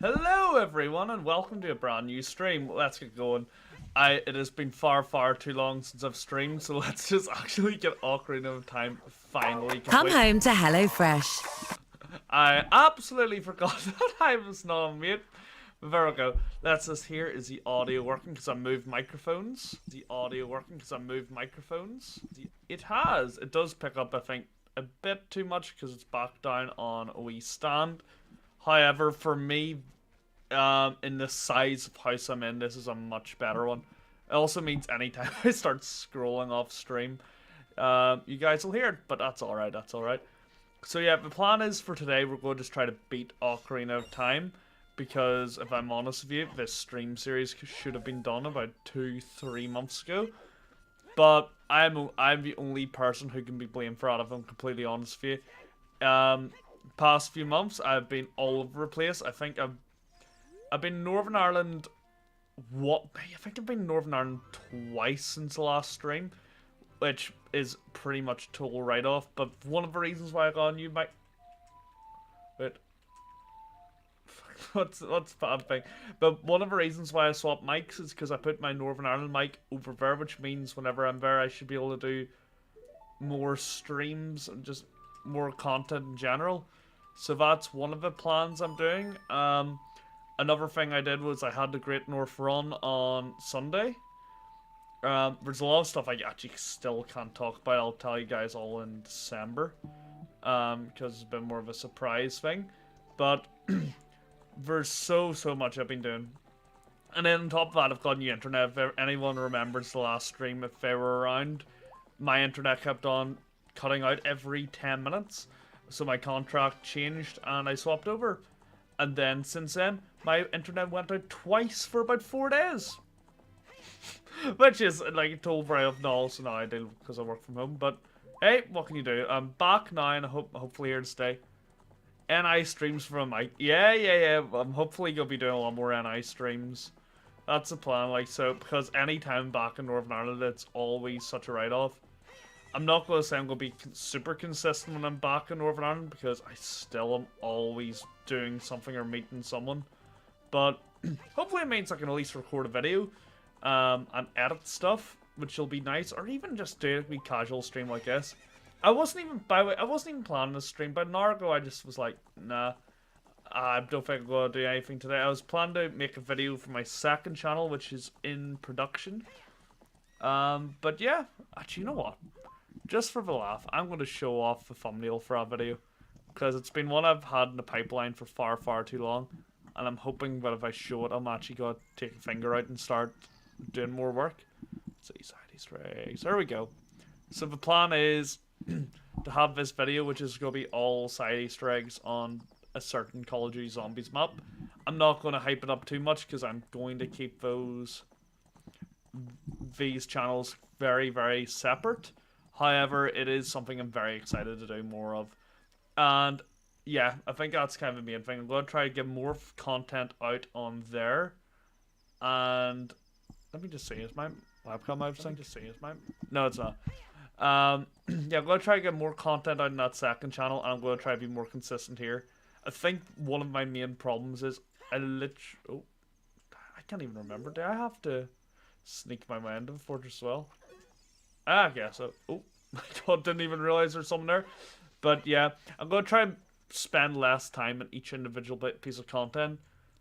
Hello everyone and welcome to a brand new stream. Let's get going. It has been far too long since I've streamed, so let's just actually get Ocarina of Time finally Come complete. home to HelloFresh. I absolutely forgot that I was not on mute. But there we go. Let's just hear, is the audio working because I moved microphones? The audio working because I moved microphones? It has. It does pick up, I think, a bit too much because it's back down on a wee stand. However, for me, in the size of house I'm in, this is a much better one. It also means anytime I start scrolling off stream, you guys will hear it, but that's alright, that's alright. So yeah, the plan is for today, we're going to just try to beat Ocarina of Time, because if I'm honest with you, this stream series should have been done about 2-3 months ago. But I'm the only person who can be blamed for that, if I'm completely honest with you. Past few months, I've been all over the place. I think I've been in Northern Ireland. I think I've been in Northern Ireland twice since the last stream, which is pretty much total write-off. But one of the reasons why I got a new mic. Wait. What's bad thing? But one of the reasons why I swapped mics is because I put my Northern Ireland mic over there, which means whenever I'm there, I should be able to do more streams and just more content in general. So that's one of the plans I'm doing. Another thing I did was I had the Great North Run on Sunday. There's a lot of stuff I actually still can't talk about. I'll tell you guys all in December. Because it's been more of a surprise thing. But there's so much I've been doing. And then on top of that, I've got new internet. If anyone remembers the last stream, if they were around, my internet kept on cutting out every 10 minutes. So my contract changed and I swapped over. And then since then, my internet went out twice for about 4 days. Which is like total very of null, so now I do because I work from home. But hey, what can you do? I'm back now and hopefully here to stay. NI streams from my yeah. Hopefully you'll be doing a lot more NI streams. That's the plan, like, so because anytime back in Northern Ireland, it's always such a write-off. I'm not going to say I'm going to be super consistent when I'm back in Northern Ireland because I still am always doing something or meeting someone. But hopefully it means I can at least record a video and edit stuff, which will be nice. Or even just do a wee casual stream like this. I wasn't even planning this stream, but an hour ago I just was like, nah, I don't think I'm going to do anything today. I was planning to make a video for my second channel, which is in production. But yeah, actually, you know what? Just for the laugh, I'm going to show off the thumbnail for our video. Because it's been one I've had in the pipeline for far too long. And I'm hoping that if I show it, I'm actually going to take a finger out and start doing more work. See, side Easter eggs. There we go. So the plan is to have this video, which is going to be all side Easter eggs on a certain Call of Duty Zombies map. I'm not going to hype it up too much because I'm going to keep these channels very separate. However, it is something I'm very excited to do more of. And yeah, I think that's kind of the main thing. I'm going to try to get more content out on there. And let me just see, is my webcam out? No, it's not. Yeah, I'm going to try to get more content out in that second channel. And I'm going to try to be more consistent here. I think one of my main problems is I can't even remember. Do I have to sneak my way into the fortress as well? I guess so. Oh, I didn't even realize there's someone there. But yeah, I'm going to try and spend less time on each individual piece of content.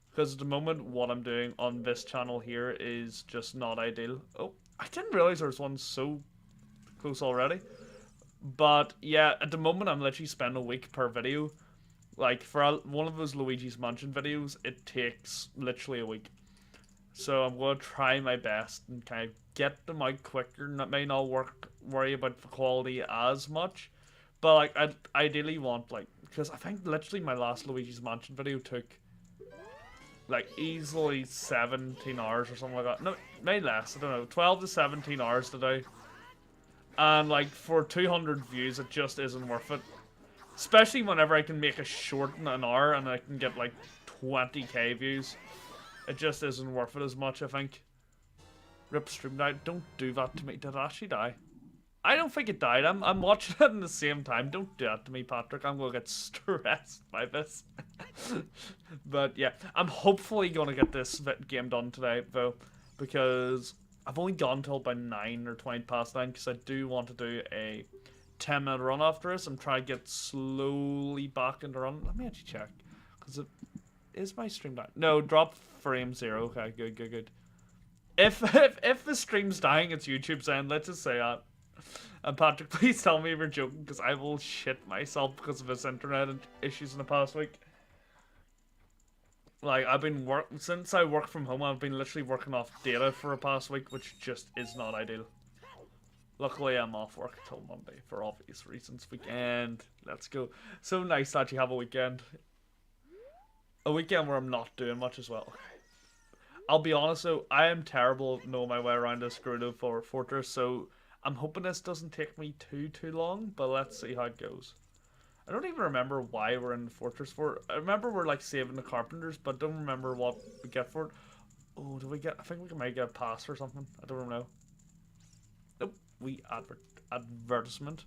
Because at the moment, what I'm doing on this channel here is just not ideal. Oh, I didn't realize there was one so close already. But yeah, at the moment, I'm literally spending a week per video. Like, for one of those Luigi's Mansion videos, it takes literally a week. So I'm going to try my best and kind of get them out quicker. And that may not worry about the quality as much. But like, I ideally want, like, because I think literally my last Luigi's Mansion video took like easily 17 hours or something like that. No, maybe less, I don't know, 12 to 17 hours to do. And like, for 200 views, it just isn't worth it. Especially whenever I can make a short in an hour and I can get like 20k views. It just isn't worth it as much, I think. Rip stream died. Don't do that to me. Did I actually die? I don't think it died. I'm watching it in the same time. Don't do that to me, Patrick. I'm gonna get stressed by this. But yeah, I'm hopefully gonna get this game done today, though, because I've only gone till about 9 or 20 past 9, because I do want to do a 10-minute run after this. I'm trying to get slowly back into run. Let me actually check, because it is my stream down. No, drop frame 0. Okay, good. If the stream's dying, it's YouTube's end. Let's just say that. And Patrick, please tell me if you're joking, because I will shit myself because of his internet issues in the past week. Like, I've been since I work from home, I've been literally working off data for the past week, which just is not ideal. Luckily, I'm off work till Monday for obvious reasons. Weekend, let's go. So nice to actually have a weekend. A weekend where I'm not doing much as well. I'll be honest though, I am terrible at knowing my way around this Gerudo Fortress, so I'm hoping this doesn't take me too long, but let's see how it goes. I don't even remember why we're in the fortress for. I remember we're like saving the carpenters, but don't remember what we get for it. Oh, do we get? I think we might get a pass or something. I don't know. Nope, we advertisement.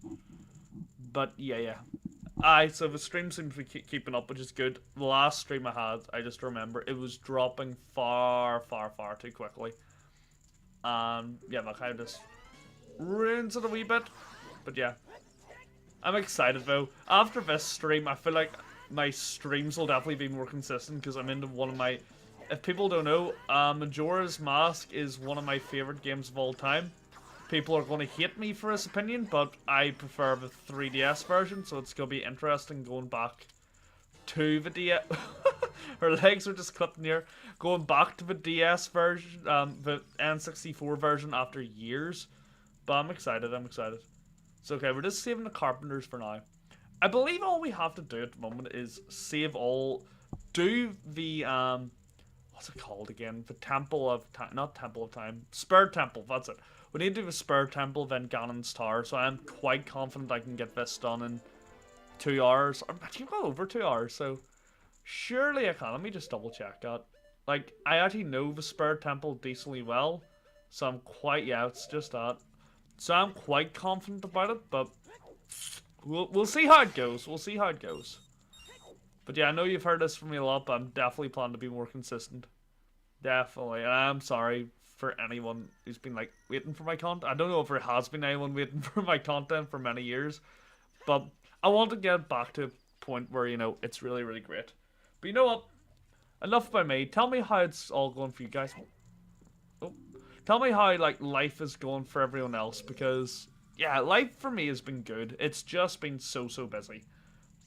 But yeah. So the stream seems to be keeping up, which is good. The last stream I had, I just remember it was dropping far too quickly. Yeah, that kind of just ruins it a wee bit. But yeah, I'm excited though. After this stream, I feel like my streams will definitely be more consistent, because I'm into one of my... If people don't know, Majora's Mask is one of my favorite games of all time. People are going to hate me for this opinion, but I prefer the 3DS version, so it's going to be interesting going back to the DS. Her legs are just clipped near. Going back to the DS version, the N64 version after years. But I'm excited. So okay, we're just saving the carpenters for now. I believe all we have to do at the moment is save all, do the what's it called again? The Temple of Time, not Temple of Time, Spur Temple. That's it. We need to do the Spur Temple, then Ganon's Tower. So I'm quite confident I can get this done in 2 hours. I'm actually well over 2 hours, so surely I can. Let me just double check that. Like, I actually know the Spur Temple decently well, so I'm quite, yeah, it's just that. So I'm quite confident about it, but we'll see how it goes. But yeah, I know you've heard this from me a lot, but I'm definitely planning to be more consistent. Definitely. And I'm sorry for anyone who's been like waiting for my content. I don't know if there has been anyone waiting for my content for many years, but I want to get back to a point where, you know, it's really great. But you know what? Enough about me. Tell me how it's all going for you guys. Tell me how, like, life is going for everyone else, because, yeah, life for me has been good. It's just been so busy.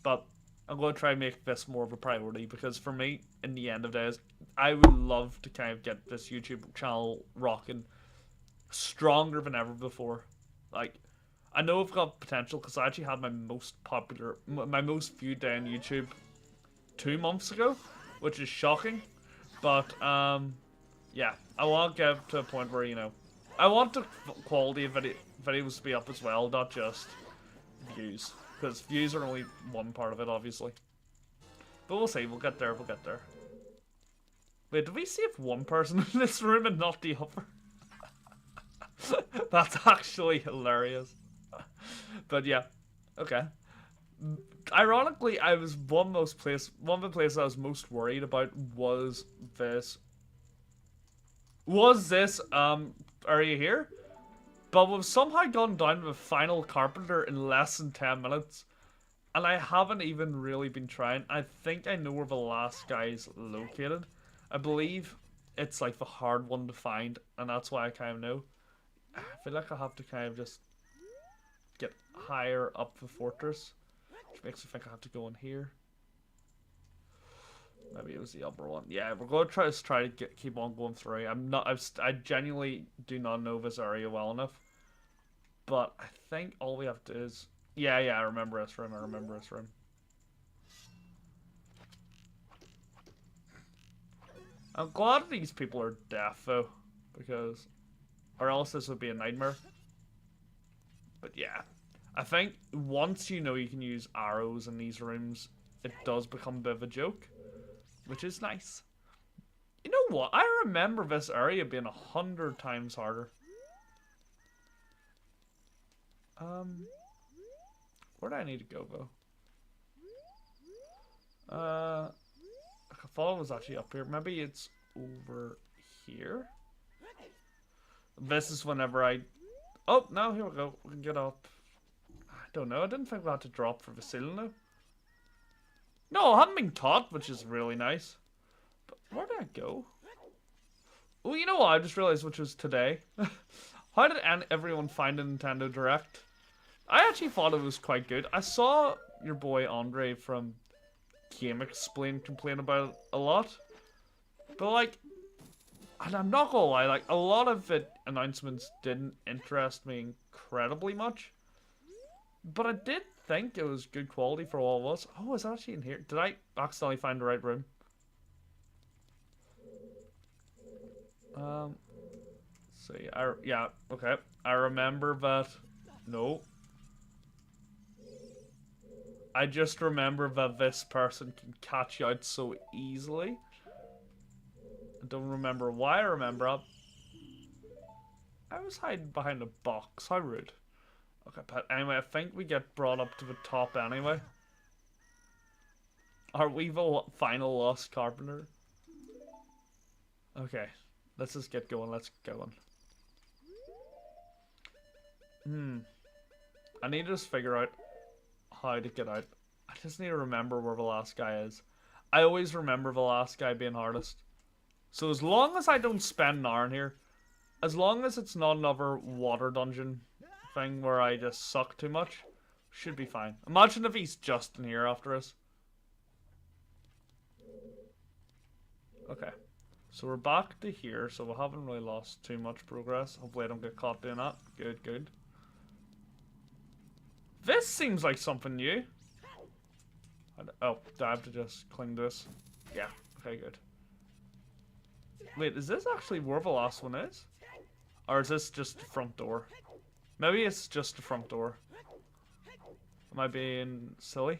But I'm going to try and make this more of a priority, because for me, in the end of days, I would love to kind of get this YouTube channel rocking stronger than ever before. Like, I know I've got potential, because I actually had my most viewed day on YouTube 2 months ago, which is shocking. But, yeah, I want to get to a point where, you know, I want the quality of videos to be up as well, not just views. Because views are only one part of it, obviously. But we'll see, we'll get there. Wait, did we save one person in this room and not the other? That's actually hilarious. But yeah, okay. Ironically, I was one of the places I was most worried about was this area here, but we've somehow gone down to the final carpenter in less than 10 minutes, and I haven't even really been trying. I think I know where the last guy's located. I believe it's like the hard one to find, and that's why I kind of know. I feel like I have to kind of just get higher up the fortress, which makes me think I have to go in here. Maybe it was the upper one. Yeah, we're going to try to keep on going through. I genuinely do not know this area well enough. But I think all we have to do is... Yeah, I remember this room. I'm glad these people are deaf, though. Because... or else this would be a nightmare. But yeah. I think once you know you can use arrows in these rooms, it does become a bit of a joke. Which is nice. You know what? I remember this area being 100 times harder. Where do I need to go though? I thought it was actually up here. Maybe it's over here. This is whenever I. Oh no! Here we go. We can get up. I don't know. I didn't think we had to drop for Vasilino. No, I haven't been taught, which is really nice. But where did I go? Oh, you know what? I just realized, which was today. How did everyone find a Nintendo Direct? I actually thought it was quite good. I saw your boy Andre from Game Explain complain about it a lot. But like, and I'm not gonna lie, like a lot of it announcements didn't interest me incredibly much. But I did think it was good quality for all of us. Oh, is that actually in here? Did I accidentally find the right room? Let's see. Yeah, okay. I remember that. No. I just remember that this person can catch you out so easily. I don't remember why I remember it. I was hiding behind a box. How rude. Okay, but anyway, I think we get brought up to the top anyway. Are we the final lost carpenter? Okay, let's just get going. Let's get going. I need to just figure out how to get out. I just need to remember where the last guy is. I always remember the last guy being hardest. So as long as I don't spend an hour in here, as long as it's not another water dungeon thing where I just suck too much, should be fine. Imagine if he's just in here after us. Okay. So we're back to here, so we haven't really lost too much progress. Hopefully I don't get caught doing that. Good, good. This seems like something new. Oh, do I have to just cling to this? Yeah, okay, good. Wait, is this actually where the last one is? Or is this just the front door? Maybe it's just the front door. Am I being silly?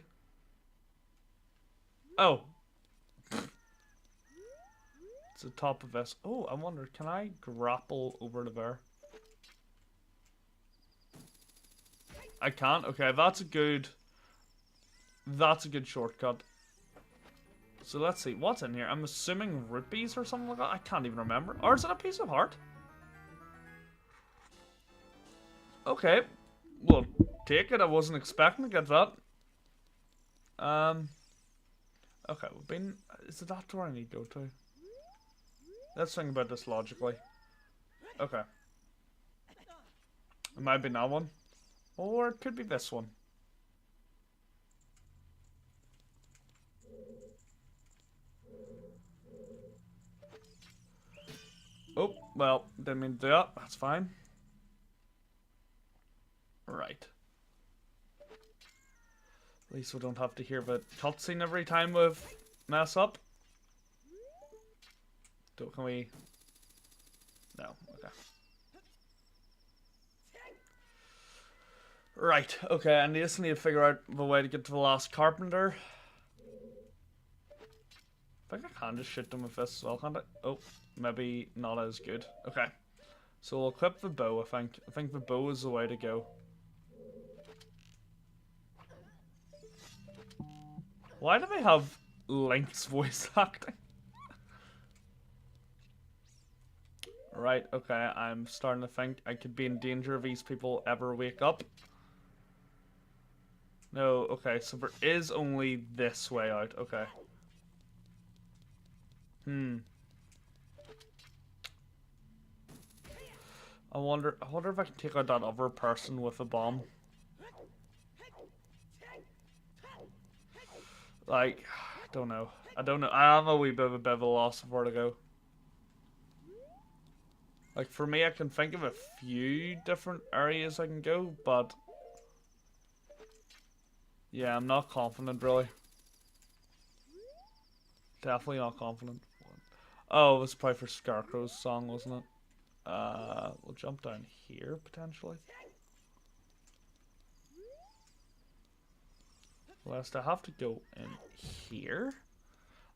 Oh. It's the top of this. Oh, I wonder, can I grapple over to there? I can't? Okay, that's a good shortcut. So let's see, what's in here? I'm assuming rupees or something like that? I can't even remember. Or is it a piece of heart? Okay, well, take it. I wasn't expecting to get that. Okay, we've been... Is it that door I need to go to? Let's think about this logically. Okay. It might be that one. Or it could be this one. Oh, well, didn't mean to do that. That's fine. Right. At least we don't have to hear the cutscene every time we mess up. Can we... No, okay. Right, okay, I just need to figure out the way to get to the last carpenter. I think I can just shoot them with this as well, can't I? Oh, maybe not as good. Okay. So we'll equip the bow, I think. I think the bow is the way to go. Why do they have Link's voice acting? Right, okay, I'm starting to think I could be in danger if these people ever wake up. No, okay, so there is only this way out, okay. I wonder if I can take out that other person with a bomb. Like, I don't know. I am a wee bit of a loss of where to go. Like, for me, I can think of a few different areas I can go, but... Yeah, I'm not confident, really. Definitely not confident. Oh, it was probably for Scarecrow's song, wasn't it? We'll jump down here, potentially. Lest I have to go in here?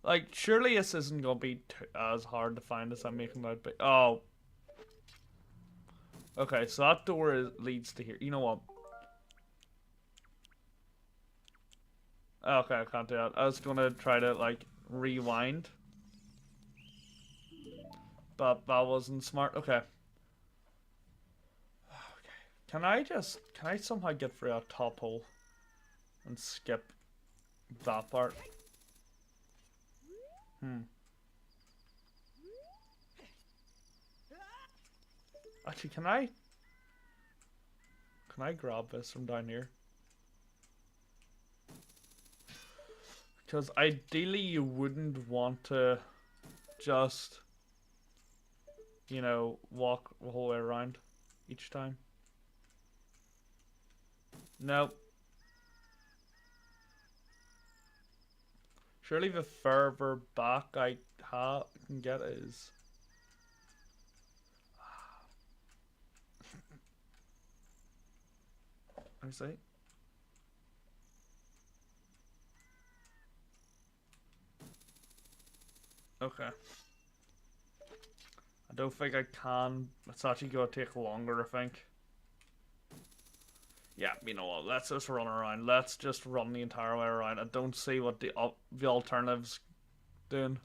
Like, surely this isn't going to be as hard to find as I'm making it out. But oh. Okay, so that door leads to here. You know what? Okay, I can't do that. I was gonna try to, like, rewind. But that wasn't smart. Okay. Okay. Can I somehow get through that top hole? And skip that part? Actually, can I grab this from down here? Because ideally you wouldn't want to just, you know, walk the whole way around each time. Nope. Surely the further back I can get is... Let me see. Okay. I don't think I can. It's actually going to take longer, I think. Yeah, you know what? Let's just run around. Let's just run the entire way around. I don't see what the alternative's doing.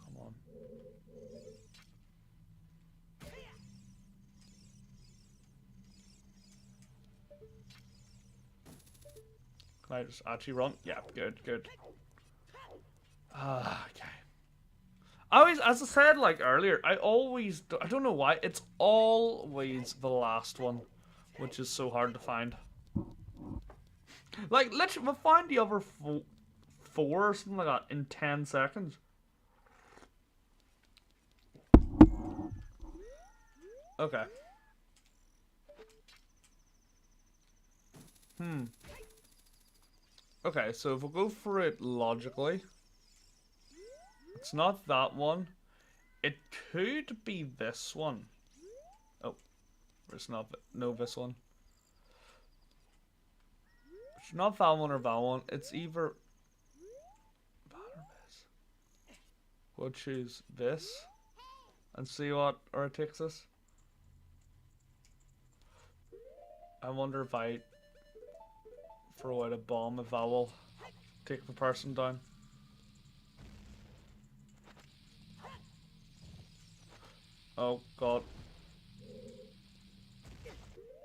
Come on. Can I just actually run? Yeah, good, good. Okay. I always, as I said like earlier, I don't know why, it's always the last one, which is so hard to find. Like, literally, we'll find the other four or something like that in 10 seconds. Okay. Okay, so if we'll go for it logically, it's not that one. It could be this one. Oh, it's not. No, this one. It's not that one or that one. It's either that or this. We'll choose this and see where it takes us. I wonder if I throw out a bomb, if that will take the person down. Oh god.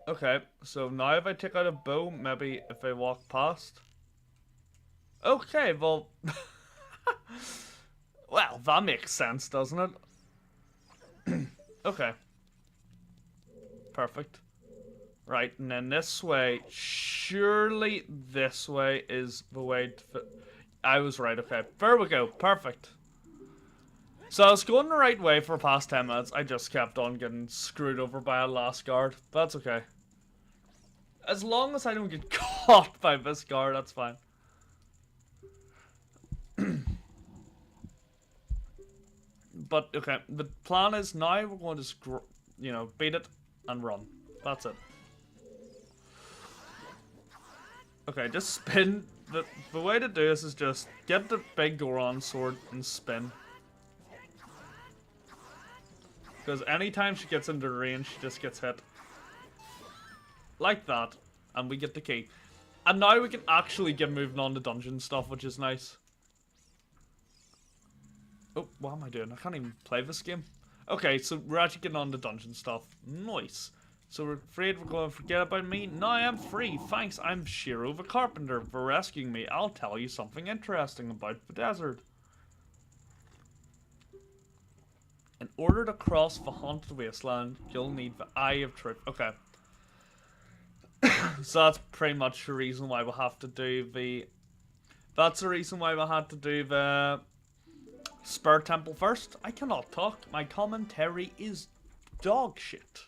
Okay, so now if I take out a bow, maybe if I walk past. Okay, well... well, that makes sense, doesn't it? Okay. Perfect. Right, and then this way, surely this way is the way to fit. I was right, okay. There we go, perfect. So I was going the right way for the past 10 minutes. I just kept on getting screwed over by a last guard. That's okay. As long as I don't get caught by this guard, that's fine. But, okay, the plan is now we're going to, you know, beat it and run. That's it. Okay, just spin. The way to do this is just get the big Goron sword and spin. Because anytime she gets into range, she just gets hit. Like that. And we get the key. And now we can actually get moving on to dungeon stuff, which is nice. Oh, what am I doing? I can't even play this game. Okay, so we're actually getting on to dungeon stuff. Nice. So we're afraid we're going to forget about me? No, I am free. Thanks, I'm Shiro the Carpenter for rescuing me. I'll tell you something interesting about the desert. In order to cross the haunted wasteland, you'll need the Eye of Truth. Okay. So that's pretty much the reason why we'll have to do the... That's the reason why we'll have to do the... Spur Temple first. I cannot talk. My commentary is dog shit.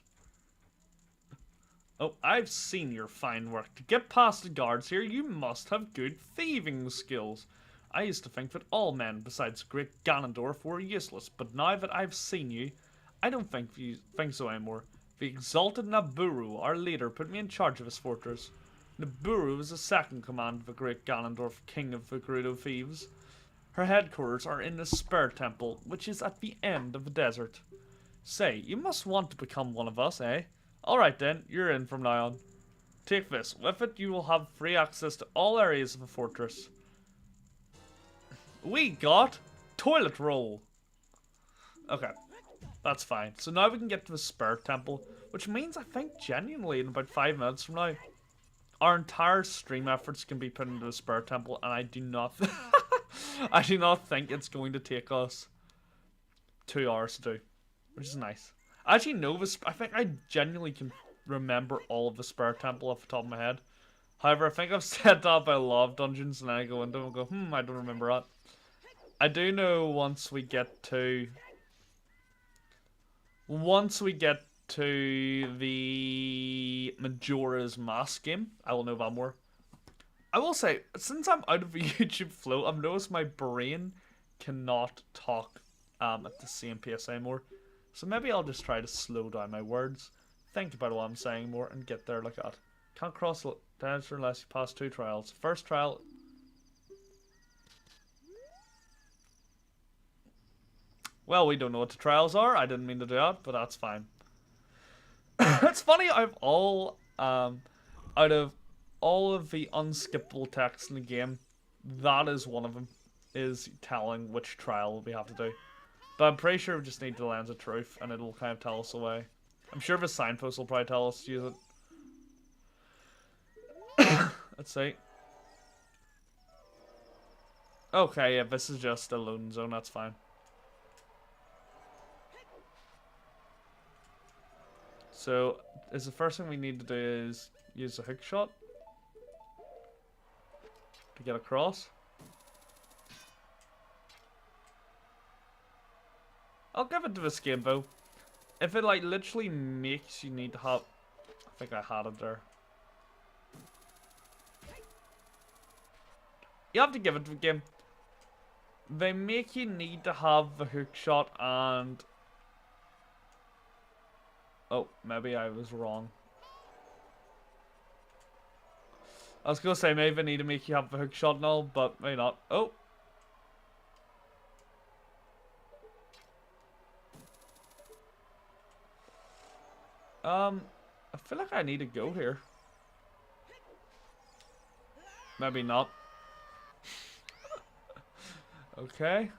Oh, I've seen your fine work. To get past the guards here, you must have good thieving skills. I used to think that all men besides great Ganondorf were useless, but now that I've seen you, I don't think so anymore. The exalted Naburu, our leader, put me in charge of his fortress. Naburu is the second command of the great Ganondorf, king of the Gerudo thieves. Her headquarters are in the Spur Temple, which is at the end of the desert. Say, you must want to become one of us, eh? Alright then, you're in from now on. Take this. With it, you will have free access to all areas of the fortress. We got toilet roll. Okay, that's fine. So now we can get to the Spur Temple, which means I think genuinely in about 5 minutes from now, our entire stream efforts can be put into the Spur Temple, and I do not, I do not think it's going to take us 2 hours to do, which is nice. I actually know this. I think I genuinely can remember all of the Spur Temple off the top of my head. However, I think I've said that about a lot of dungeons, and then I go into them and go, I don't remember that. I do know once we get to the Majora's Mask game, I will know that more. I will say, since I'm out of the YouTube flow, I've noticed my brain cannot talk at the same pace anymore. So maybe I'll just try to slow down my words, think about what I'm saying more, and get there like that. Can't cross the desert unless you pass 2 trials. First trial. Well, we don't know what the trials are. I didn't mean to do that, but that's fine. It's funny, out of all of the unskippable text in the game, that is one of them, is telling which trial we have to do. But I'm pretty sure we just need the Lens of Truth, and it'll kind of tell us the way. I'm sure the signpost will probably tell us to use it. Let's see. Okay, yeah, this is just a loading zone, that's fine. So, the first thing we need to do is use the hook shot to get across. I'll give it to this game though. If it like literally makes you need to have, I think I had it there. You have to give it to the game. They make you need to have the hook shot and... Oh, maybe I was wrong. I was gonna say maybe they need to make you have the hook shot and all, but maybe not. Oh! I feel like I need to go here. Maybe not. Okay.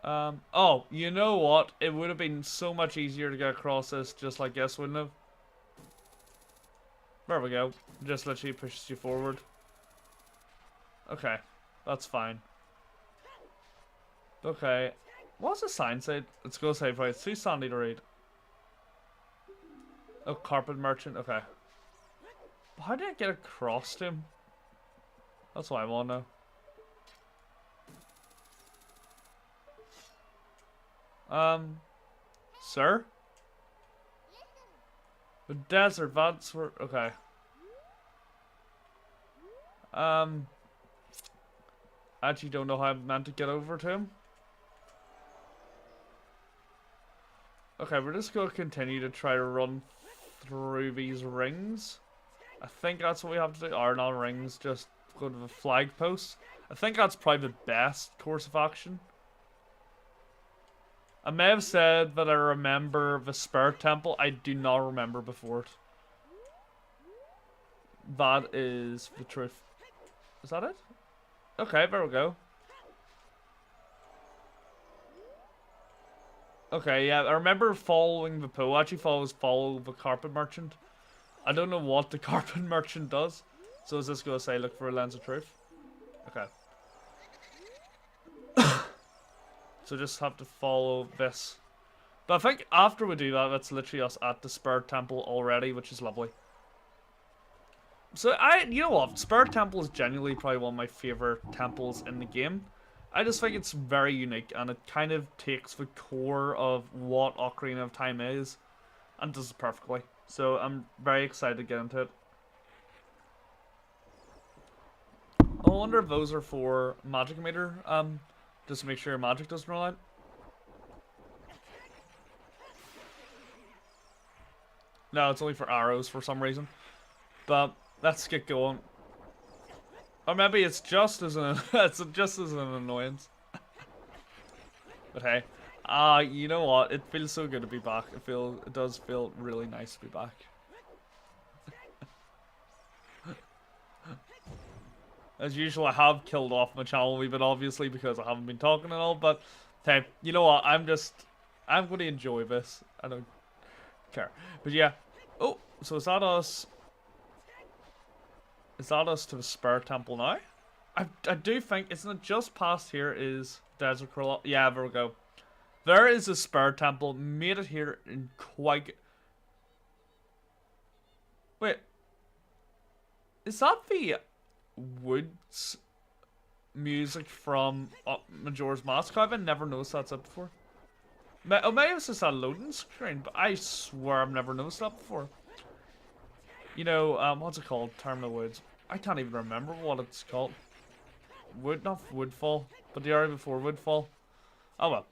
Oh, you know what? It would have been so much easier to get across this just like this, wouldn't it? There we go. Just literally pushes you forward. Okay. That's fine. Okay. What's the sign say? Let's go save right. It's too sandy to read. Oh, carpet merchant. Okay. How did I get across to him? That's what I want to know. Sir? The desert, that's where... Okay. I actually don't know how I'm meant to get over to him. Okay, we're just going to continue to try to run through these rings. I think that's what we have to do. Or not rings, just go to the flag posts. I think that's probably the best course of action. I may have said that I remember the Spur Temple. I do not remember before it. That is the truth. Is that it? Okay, there we go. Okay, yeah, I remember following the pool. Actually, follow the carpet merchant. I don't know what the carpet merchant does. So is this going to say look for a lens of truth? Okay. So just have to follow this. But I think after we do that, that's literally us at the Spur Temple already, which is lovely. So you know what? Spur Temple is genuinely probably one of my favorite temples in the game. I just think it's very unique, and it kind of takes the core of what Ocarina of Time is, and does it perfectly. So I'm very excited to get into it. I wonder if those are for magic meter, just to make sure your magic doesn't run out. No, it's only for arrows for some reason. But let's get going. Or maybe it's just as an it's just as an annoyance. But hey, you know what? It feels so good to be back. It does feel really nice to be back. As usual, I have killed off my channel a wee bit, obviously, because I haven't been talking and all, but hey, you know what? I'm going to enjoy this. I don't care. But yeah. Oh, so is that us? Is that us to the Spur Temple now? I do think, isn't it just past here is Desert Crawl? Yeah, there we go. There is a Spur Temple. Made it here in quite... Wait. Is that the Woods music from Majora's Mask? I've never noticed that's it before. Oh, maybe it's just a loading screen, but I swear I've never noticed that before. You know, what's it called? Terminal Woods. I can't even remember what it's called. Not Woodfall, but the area before Woodfall. Oh well.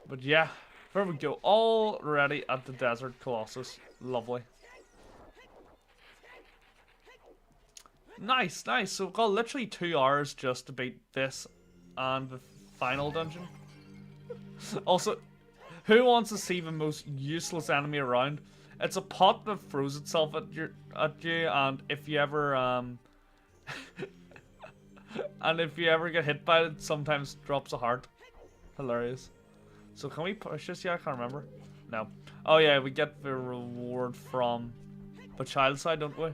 But yeah, there we go. Already at the Desert Colossus. Lovely. Nice, nice. So we've got literally 2 hours just to beat this and the final dungeon. Also, who wants to see the most useless enemy around? It's a pot that throws itself at you, and if you ever and if you ever get hit by it, sometimes drops a heart. Hilarious. So can we push this? Yeah, I can't remember. No. Oh yeah, we get the reward from the child side, don't we?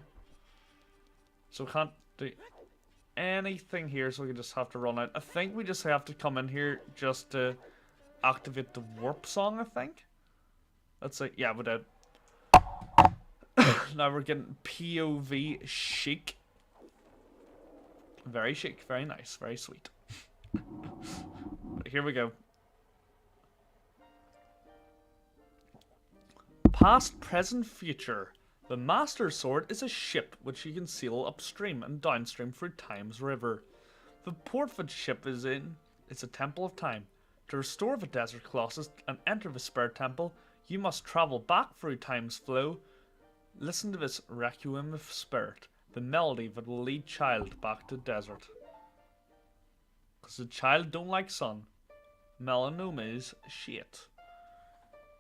So we can't do anything here, so we just have to run out. I think we just have to come in here just to activate the warp song, I think. Let's see. Yeah, we did. Now we're getting POV chic. Very chic, very nice, very sweet. Here we go. Past, present, future. The Master Sword is a ship which you can sail upstream and downstream through Time's river. The port that ship is in is a Temple of Time. To restore the Desert Colossus and enter the Spur Temple, you must travel back through Time's flow. Listen to this Requiem of Spirit, the melody that will lead child back to desert. Because the child don't like sun. Melanoma is shit.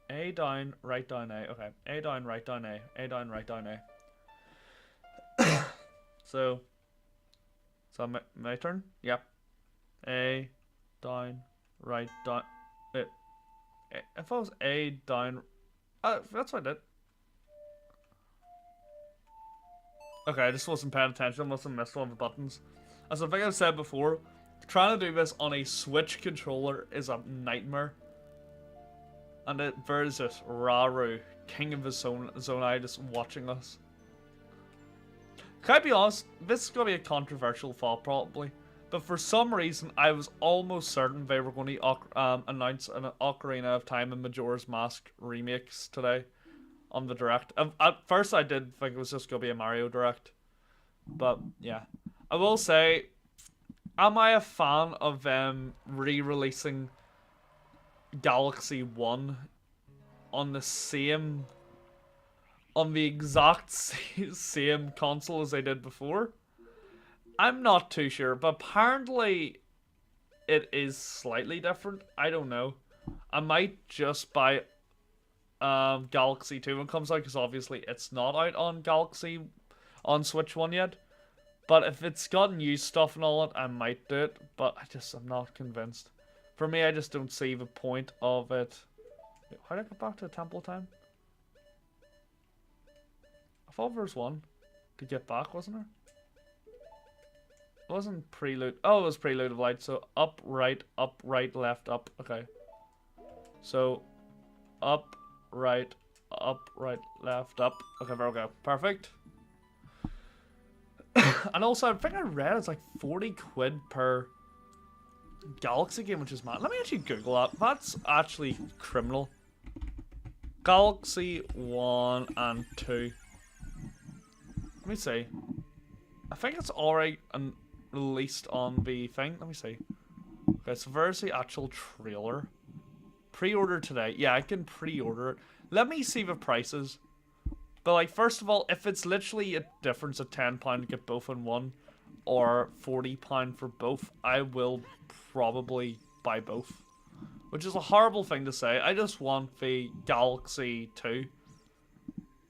A down, right down A. Okay. A down, right down A. A down, right down A. So my turn? Yep. A down, right down. If I was A down. That's what I did. Okay, I just wasn't paying attention. I must have missed one of the buttons. As I think I've said before, trying to do this on a Switch controller is a nightmare. And there's this Raru, king of the Zonai, just watching us. Can I be honest? This is going to be a controversial thought, probably. But for some reason, I was almost certain they were going to announce an Ocarina of Time and Majora's Mask remakes today on the Direct. At first, I did think it was just going to be a Mario Direct. But, yeah. I will say, am I a fan of them re-releasing Galaxy 1 on the exact same console as they did before? I'm not too sure, but apparently it is slightly different. I don't know. I might just buy Galaxy 2 when it comes out, because obviously it's not out on Switch 1 yet. But if it's got new stuff and all that, I might do it, but I'm not convinced. For me, I just don't see the point of it. Wait, how did I get back to Temple Time? I thought there was one to get back, wasn't there? It wasn't prelude. Oh, it was prelude of light. So up, right, left, up. Okay. So up, right, left, up. Okay, there we go. Perfect. And also, I think I read it's like 40 quid per Galaxy game, which is mad. Let me actually Google that. That's actually criminal. Galaxy 1 and 2. Let me see. I think it's alright and released on the thing. Let me see. Okay, so there's the actual trailer. Pre-order today. Yeah, I can pre-order it. Let me see the prices. But like, first of all, if it's literally a difference of £10 to get both in one, or £40 for both, I will probably buy both. which is a horrible thing to say. I just want the Galaxy 2.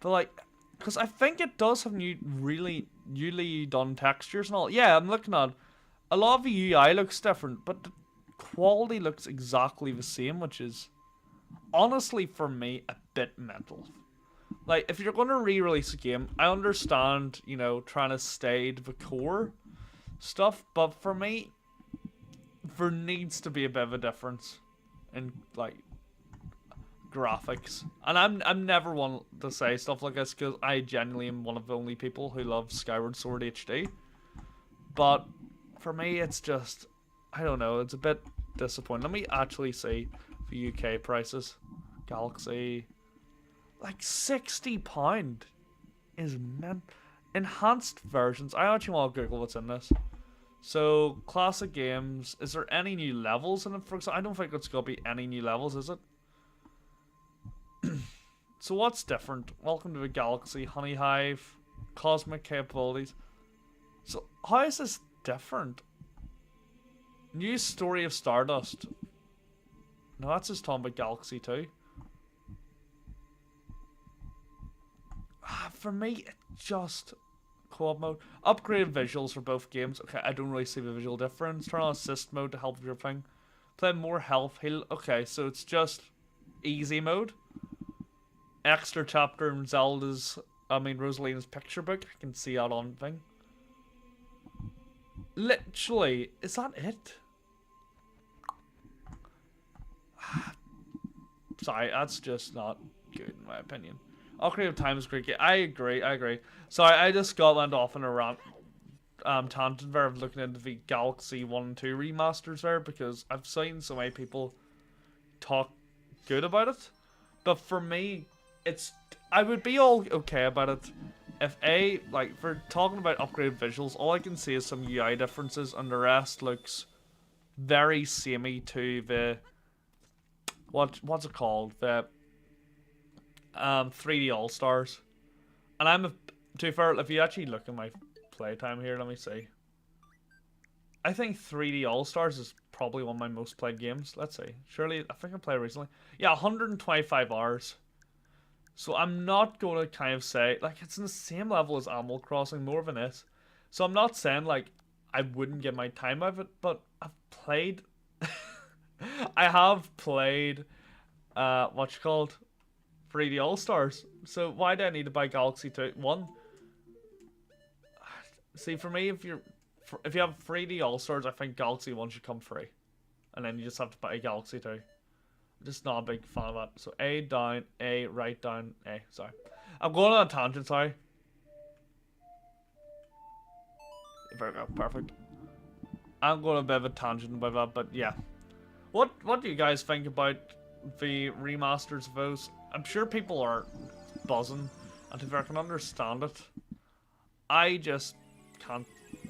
But like, because I think it does have really newly done textures and all. Yeah, I'm looking at a lot of the UI looks different, but the quality looks exactly the same, which is honestly for me a bit mental. Like, if you're going to re-release a game, I understand, you know, trying to stay to the core stuff, but for me, there needs to be a bit of a difference in like graphics. And I'm never one to say stuff like this because I genuinely am one of the only people who love Skyward Sword HD. But for me, it's just, I don't know, it's a bit disappointing. Let me actually see the UK prices. Galaxy, like £60 is meant. Enhanced versions. I actually want to Google what's in this. So, classic games. Is there any new levels in it? For example, I don't think it's going to be any new levels, is it? So what's different? Welcome to the Galaxy, Honey Hive, Cosmic Capabilities. So how is this different? New Story of Stardust. No, that's just talking about Galaxy 2. For me, it just co-op mode. Upgraded visuals for both games. Okay, I don't really see the visual difference. Turn on assist mode to help with your thing. Play more health heal. Okay, so it's just easy mode. Extra chapter in Rosalina's picture book. I can see that on thing. Literally, is that it? Sorry, that's just not good in my opinion. Ocarina of Time is great. I agree. Sorry, I just went off on a rant tangent there of looking into the Galaxy 1 and 2 remasters there because I've seen so many people talk good about it. But for me, I would be all okay about it if for talking about upgraded visuals, all I can see is some UI differences and the rest looks very samey to the what's it called? The 3D All Stars. And to be fair, if you actually look at my playtime here, let me see. I think 3D All Stars is probably one of my most played games. Let's see. Surely, I think I played recently. Yeah, 125 hours. So I'm not going to kind of say, like, it's in the same level as Animal Crossing, more than this. So I'm not saying, like, I wouldn't get my time out of it, but I've played... I have played, 3D All-Stars. So why do I need to buy Galaxy 2? One, see, for me, if you have 3D All-Stars, I think Galaxy 1 should come free. And then you just have to buy Galaxy 2. I'm just not a big fan of that. So A down, A, right down, A. Sorry. I'm going on a tangent, sorry. There we go, perfect. I'm going on a bit of a tangent about that, but yeah. What do you guys think about the remasters of those? I'm sure people are buzzing, and if I can understand it, I just can't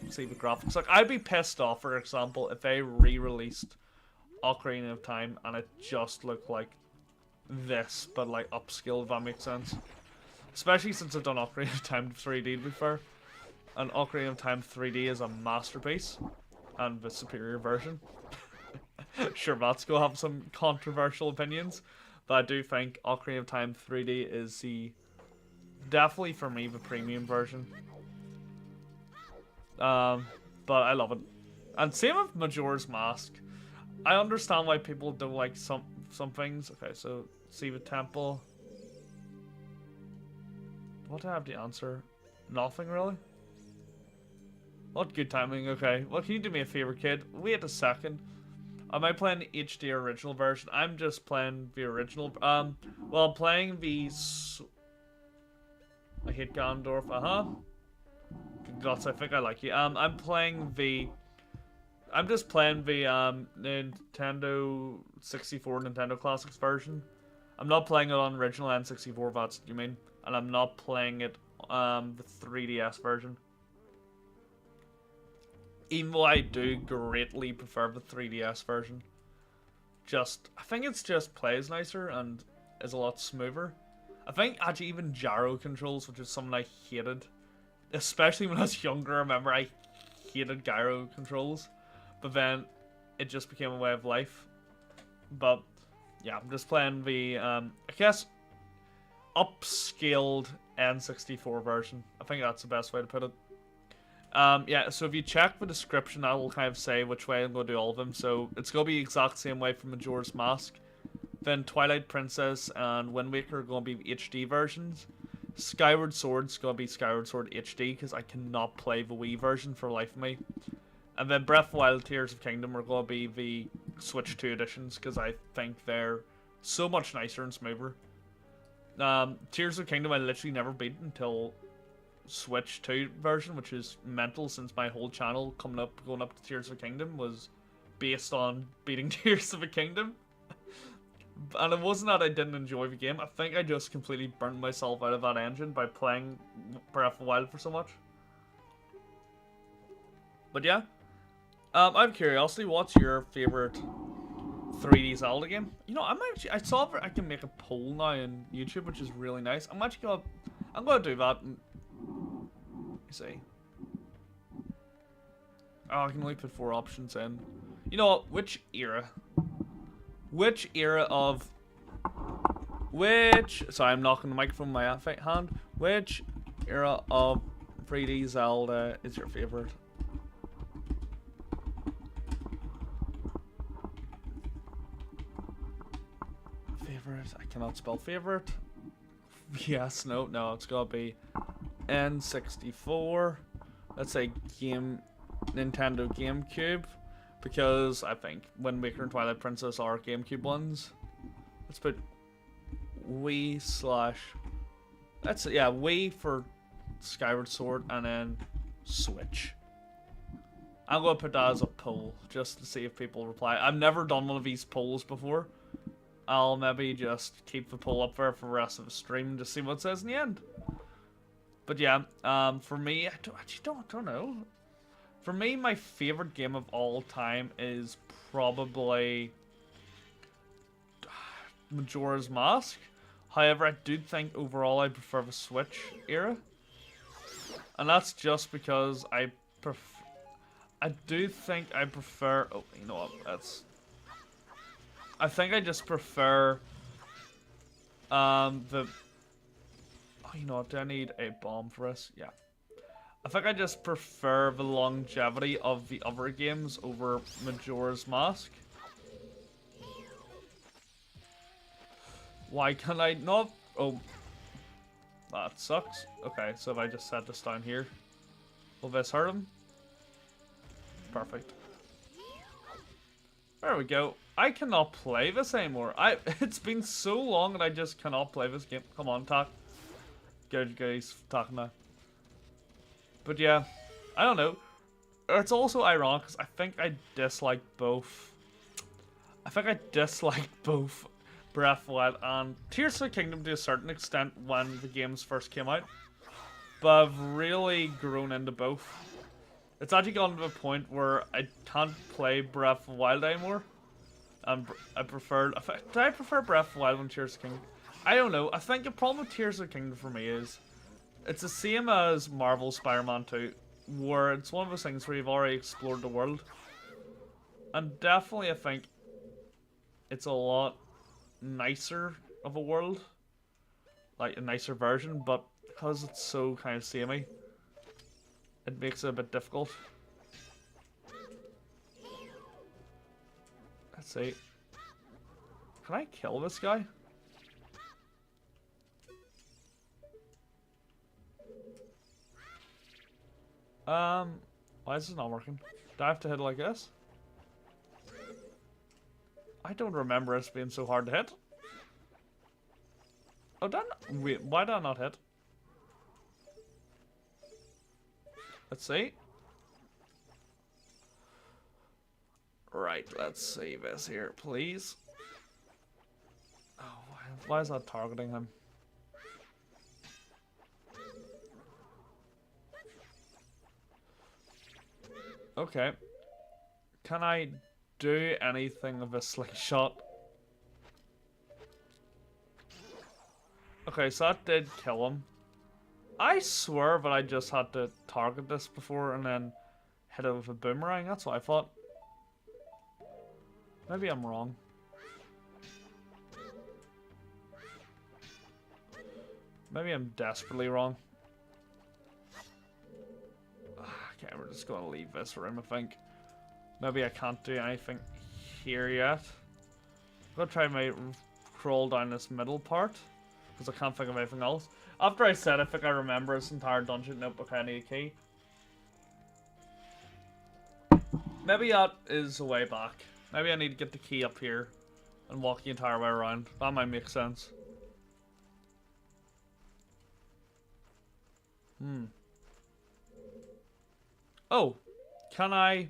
see the graphics. Like, I'd be pissed off, for example, if they re-released Ocarina of Time and it just looked like this, but like upscaled, if that makes sense. Especially since I've done Ocarina of Time 3D, to be fair. And Ocarina of Time 3D is a masterpiece, and the superior version. Sure, that's gonna have some controversial opinions, but I do think Ocarina of Time 3D is definitely for me the premium version. But I love it. And same with Majora's Mask. I understand why people don't like some things. Okay, so see the temple. What do I have to answer? Nothing really. What good timing? Okay, well, can you do me a favor, kid? Wait a second. Am I playing the HD original version? I'm just playing the original. Well, I'm playing the. I hate Ganondorf. Guts, I think I like you. I'm just playing the Nintendo 64 Nintendo Classics version. I'm not playing it on original N64. That's what you mean, and I'm not playing it the 3DS version. Even though I do greatly prefer the 3DS version. I think it's just plays nicer and is a lot smoother. I think actually even gyro controls, which is something I hated. Especially when I was younger, I remember I hated gyro controls. But then it just became a way of life. But yeah, I'm just playing the I guess upscaled N64 version. I think that's the best way to put it. Yeah, so if you check the description, I will kind of say which way I'm going to do all of them. So it's going to be the exact same way for Majora's Mask. Then Twilight Princess and Wind Waker are going to be HD versions. Skyward Sword's going to be Skyward Sword HD because I cannot play the Wii version for the life of me. And then Breath of the Wild, Tears of Kingdom are going to be the Switch 2 editions because I think they're so much nicer and smoother. Tears of Kingdom I literally never beat until Switch 2 version, which is mental since my whole channel going up to Tears of Kingdom was based on beating Tears of the Kingdom. And it wasn't that I didn't enjoy the game, I think I just completely burnt myself out of that engine by playing Breath of the Wild for so much. But yeah, out of curiosity, what's your favourite 3D Zelda game? You know, I saw I can make a poll now on YouTube, which is really nice. I'm gonna do that. You see. Oh, I can only put 4 options in. You know what? Which era of... Sorry, I'm knocking the microphone with my hand. Which era of 3D Zelda is your favorite? Favorite? I cannot spell favorite. Yes, no, it's gotta be N64. Let's say Nintendo GameCube, because I think Wind Waker and Twilight Princess are GameCube ones. Let's put Wii Wii for Skyward Sword, and then Switch. I'm gonna put that as a poll just to see if people reply. I've never done one of these polls before. I'll maybe just keep the poll up there for the rest of the stream to see what it says in the end. But yeah, for me, I don't know. For me, my favorite game of all time is probably Majora's Mask. However, I do think overall I prefer the Switch era. And that's just because I do think I prefer... Oh, you know what? I think I just prefer the... Oh, you know what? Do I need a bomb for this? Yeah. I think I just prefer the longevity of the other games over Majora's Mask. Why can I not? Oh. That sucks. Okay, so if I just set this down here, will this hurt him? Perfect. There we go. I cannot play this anymore. It's been so long and I just cannot play this game. Come on, talk. Good guys, talking now. But yeah, I don't know. It's also ironic because I think I dislike both. Breath of the Wild and Tears of the Kingdom to a certain extent when the games first came out. But I've really grown into both. It's actually gotten to a point where I can't play Breath of the Wild anymore. And I prefer... Do I prefer Breath of the Wild than Tears of the Kingdom? I don't know. I think the problem with Tears of the Kingdom for me is... It's the same as Marvel Spider-Man 2, where it's one of those things where you've already explored the world. And definitely I think it's a lot nicer of a world. Like a nicer version, but because it's so kind of samey, it makes it a bit difficult. Let's see. Can I kill this guy? Why is this not working? Do I have to hit it like this? I don't remember it being so hard to hit. Oh, wait, why did I not hit? Let's see. Right, let's see this here, please. Oh, why is that targeting him? Okay. Can I do anything with a slingshot? Okay, so that did kill him. I swear that I just had to target this before and then hit it with a boomerang. That's what I thought. Maybe I'm wrong. Maybe I'm desperately wrong. Okay, we're just gonna leave this room, I think. Maybe I can't do anything here yet. I'm gonna try my crawl down this middle part, because I can't think of anything else. After I said I think I remember this entire dungeon. Nope, okay, I need a key. Maybe that is a way back. Maybe I need to get the key up here and walk the entire way around. That might make sense. Oh, can I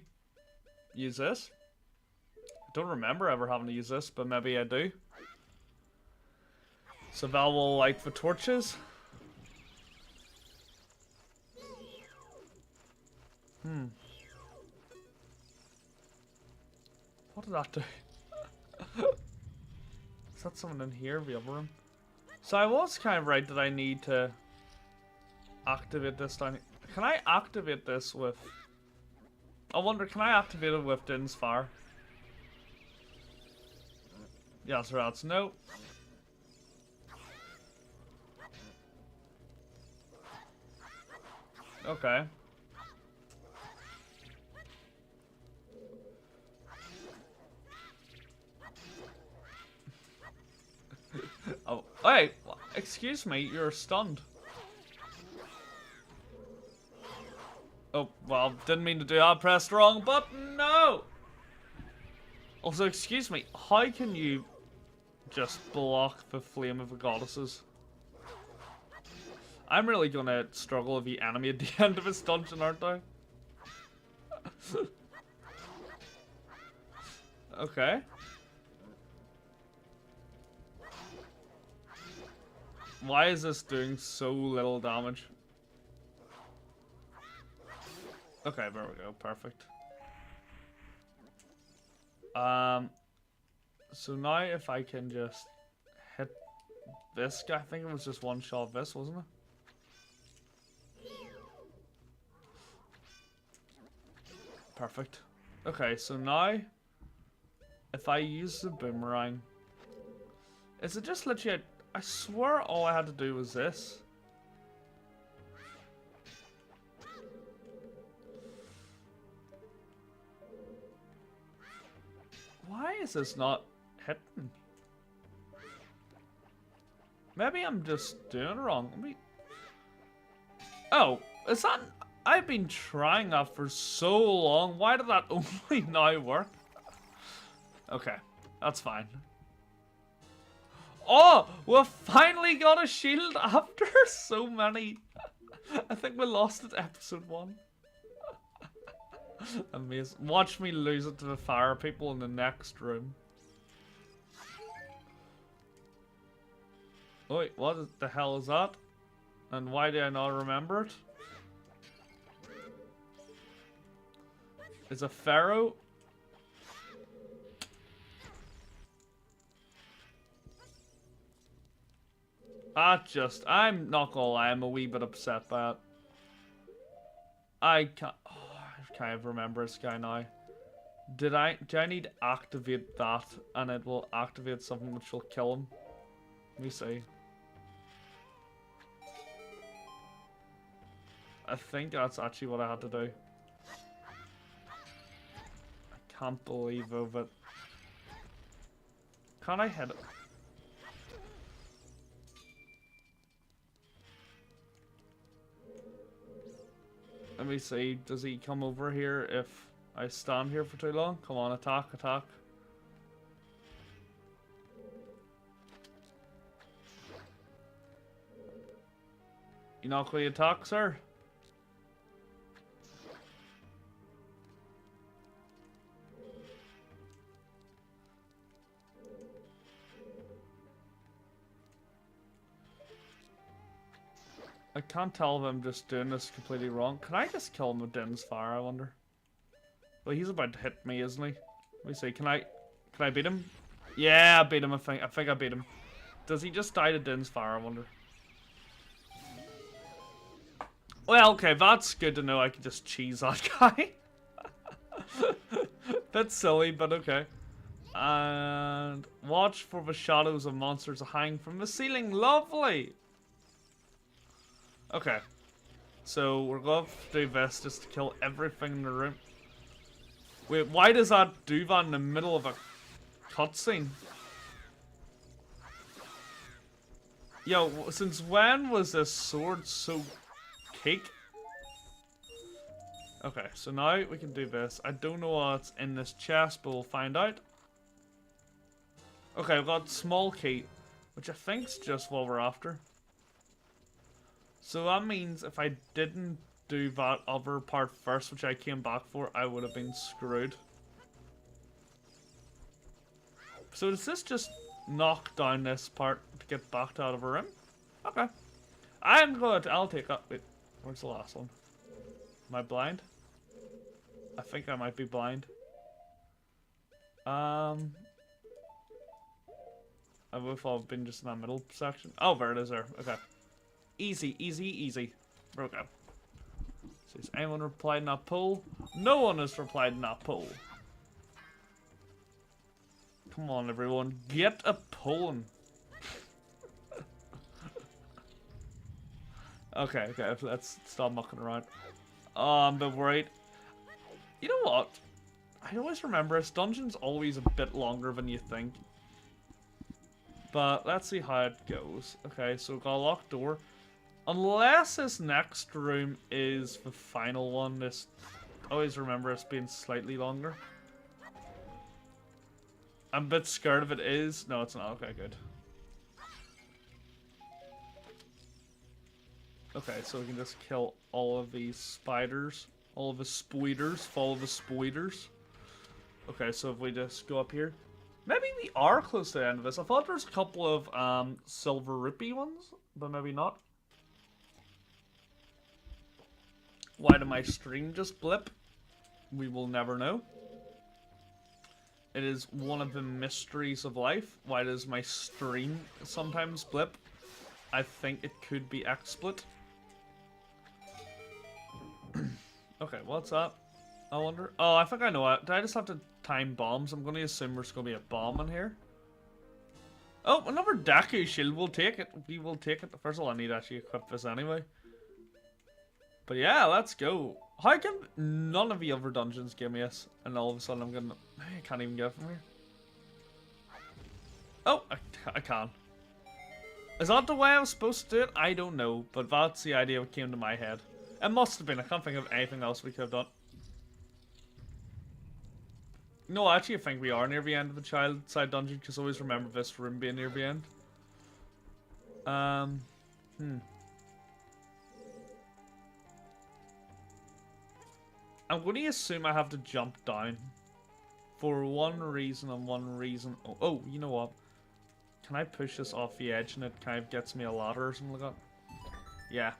use this? I don't remember ever having to use this, but maybe I do. So Val will light the torches. What did that do? Is that someone in here, the other room? So I was kind of right that I need to activate this down here. Can I activate this with... I wonder, can I activate it with Din's Fire? Yeah, so that's no. Okay. Oh, hey, excuse me, you're stunned. Oh, well, didn't mean to do that, pressed wrong button, no! Also, excuse me, how can you just block the flame of the goddesses? I'm really gonna struggle with the enemy at the end of this dungeon, aren't I? Okay. Why is this doing so little damage? Okay, there we go. Perfect. So now if I can just hit this guy, I think it was just one shot of this, wasn't it? Perfect. Okay, so now if I use the boomerang, is it just literally? I swear all I had to do was this. Why is this not hitting? Maybe I'm just doing it wrong. Let me... Oh, is that... I've been trying that for so long. Why did that only now work? Okay, that's fine. Oh, we finally got a shield after so many. I think we lost it episode 1. Amazing. Watch me lose it to the fire people in the next room. Wait, what the hell is that? And why do I not remember it? Is a pharaoh? I'm not gonna lie, I'm a wee bit upset by it. I can't, oh, I kind of remember this guy now. Do I need to activate that and it will activate something which will kill him? Let me see. I think that's actually what I had to do. I can't believe of it. Can I hit it? Let me see, does he come over here if I stand here for too long? Come on, attack, attack. You not going to attack, sir? I can't tell if I'm just doing this completely wrong. Can I just kill him with Din's Fire, I wonder? Well, he's about to hit me, isn't he? Let me see, can I beat him? Yeah, I beat him, I think I beat him. Does he just die to Din's Fire, I wonder? Well, okay, that's good to know I can just cheese that guy. That's silly, but okay. And watch for the shadows of monsters to hang from the ceiling. Lovely! Okay. So we're going to do this just to kill everything in the room. Wait, why does that do that in the middle of a cutscene? Yo, since when was this sword so cake? Okay, so now we can do this. I don't know what's in this chest, but we'll find out. Okay, I've got small key, which I think's just what we're after. So that means if I didn't do that other part first, which I came back for, I would have been screwed. So does this just knock down this part to get back to out of a room? Okay. I'm good. I'll take that. Wait, where's the last one? Am I blind? I think I might be blind. I would have all been just in that middle section. Oh, there it is there. Okay. Easy, easy, easy. There we go. So has anyone replied in that poll? No one has replied in that poll. Come on, everyone. Get a polling. Okay, let's stop mucking around. I'm a bit worried. You know what? I always remember this dungeon's always a bit longer than you think. But let's see how it goes. Okay, so we've got a locked door. Unless this next room is the final one, this I always remember this being slightly longer. I'm a bit scared if it is. No, it's not. Okay, good. Okay, so we can just kill all of these spiders. All of the spoiders. Follow the spoiders. Okay, so if we just go up here. Maybe we are close to the end of this. I thought there was a couple of silver rupee ones, but maybe not. Why did my stream just blip? We will never know. It is one of the mysteries of life. Why does my stream sometimes blip? I think it could be XSplit. Okay, what's that? I wonder. Oh, I think I know it. Do I just have to time bombs? I'm going to assume there's going to be a bomb in here. Oh, another Deku shield. We'll take it. We will take it. First of all, I need to actually equip this anyway. But yeah, let's go. How come none of the other dungeons give me this? And all of a sudden I'm gonna... I can't even get from here. Oh, I can. Is that the way I was supposed to do it? I don't know. But that's the idea that came to my head. It must have been. I can't think of anything else we could have done. No, actually I think we are near the end of the child side dungeon. Because I always remember this room being near the end. I'm going to assume I have to jump down. For one reason and one reason. Oh, you know what? Can I push this off the edge and it kind of gets me a ladder or something like that? Yeah.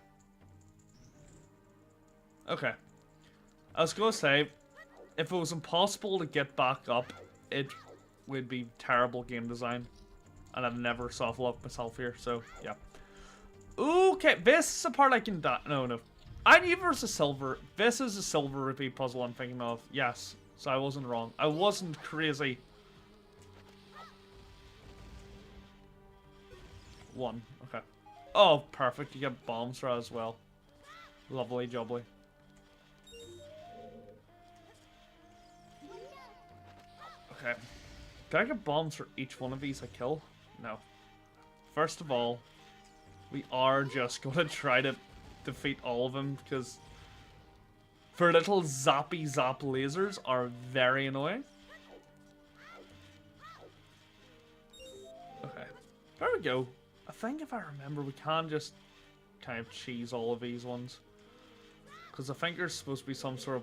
Okay. I was going to say, if it was impossible to get back up, it would be terrible game design. And I've never soft-locked myself here, so yeah. Okay, this is the part I can die. No. I knew there was a silver. This is a silver rupee puzzle I'm thinking of. Yes. So I wasn't wrong. I wasn't crazy. One. Okay. Oh, perfect. You get bombs for that as well. Lovely jubbly. Okay. Can I get bombs for each one of these I kill? No. First of all, we are just going to try to defeat all of them because their little zappy zap lasers are very annoying. Okay, there we go. I think if I remember, we can just kind of cheese all of these ones because I think there's supposed to be some sort of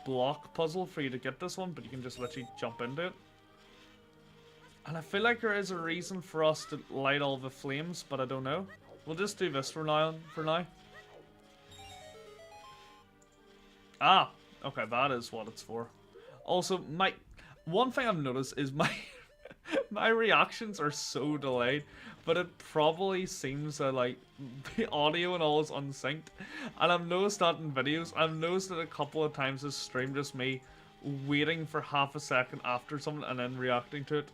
block puzzle for you to get this one, but you can just literally jump into it. And I feel like there is a reason for us to light all the flames, but I don't know. We'll just do this for now. Ah, okay, that is what it's for. Also, one thing I've noticed is my my reactions are so delayed, but it probably seems that like the audio and all is unsynced. And I've noticed that in videos. I've noticed that a couple of times this stream just me waiting for half a second after something and then reacting to it.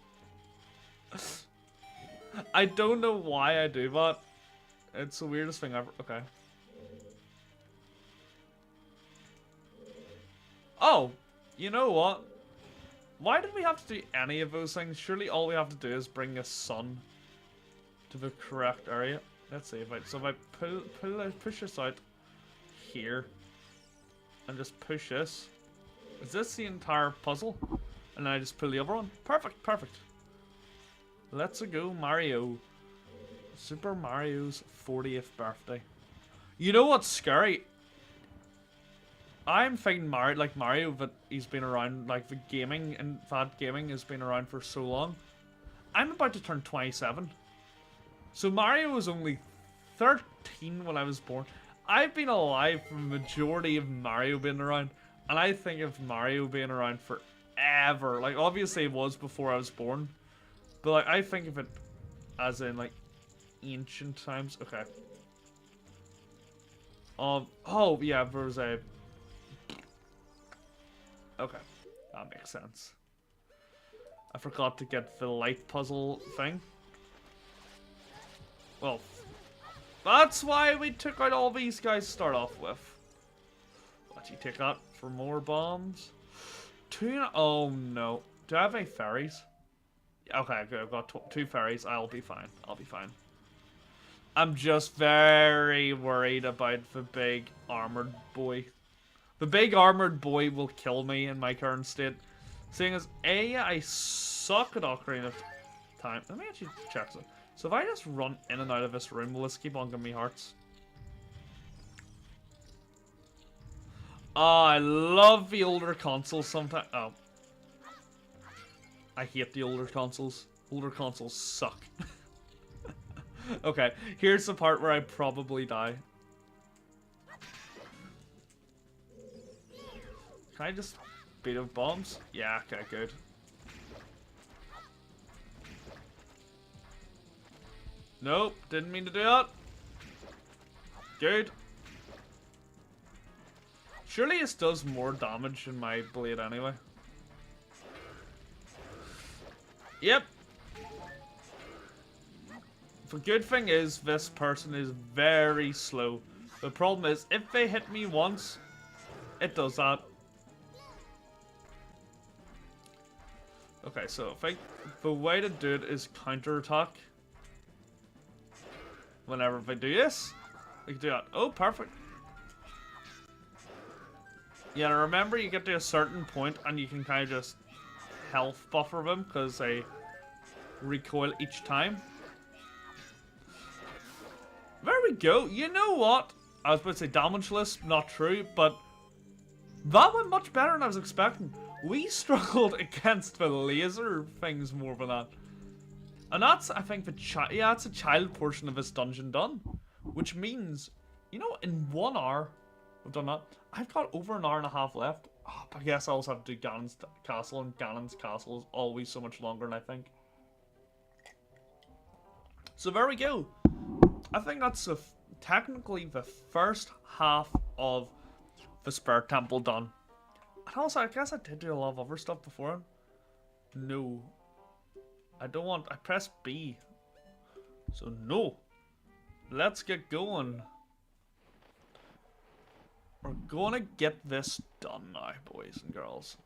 I don't know why I do that. It's the weirdest thing ever. Okay. Oh, you know what? Why did we have to do any of those things? Surely all we have to do is bring a sun to the correct area. Let's see if if I push this out here and just push this. Is this the entire puzzle? And then I just pull the other one. Perfect, perfect. Let's go, Mario. Super Mario's 40th birthday. You know what's scary? I'm thinking Mario, that he's been around, like the gaming and that gaming has been around for so long. I'm about to turn 27. So Mario was only 13 when I was born. I've been alive for the majority of Mario being around. And I think of Mario being around forever. Like, obviously it was before I was born. But like, I think of it as in like ancient times. Okay. Oh yeah, there was a... Okay, that makes sense. I forgot to get the light puzzle thing. Well, that's why we took out all these guys to start off with. What do you take out for more bombs? Oh no. Do I have any fairies? Okay, good. I've got 2 fairies. I'll be fine. I'll be fine. I'm just very worried about the big armored boy. The big armored boy will kill me in my current state. Seeing as A, I suck at Ocarina of Time. Let me actually check this. So if I just run in and out of this room, will this keep on giving me hearts? Oh, I love the older consoles sometimes. Oh. I hate the older consoles. Older consoles suck. Okay, here's the part where I probably die. Can I just beat up bombs? Yeah, okay, good. Nope, didn't mean to do that. Good. Surely this does more damage than my blade anyway. Yep. The good thing is, this person is very slow. The problem is, if they hit me once, it does that. Okay, so I think the way to do it is counterattack. Whenever they do this, we can do that. Oh, perfect. Yeah, remember you get to a certain point and you can kind of just health buffer them because they recoil each time. There we go. You know what? I was about to say damage list, not true, but that went much better than I was expecting. We struggled against the laser things more than that. And that's, I think, that's a child portion of this dungeon done. Which means, you know, in 1 hour, we've done that. I've got over an hour and a half left. Oh, but I guess I also have to do Ganon's castle, and Ganon's castle is always so much longer than I think. So there we go. I think that's technically the first half of the Spirit Temple done. And also, I guess I did do a lot of other stuff before. No. I don't want... I pressed B. So no. Let's get going. We're gonna get this done now, boys and girls.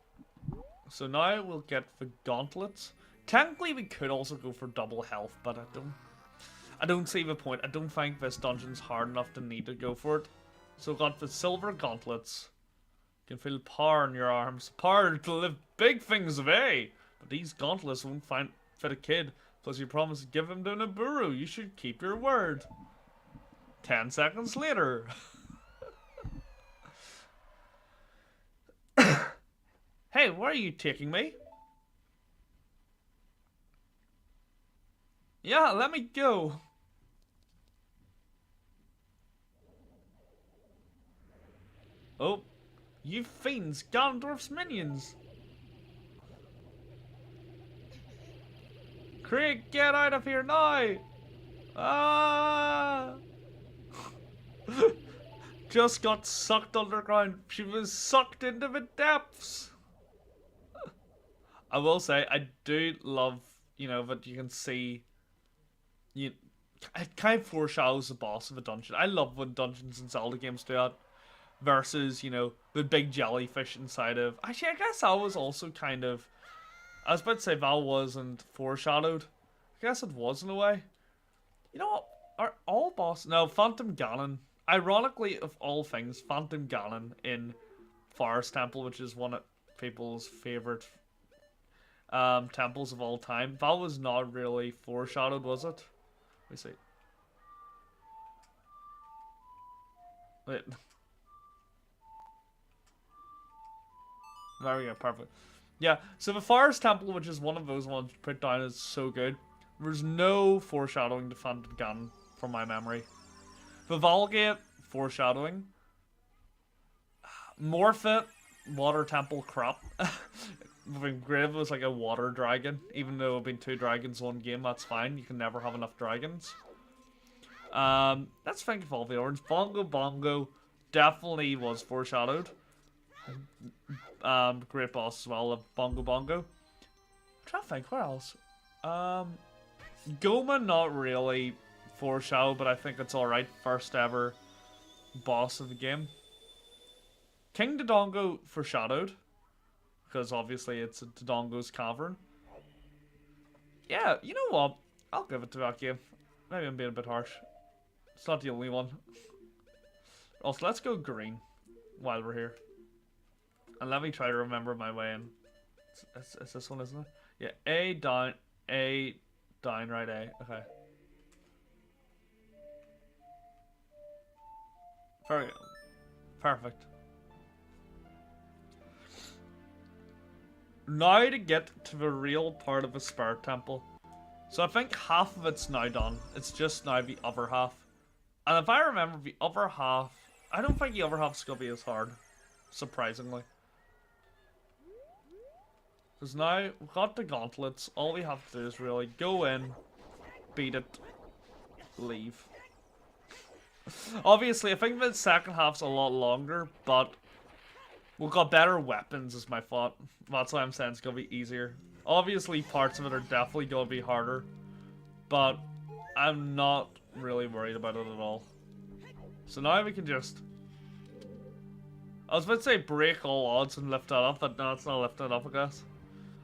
So now we'll get the gauntlets. Technically we could also go for double health, but I don't see the point. I don't think this dungeon's hard enough to need to go for it. So we've got the silver gauntlets. You can feel power in your arms. Power to lift big things away. But these gauntlets won't fit a kid. Plus you promised to give him to Naburu. You should keep your word. 10 seconds later. Hey, where are you taking me? Yeah, let me go. Oh, you fiends, Ganondorf's minions. Krieg, get out of here now! Ah! Just got sucked underground. She was sucked into the depths. I will say, I do love, you know, that you can see, it kind of foreshadows the boss of a dungeon. I love when dungeons and Zelda games do that. versus, you know, the big jellyfish inside of... Actually, I guess that was also kind of... I was about to say Val wasn't foreshadowed. I guess it was in a way. You know what? Are all bosses... No, Phantom Ganon. Ironically, of all things, Phantom Ganon in Forest Temple, which is one of people's favorite temples of all time. That was not really foreshadowed, was it? Let me see. Wait. There we go, perfect. Yeah, so the Forest Temple, which is one of those ones put down, is so good. There's no foreshadowing to Phantom Ganon from my memory. The Valgate, foreshadowing. Morphet, Water Temple, crap. Moving Grave was like a water dragon. Even though it been 2 dragons one game, that's fine. You can never have enough dragons. Let's think of all the orange. Bongo Bongo definitely was foreshadowed. Great boss as well, Bongo Bongo. I'm trying to think, where else? Goma, not really foreshadowed, but I think it's alright. First ever boss of the game. King Dodongo foreshadowed, because obviously it's Dodongo's cavern. Yeah, you know what? I'll give it to that game. Maybe I'm being a bit harsh. It's not the only one. Also, let's go green while we're here. And let me try to remember my way in. It's this one, isn't it? Yeah, A, down, right, A. Okay. Very good. Perfect. Now to get to the real part of the Spirit Temple. So I think half of it's now done. It's just now the other half. And if I remember, the other half... I don't think the other half's going to be as hard. Surprisingly. Because now we've got the gauntlets. All we have to do is really go in, beat it, leave. Obviously, I think the second half's a lot longer, but we've got better weapons is my thought. That's why I'm saying it's going to be easier. Obviously, parts of it are definitely going to be harder, but I'm not really worried about it at all. So now we can just... I was about to say break all odds and lift that up, but no, it's not lifting it up, I guess.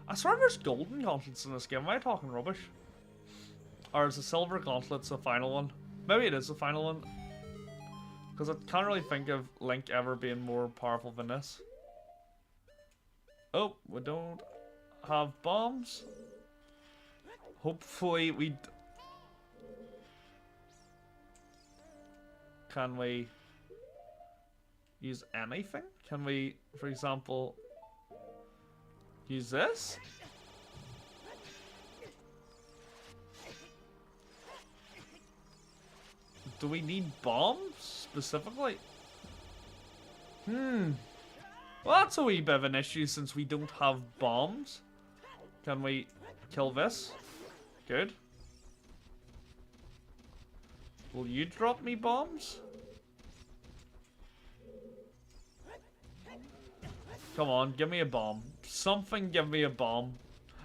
I swear there's golden gauntlets in this game. Am I talking rubbish? Or is the silver gauntlets the final one? Maybe it is the final one. Because I can't really think of Link ever being more powerful than this. Oh, we don't have bombs. Hopefully we... Can we use anything? Can we, for example, use this? Do we need bombs specifically? Well, that's a wee bit of an issue since we don't have bombs. Can we kill this? Good. Will you drop me bombs? Come on, give me a bomb. Something give me a bomb.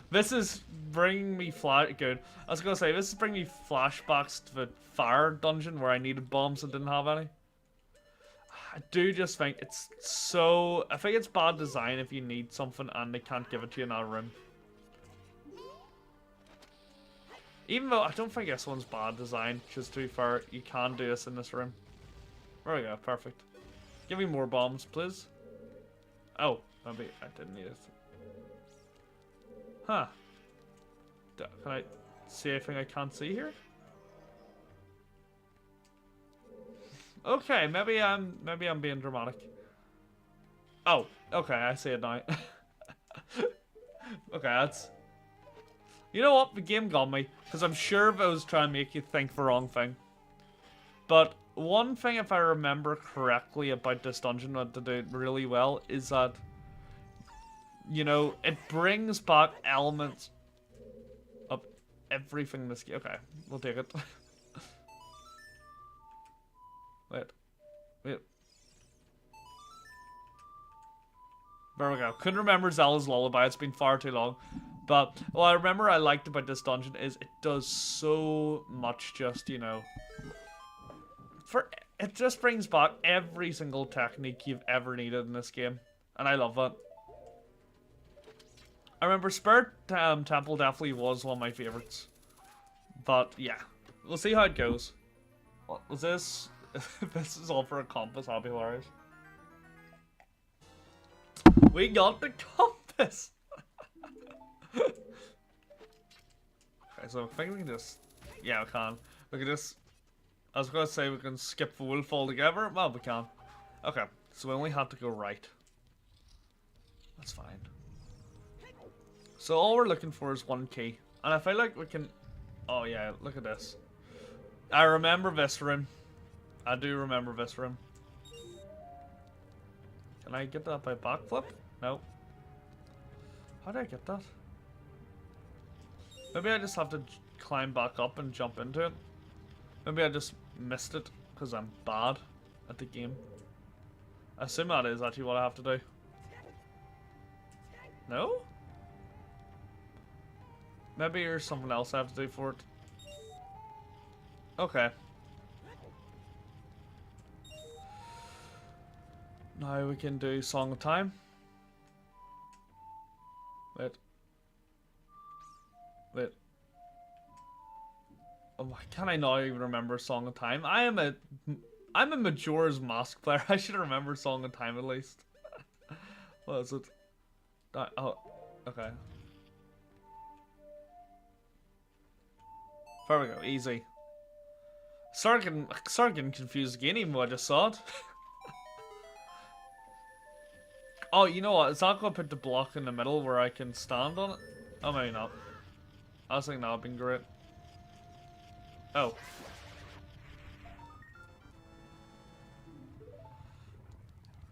This is bringing me good. I was gonna say, this is bringing me flashbacks to the fire dungeon where I needed bombs and didn't have any. I do just think it's so... I think it's bad design if you need something and they can't give it to you in that room. Even though I don't think this one's bad design, just to be fair, you can do this in this room. There we go, perfect. Give me more bombs, please. Oh, maybe I didn't need it. Huh. Can I see anything I can't see here? Okay, maybe I'm being dramatic. Oh, okay, I see it now. Okay, that's... You know what? The game got me, because I'm sure it was trying to make you think the wrong thing. But one thing, if I remember correctly, about this dungeon that to do really well is that, you know, it brings back elements of everything in this game. Okay, we'll take it. Wait. There we go. Couldn't remember Zelda's Lullaby. It's been far too long. But what I remember I liked about this dungeon is it does so much just, you know... It just brings back every single technique you've ever needed in this game. And I love that. I remember Spirit Temple definitely was one of my favorites. But yeah, we'll see how it goes. What was this? This is all for a compass, I'll be hilarious. We got the compass! Okay, so I think we can just... Yeah, we can. We can just... I was going to say we can skip the wolf altogether. Well, we can. Okay, so we only had to go right. That's fine. So all we're looking for is one key. And I feel like we can... Oh yeah, look at this. I remember this room. I do remember this room. Can I get that by backflip? No. How do I get that? Maybe I just have to climb back up and jump into it. Maybe I just missed it because I'm bad at the game. I assume that is actually what I have to do. No? Maybe there's something else I have to do for it. Okay. Now we can do Song of Time. Wait. Wait. Oh, can I not even remember Song of Time? I'm a Majora's Mask player. I should remember Song of Time at least. What is it? Oh, okay. There we go, easy. Start getting confused again, even though I just saw it. Oh, you know what? Is that going to put the block in the middle where I can stand on it? Oh, maybe not. I was thinking that would have been great. Oh.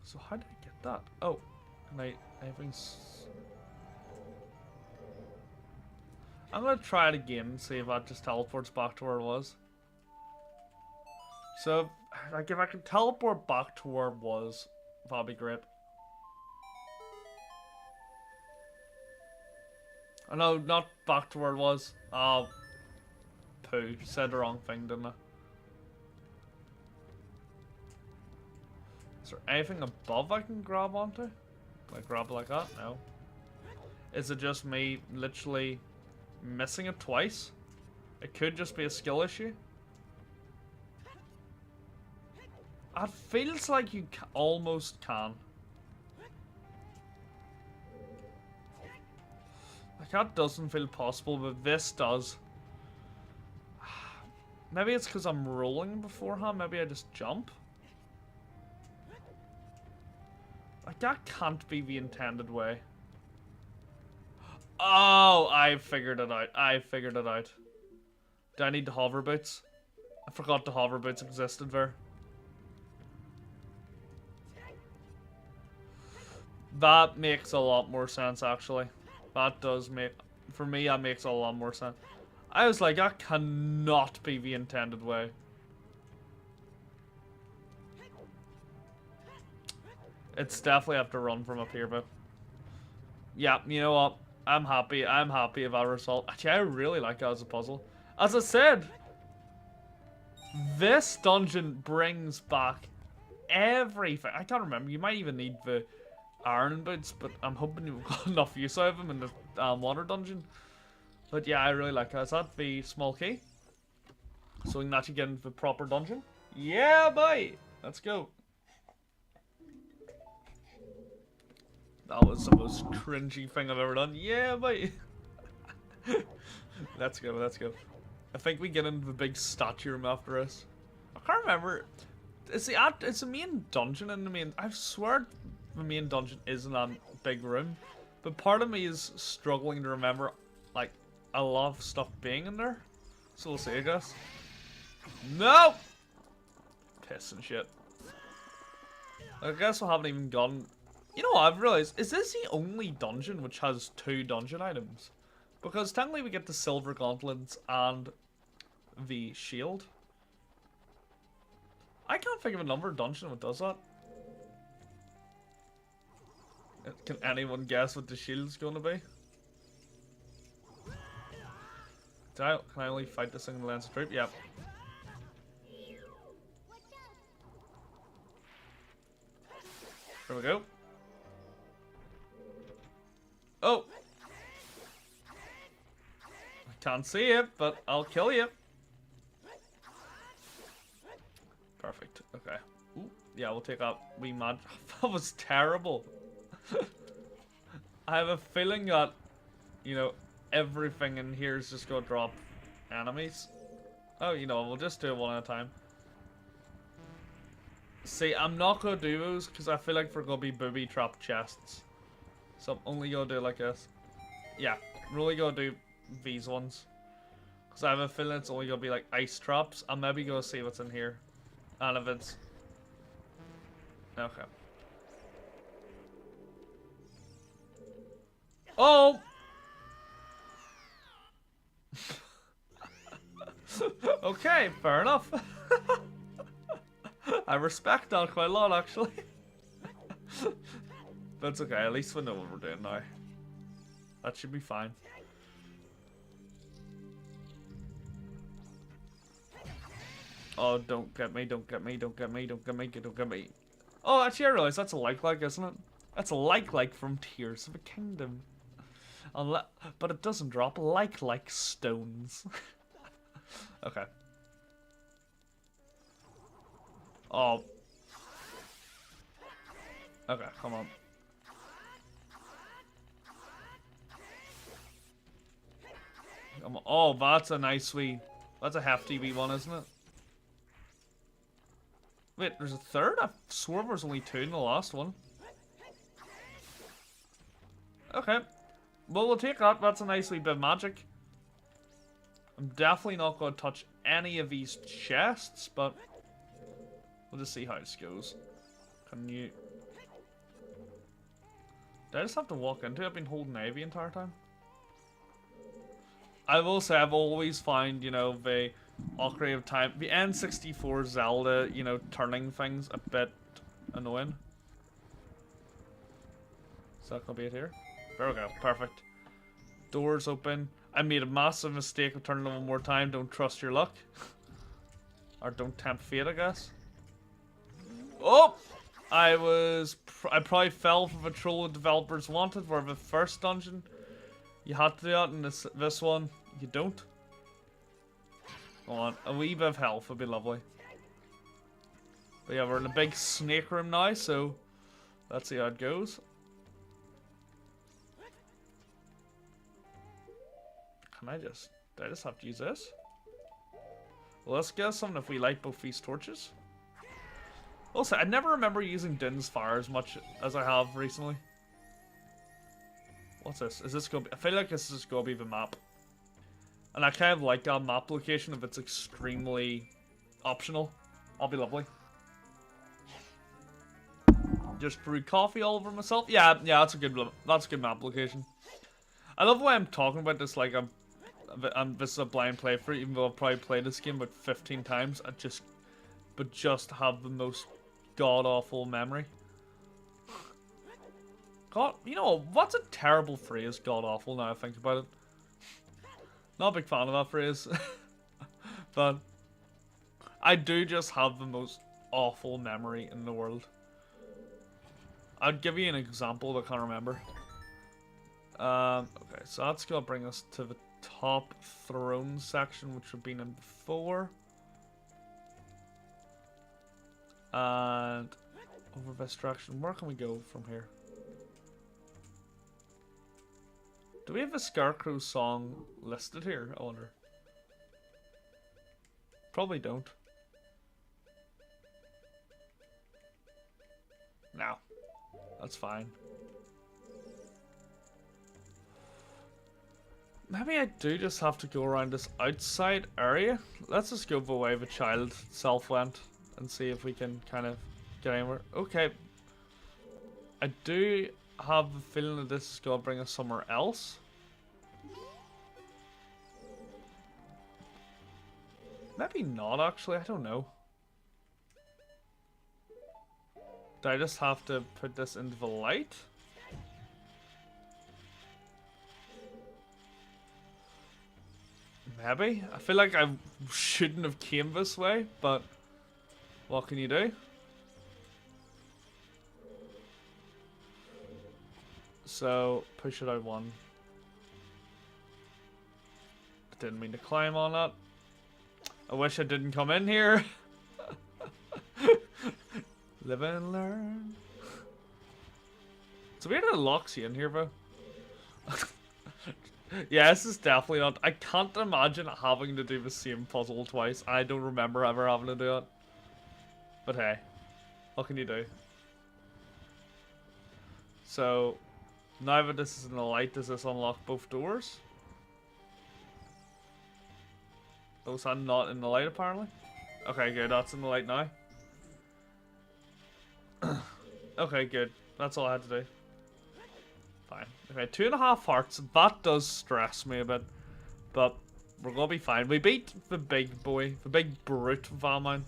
So how did I get that? Oh, can I'm gonna try it again and see if that just teleports back to where it was. So, like, if I can teleport back to where it was, that'd be great. Oh no, not back to where it was. Oh, poo. Said the wrong thing, didn't I? Is there anything above I can grab onto? Can I grab it like that? No. Is it just me literally missing it twice? It could just be a skill issue. It feels like you almost can. Like, that doesn't feel possible, but this does. Maybe it's because I'm rolling beforehand. Maybe I just jump. Like, that can't be the intended way. Oh, I figured it out. I figured it out. Do I need the hover boots? I forgot the hover boots existed there. That makes a lot more sense, actually. That does make... For me, that makes a lot more sense. I was like, that cannot be the intended way. It's definitely have to run from up here, but... Yeah, you know what? I'm happy with that result. Actually, I really like it as a puzzle. As I said, this dungeon brings back everything. I can't remember. You might even need the iron boots, but I'm hoping you've got enough use out of them in the water dungeon. But yeah, I really like it. Is that the small key? So we can actually get into the proper dungeon? Yeah, boy! Let's go. That was the most cringy thing I've ever done. Yeah, boy! Let's go, let's go. I think we get into the big statue room after us. I can't remember. It's the main dungeon in the main... I swear the main dungeon is in that big room. But part of me is struggling to remember, like, a lot of stuff being in there. So we'll see, I guess. No! Piss and shit. I guess we haven't even gotten... You know what, I've realized, is this the only dungeon which has 2 dungeon items? Because technically we get the silver gauntlets and the shield. I can't think of another dungeon that does that. Can anyone guess what the shield's gonna be? Can I only fight this thing in the Lance of Troop? Yep. There we go. Oh! I can't see it, but I'll kill you. Perfect. Okay. Ooh, yeah, we'll take out wee mag. That was terrible. I have a feeling that, you know, everything in here is just gonna drop enemies. Oh, you know, we'll just do it one at a time. See, I'm not gonna do those because I feel like we're gonna be booby trap chests. So I'm only gonna do it like this. Yeah, I'm really gonna do these ones. Because I have a feeling it's only gonna be like ice traps. I'm maybe gonna see what's in here. And if it's... Okay. Oh! Okay, fair enough. I respect that quite a lot, actually. But it's okay, at least we know what we're doing now. That should be fine. Oh, don't get me, don't get me, don't get me, don't get me, don't get me. Oh, actually I realize that's a like, isn't it? That's a like from Tears of a Kingdom. But it doesn't drop like stones. Okay. Oh. Okay, come on. Come on. Oh, that's a nice wee... That's a hefty wee one, isn't it? Wait, there's a third? I swore there was only two in the last one. Okay. Well, we'll take that. That's a nice wee bit of magic. I'm definitely not going to touch any of these chests, but we'll just see how this goes. Can you... Did I just have to walk into it? I've been holding A the entire time. I will say I've always found, you know, the Ocarina of Time, the N64 Zelda, you know, turning things a bit annoying. Is that gonna be it here? There we go, perfect. Doors open. I made a massive mistake of turning it one more time. Don't trust your luck. Or don't tempt fate, I guess. Oh! I probably fell for the troll the developers wanted for the first dungeon. You had to do that in this one. You don't. Go on, a wee bit of health would be lovely. But yeah, we're in a big snake room now, so let's see how it goes. Did I just have to use this? Well, let's get something if we light both these torches. Also, I never remember using Din's Fire as much as I have recently. What's this? Is this gonna be... I feel like this is gonna be the map. And I kind of like that map location if it's extremely optional. That'll be lovely. Just brewed coffee all over myself. Yeah, that's a good map location. I love the way I'm talking about this like this is a blind playthrough, even though I've probably played this game about 15 times. But just have the most god-awful memory. God, you know, what's a terrible phrase, god-awful, now I think about it. Not a big fan of that phrase. But I do just have the most awful memory in the world. I'd give you an example, but I can't remember. Okay, so that's gonna bring us to the top throne section, which we've been in before. And over this direction, where can we go from here? Do we have a Scarecrow song listed here? I wonder. Probably don't. No. That's fine. Maybe I do just have to go around this outside area. Let's just go the way the child self went and see if we can kind of get anywhere. Okay. I do have the feeling that this is going to bring us somewhere else. Maybe not, actually. I don't know. Do I just have to put this into the light? Maybe. I feel like I shouldn't have came this way, but what can you do? So, push it out one. I didn't mean to climb on that. I wish I didn't come in here. Live and learn. So we had a Loxy in here, bro. Yeah, this is definitely not. I can't imagine having to do the same puzzle twice. I don't remember ever having to do it. But hey, what can you do? So, now that this is in the light, does this unlock both doors? Oh, is that not in the light apparently? Okay, good. That's in the light now. Okay, good. That's all I had to do. Fine. Okay, 2.5 hearts. That does stress me a bit. But we're gonna be fine. We beat the big boy. The big brute Valmount.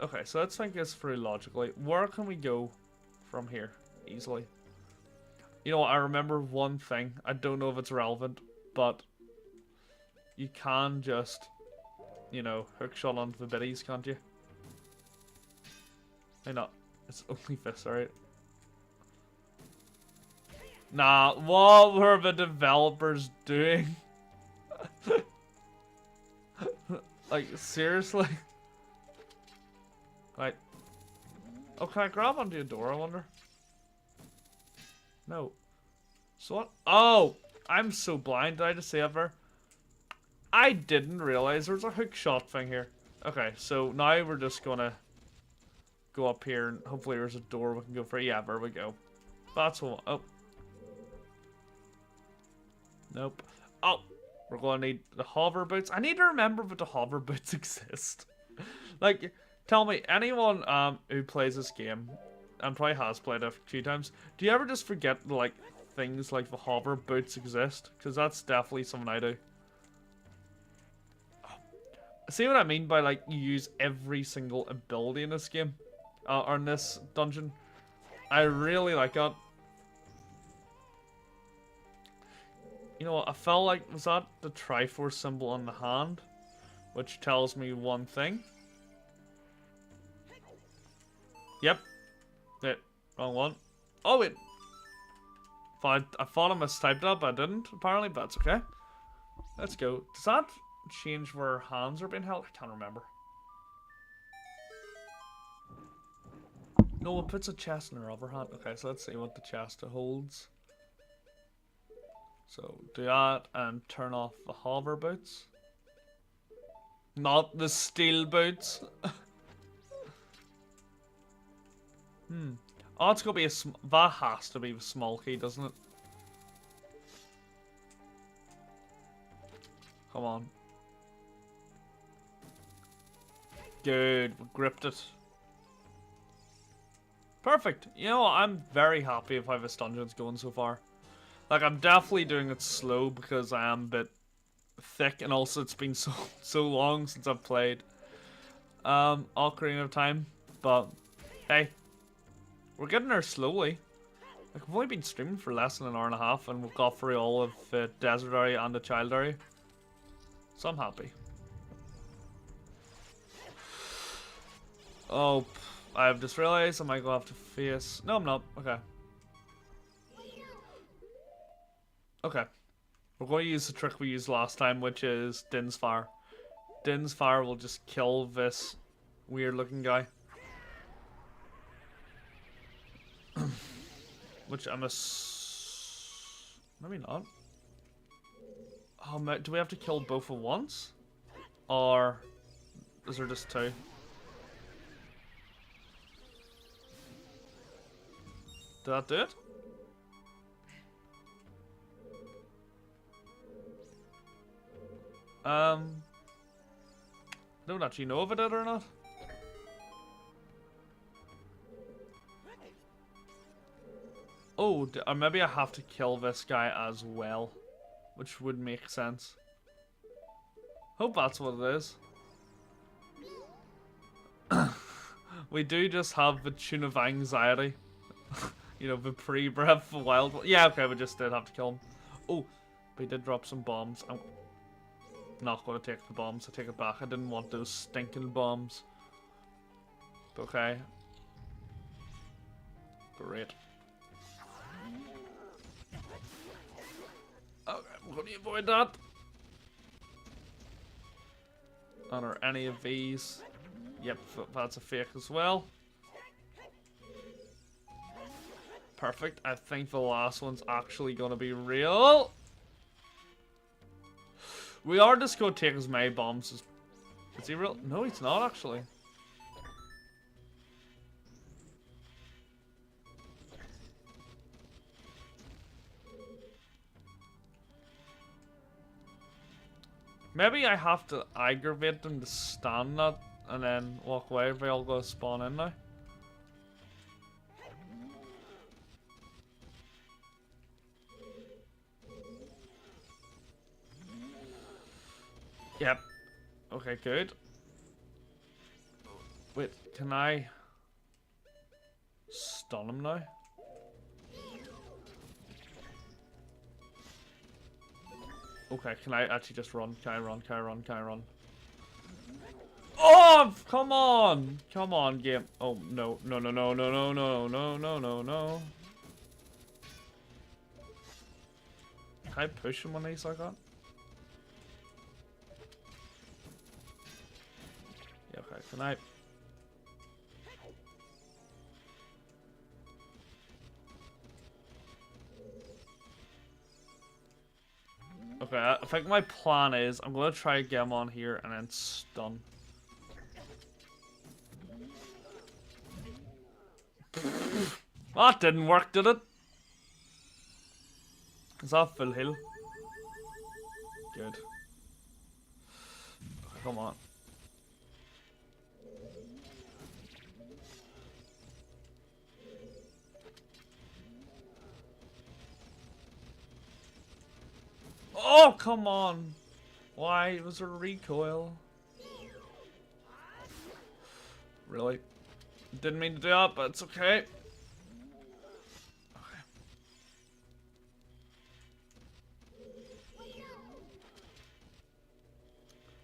Okay, so let's think this through logically. Where can we go from here easily? You know what, I remember one thing. I don't know if it's relevant, but you can just, you know, hookshot onto the biddies, can't you? Why not? It's only this, alright? Nah, what were the developers doing? Like, seriously? Right. Oh, can I grab onto a door, I wonder? No. So what? Oh! I'm so blind. Did I just say ever? I didn't realize there was a hook shot thing here. Okay, so now we're just gonna go up here and hopefully there's a door we can go for. Yeah, there we go. That's what. Oh. Nope. Oh! We're gonna need the hover boots. I need to remember that the hover boots exist. Like, tell me, anyone who plays this game, and probably has played it a few times, do you ever just forget, like, things like the hover boots exist? Because that's definitely something I do. See what I mean by, like, you use every single ability in this game? Or in this dungeon? I really like that. You know what, I felt like, was that the Triforce symbol on the hand? Which tells me one thing. Yep. Wait, wrong one. Oh, wait. I thought I mistyped that, but I didn't, apparently, but that's okay. Let's go. Does that change where hands are being held? I can't remember. No, it puts a chest in her other hand. Okay, so let's see what the chest holds. So, do that and turn off the hover boots. Not the steel boots. Oh, it's gonna be that has to be the small key, doesn't it? Come on. Good, we gripped it. Perfect. You know what, I'm very happy with how this dungeon's going so far. Like, I'm definitely doing it slow because I am a bit thick, and also it's been so long since I've played Ocarina of Time. But hey, we're getting there slowly. Like, we've only been streaming for less than an hour and a half, and we've got through all of the desert area and the child area. So I'm happy. Oh, I've just realized I might go have to face. No, I'm not. Okay. Okay. We're going to use the trick we used last time, which is Din's Fire. Din's Fire will just kill this weird looking guy. Which I'm maybe not. Oh, do we have to kill both at once? Or is there just two? Did that do it? I don't actually know if it did or not. Oh, or maybe I have to kill this guy as well, which would make sense. Hope that's what it is. We do just have the tune of anxiety. You know, the pre-Breath of the Wild one. Yeah, okay, we just did have to kill him. Oh, but he did drop some bombs. I'm not going to take the bombs. I take it back. I didn't want those stinking bombs. Okay. Great. Okay, I'm going to avoid that. And are any of these? Yep, that's a fake as well. Perfect. I think the last one's actually going to be real. We are just going to take as many bombs as... Is he real? No, he's not actually. Maybe I have to aggravate them to stand that and then walk away if they all go spawn in now. Yep. Okay, good. Wait, can I stun him now? Okay, can I actually just run? Can I run? Can I run? Can I run? Oh, come on! Come on, game. Oh, no. No, no, no, no, no, no, no, no, no, no. Can I push him when he's like that? Yeah, okay, can I... Okay, I think my plan is I'm going to try to get him on here and then stun. That didn't work, did it? Is that full heal? Good. Okay, come on. Oh, come on. Why was there a recoil? Really? Didn't mean to do that, but it's okay.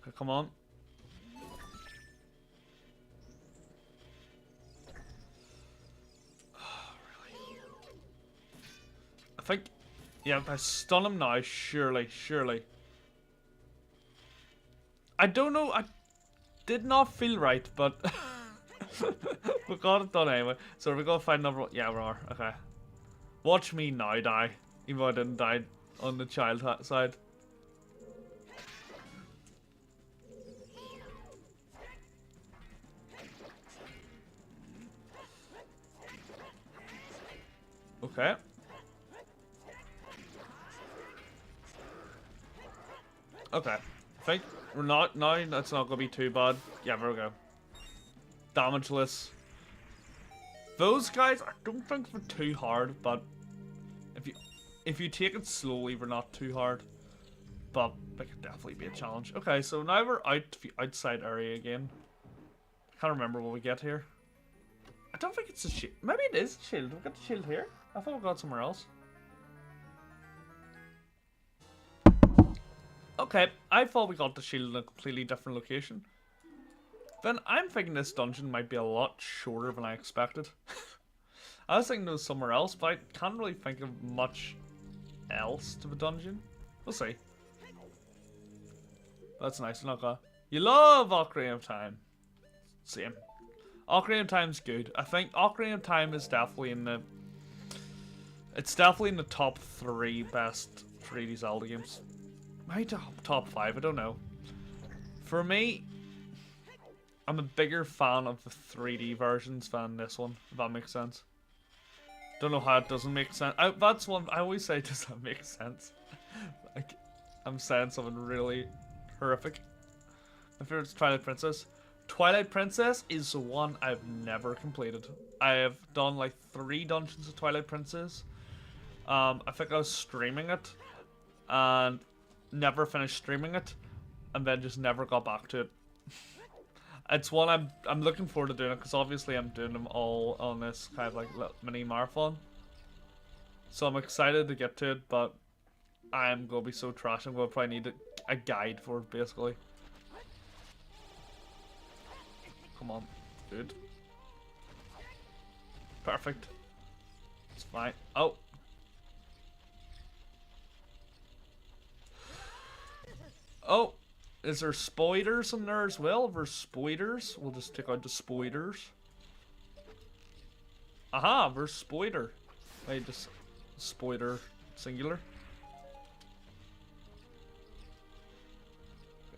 Okay, come on. Really? I think... Yeah, if I stun him now, surely. I don't know, I did not feel right, but we got it done anyway. So we're gonna find another one. Yeah, we are. Okay. Watch me now die, even though I didn't die on the child side. Okay. Okay. I think we're not now. That's not gonna be too bad. Yeah, there we go. Damageless. Those guys, I don't think they're too hard, but if you take it slowly, they're not too hard. But they could definitely be a challenge. Okay, so now we're out the outside area again. I can't remember what we get here. I don't think it's a shield. Maybe it is a shield. We got the shield here. I thought we got somewhere else. Okay, I thought we got the shield in a completely different location. Then I'm thinking this dungeon might be a lot shorter than I expected. I was thinking it was somewhere else, but I can't really think of much else to the dungeon. We'll see. That's nice, not gonna... You love Ocarina of Time. Same. Ocarina of Time's good. I think Ocarina of Time is definitely in the... It's definitely in the top 3 best 3D Zelda games. Maybe top 5, I don't know. For me, I'm a bigger fan of the 3D versions than this one, if that makes sense. Don't know how it doesn't make sense. That's one I always say, does that make sense? Like, I'm saying something really horrific. My favorite's Twilight Princess. Twilight Princess is the one I've never completed. I have done like 3 dungeons of Twilight Princess. I think I was streaming it and never finished streaming it, and then just never got back to it. It's one I'm looking forward to doing it, because obviously I'm doing them all on this kind of like little mini marathon. So I'm excited to get to it, but I'm gonna be so trash. I'm gonna probably need a guide for it, basically. Come on, good, perfect. Fine. Oh. Oh. Is there spiders in there as well? If there's spiders, we'll just take out the spiders. Aha, there's spider. Wait, just spider singular.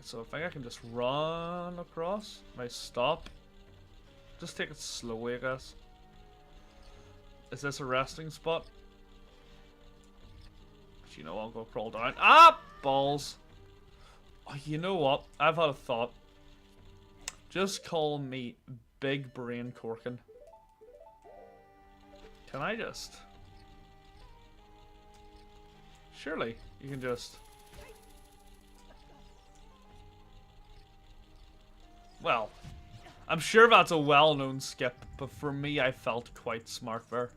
So I think I can just run across. Might stop. Just take it slowly, I guess. Is this a resting spot? You know, I'll go crawl down. Ah! Balls. Oh, you know what? I've had a thought. Just call me Big Brain Corkin. Can I just... Surely, you can just... Well, I'm sure that's a well-known skip, but for me, I felt quite smart there.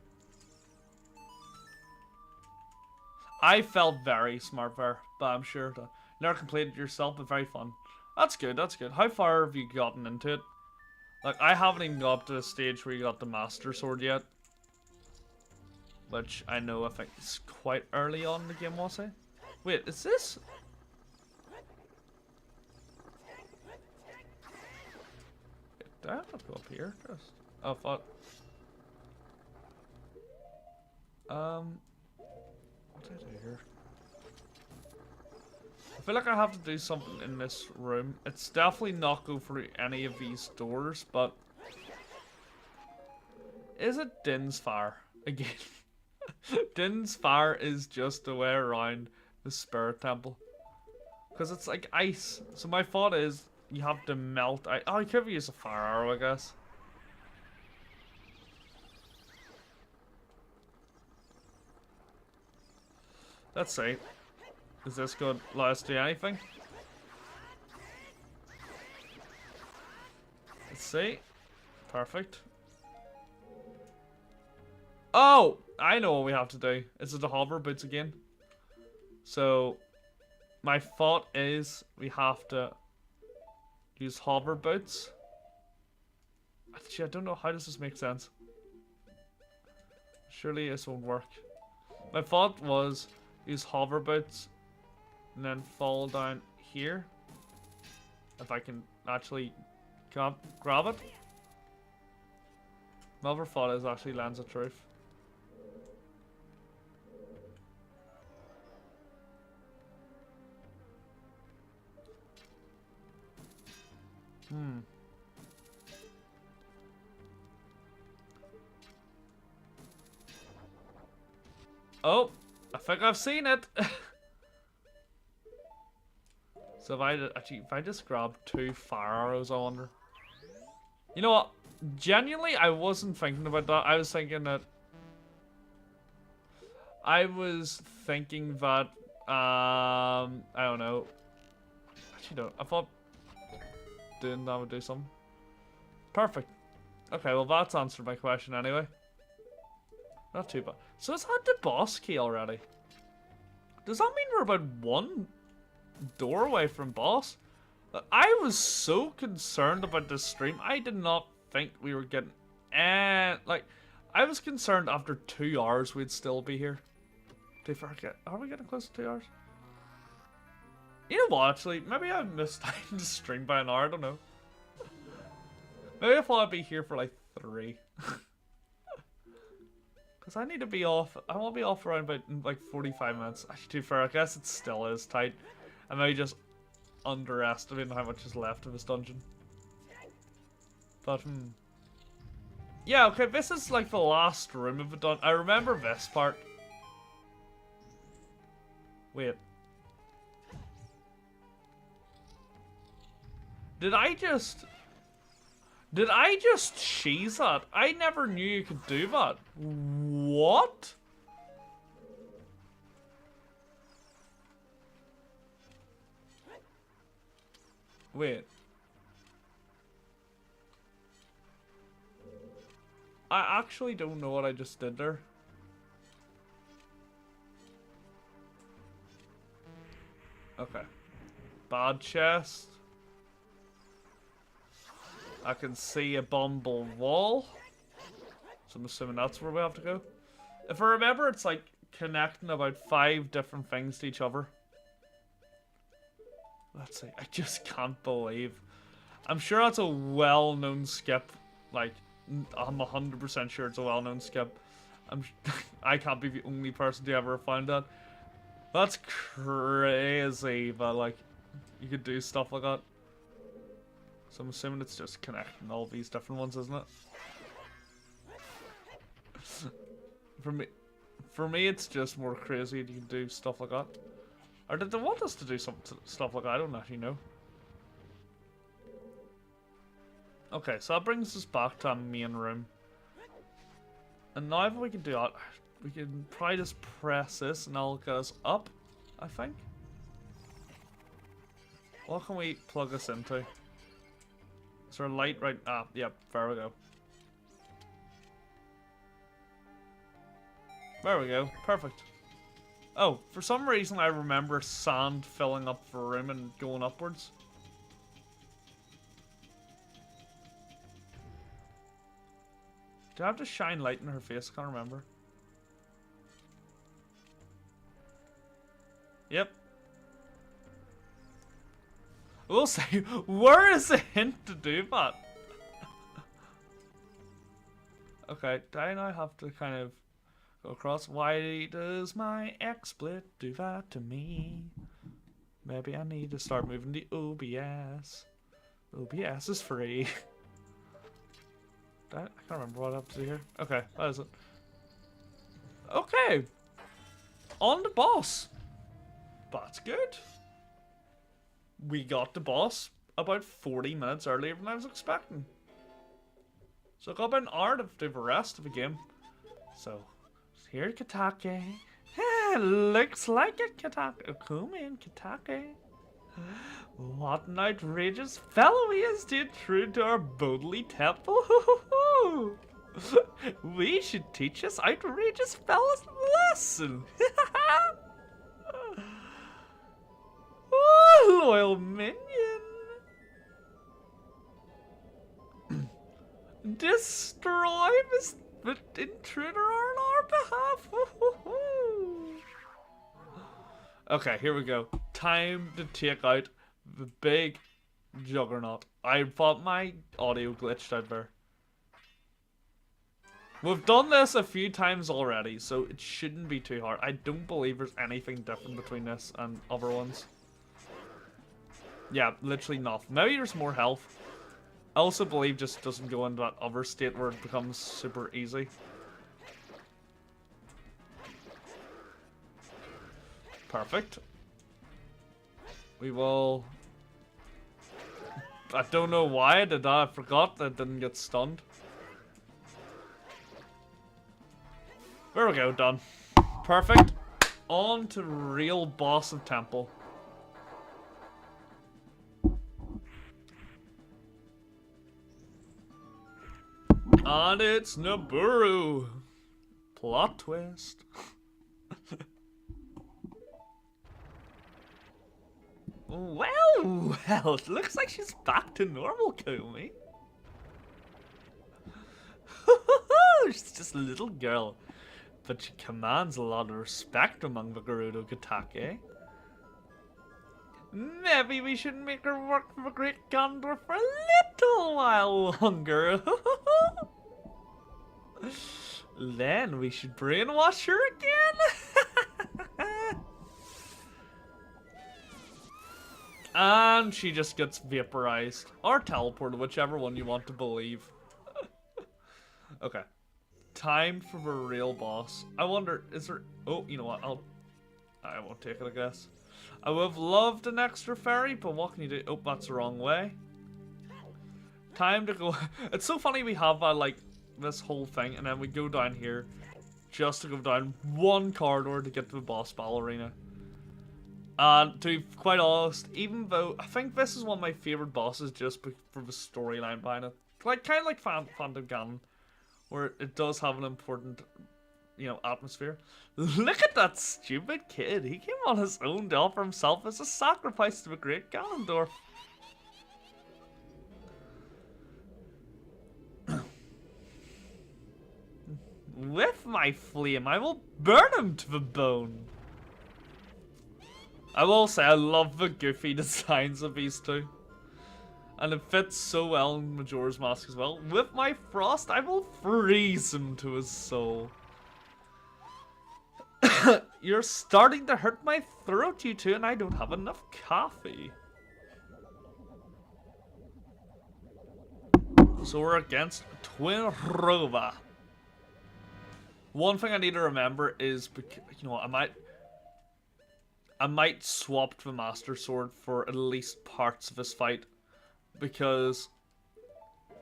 I felt very smart there, but I'm sure that never completed yourself, but very fun. That's good, that's good. How far have you gotten into it? Like, I haven't even got up to the stage where you got the Master Sword yet. Which I know I think it's quite early on in the game, was it? Wait, is this... Do I have to go up here? Just... Oh, fuck. What did I do here? I feel like I have to do something in this room. It's definitely not go through any of these doors, but... Is it Din's Fire? Again. Din's Fire is just the way around the Spirit Temple. Because it's like ice. So my thought is, you have to melt ice. Oh, I could use a fire arrow, I guess. Let's see. Is this going to allow us to do anything? Let's see. Perfect. Oh! I know what we have to do. Is it the hover boots again? So, my thought is we have to use hover boots. Actually, I don't know. How does this make sense? Surely this won't work. My thought was use hover boots and then fall down here. If I can actually grab it. My other thought is actually Lens of Truth. Oh, I think I've seen it. So if I just grab 2 fire arrows, I wonder. You know what? Genuinely, I wasn't thinking about that. I was thinking that. I don't know. Actually, no. I thought doing that would do something. Perfect. Okay, well that's answered my question anyway. Not too bad. So it's had the boss key already. Does that mean we're about 1 door away from boss? I was so concerned about this stream. I did not think we were getting... like, I was concerned after 2 hours we'd still be here. Are we getting close to 2 hours? You know what, actually? Maybe I missed time to stream by an hour. I don't know. Maybe I thought I'd be here for like 3. Because I need to be off. I want to be off around about like 45 minutes. Actually, too fair. I guess it still is tight. I may just underestimate how much is left of this dungeon. But, yeah, okay, this is like the last room of the dungeon. I remember this part. Wait. Did I just cheese that? I never knew you could do that. What? Wait. I actually don't know what I just did there. Okay. Bad chest. I can see a bumble wall. So I'm assuming that's where we have to go. If I remember, it's like connecting about 5 different things to each other. Let's see. I just can't believe. I'm sure that's a well-known skip. Like, I'm 100% sure it's a well-known skip. I can't be the only person to ever find that. That's crazy, but like, you could do stuff like that. So I'm assuming it's just connecting all these different ones, isn't it? For me, it's just more crazy that you can do stuff like that. Or did they want us to do some stuff like that? I don't actually know. Okay, so that brings us back to our main room. And now if we can do that, we can probably just press this and that'll get us up, I think. What can we plug this into? Is there a light right? Ah, yep, there we go. There we go, perfect. Oh, for some reason I remember sand filling up the room and going upwards. Do I have to shine light in her face? I can't remember. Yep. We'll say, where is the hint to do that? Okay, do I now have to kind of go across? Why does my XSplit do that to me? Maybe I need to start moving the OBS. OBS is free. I can't remember what I have to do here. Okay, that is it. Okay. On the boss. That's good. We got the boss about 40 minutes earlier than I was expecting. So I got about an hour to do the rest of the game. So, here's Kitake. Looks like it, Kitake. Come in, Kitake. What an outrageous fellow he is, stayed true to our bodily temple. We should teach this outrageous fellas a lesson. Oh, loyal minion. Destroy this intruder on our behalf. Okay, here we go. Time to take out the big juggernaut. I thought my audio glitched out there. We've done this a few times already, so it shouldn't be too hard. I don't believe there's anything different between this and other ones. Yeah, literally nothing. Maybe there's more health. I also believe just doesn't go into that other state where it becomes super easy. Perfect. We will... I don't know why I did that. I forgot that I didn't get stunned. There we go, done. Perfect. On to real boss of temple. And it's Naburu. Plot twist. Well, it looks like she's back to normal, Komi. She's just a little girl, but she commands a lot of respect among the Gerudo Katake. Maybe we should make her work for the Great Gondor for a little while longer. Then we should brainwash her again. And she just gets vaporized. Or teleported, whichever one you want to believe. Okay. Time for the real boss. I wonder, is there... Oh, you know what? I won't take it, I guess. I would have loved an extra fairy, but what can you do? Oh, that's the wrong way. Time to go... It's so funny we have like this whole thing, and then we go down here just to go down one corridor to get to the boss battle arena. And to be quite honest, even though I think this is one of my favorite bosses just for the storyline behind it, like kind of like Phantom Ganon, where it does have an important, you know, atmosphere. Look at that stupid kid. He came on his own to offer himself as a sacrifice to the Great Ganondorf. With my flame, I will burn him to the bone. I will say I love the goofy designs of these two. And it fits so well in Majora's Mask as well. With my frost, I will freeze him to his soul. You're starting to hurt my throat, you two, and I don't have enough coffee. So we're against Twin Rova. One thing I need to remember is, you know, I might swap the Master Sword for at least parts of this fight. Because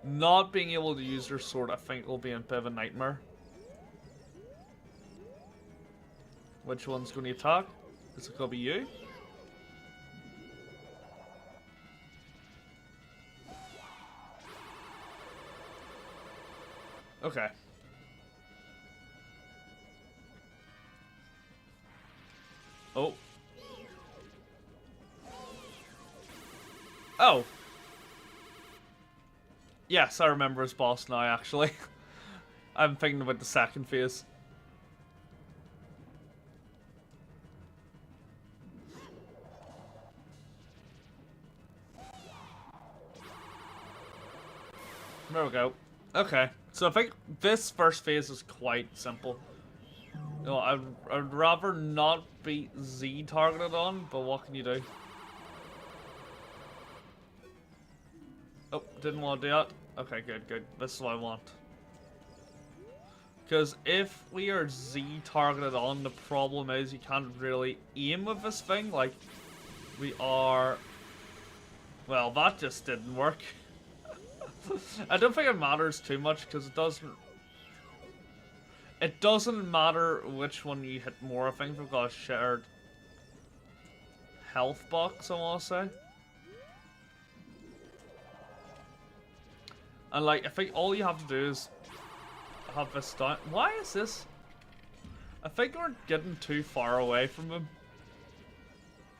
not being able to use your sword, I think, will be a bit of a nightmare. Which one's going to attack? Is it going to be you? Okay. Oh. Oh. Yes, I remember his boss now, actually. I'm thinking about the second phase. There we go. Okay, so I think this first phase is quite simple. You know, I'd rather not be Z targeted on, but what can you do? Oh, didn't want to do that. Okay, good, good. This is what I want. Because if we are Z targeted on, the problem is you can't really aim with this thing. Like, we are... Well, that just didn't work. I don't think it matters too much because it doesn't matter which one you hit more. I think we've got a shared health box, I want to say. And like, I think all you have to do is have this down. Why is this? I think we're getting too far away from him.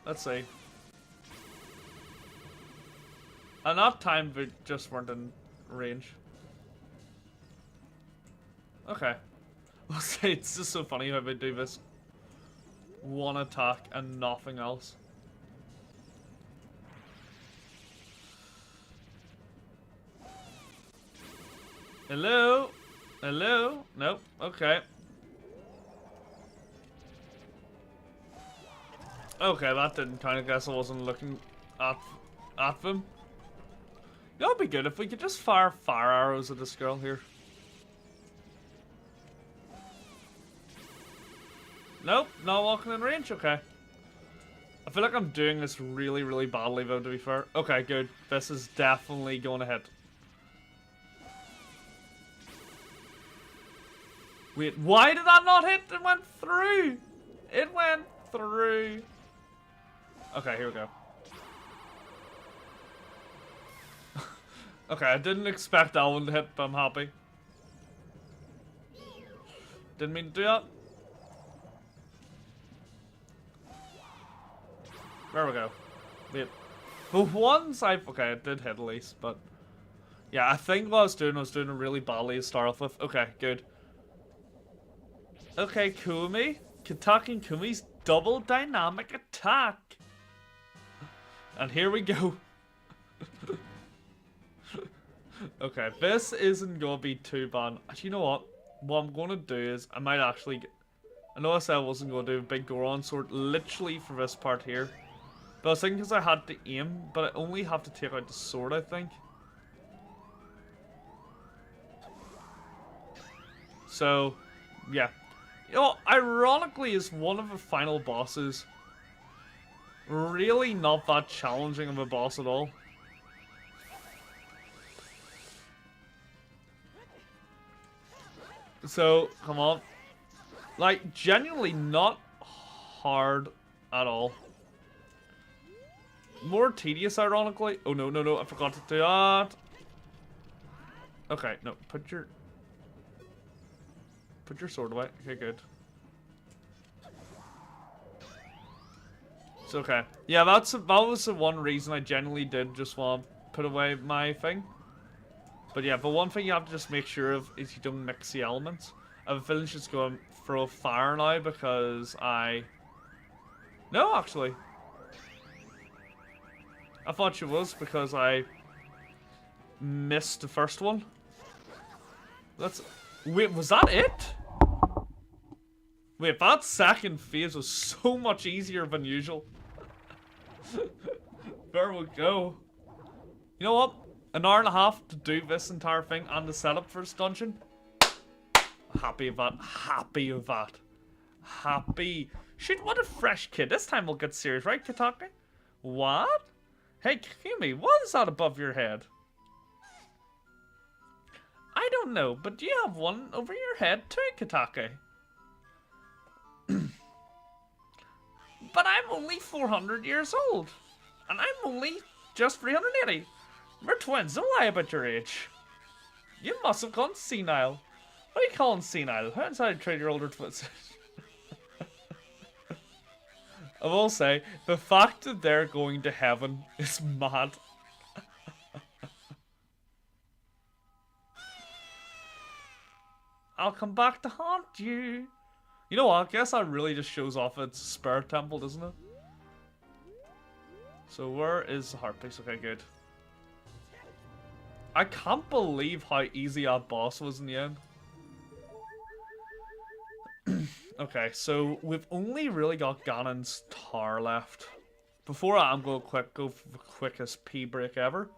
Let's see. And that time we just weren't in range. Okay. I'll say it's just so funny how they do this. One attack and nothing else. Hello? Hello? Nope. Okay. Okay, that didn't count. I guess I wasn't looking at them. That would be good if we could just fire arrows at this girl here. Nope, not walking in range. Okay. I feel like I'm doing this really, really badly though, to be fair. Okay, good. This is definitely going to hit. Wait, why did that not hit? It went through. It went through. Okay, here we go. Okay, I didn't expect that one to hit, but I'm happy. Didn't mean to do that. There we go. Wait. The ones I've... Okay, it did hit at least, but... Yeah, I think what I was doing it really badly to start off with. Okay, good. Okay, Kumi. Attacking Kumi's double dynamic attack. And here we go. Okay, this isn't going to be too bad. You know what? What I'm going to do is, I might actually get... I know I said I wasn't going to do a big Goron sword literally for this part here. But I was thinking because I had to aim, but I only have to take out the sword, I think. So, yeah. You know, ironically, is one of the final bosses really not that challenging of a boss at all. So, come on. Like, genuinely not hard at all. More tedious, ironically. Oh, no, no, no, I forgot to do that. Okay, no, put your sword away. Okay, good. It's okay. Yeah, that was the one reason I genuinely did just want to put away my thing. But yeah, but one thing you have to just make sure of is you don't mix the elements. I have a feeling she's going to throw fire now because I... No, actually. I thought she was because I missed the first one. Let's... Wait, was that it? Wait, that second phase was so much easier than usual. There we go. You know what? An hour and a half to do this entire thing and the setup for this dungeon. Happy of that. Happy of that. Happy. Shit, what a fresh kid. This time we'll get serious, right, Kitake? What? Hey, Kimi, what is that above your head? I don't know, but do you have one over your head too, Kitake? But I'm only 400 years old. And I'm only just 380. We're twins, don't lie about your age. You must have gone senile. What are you calling senile? How inside trade your older twins? I will say, the fact that they're going to heaven is mad. I'll come back to haunt you. You know what? I guess that really just shows off its spirit temple, doesn't it? So where is the heart piece? Okay, good. I can't believe how easy that boss was in the end. Okay, so we've only really got Ganon's tower left. Before I'm going to go for the quickest pee break ever.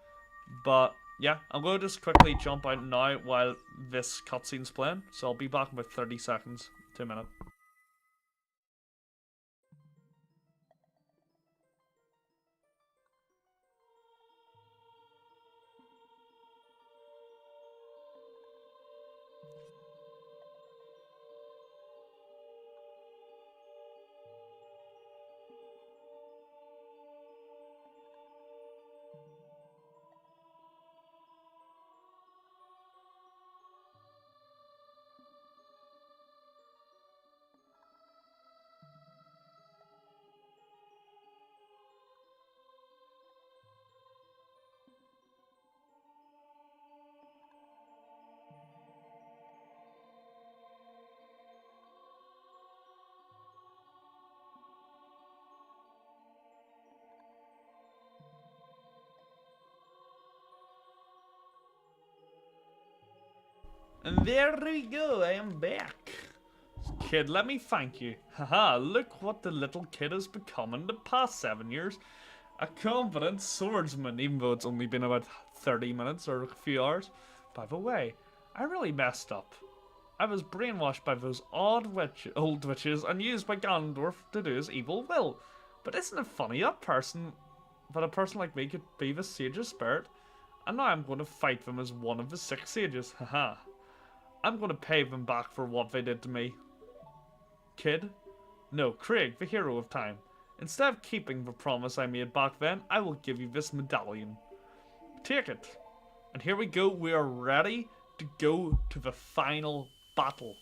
But yeah, I'm going to just quickly jump out now while this cutscene's playing. So I'll be back in about 30 seconds to a minute. And there we go, I am back. Kid, let me thank you. Haha, look what the little kid has become in the past 7 years. A competent swordsman, even though it's only been about 30 minutes or a few hours. By the way, I really messed up. I was brainwashed by those old witches and used by Ganondorf to do his evil will. But isn't it funny that a person like me could be the sage's spirit? And now I'm going to fight them as one of the 6 sages. Haha. I'm going to pay them back for what they did to me. Kid? No, Craig, the hero of time. Instead of keeping the promise I made back then, I will give you this medallion. Take it. And here we go, we are ready to go to the final battle.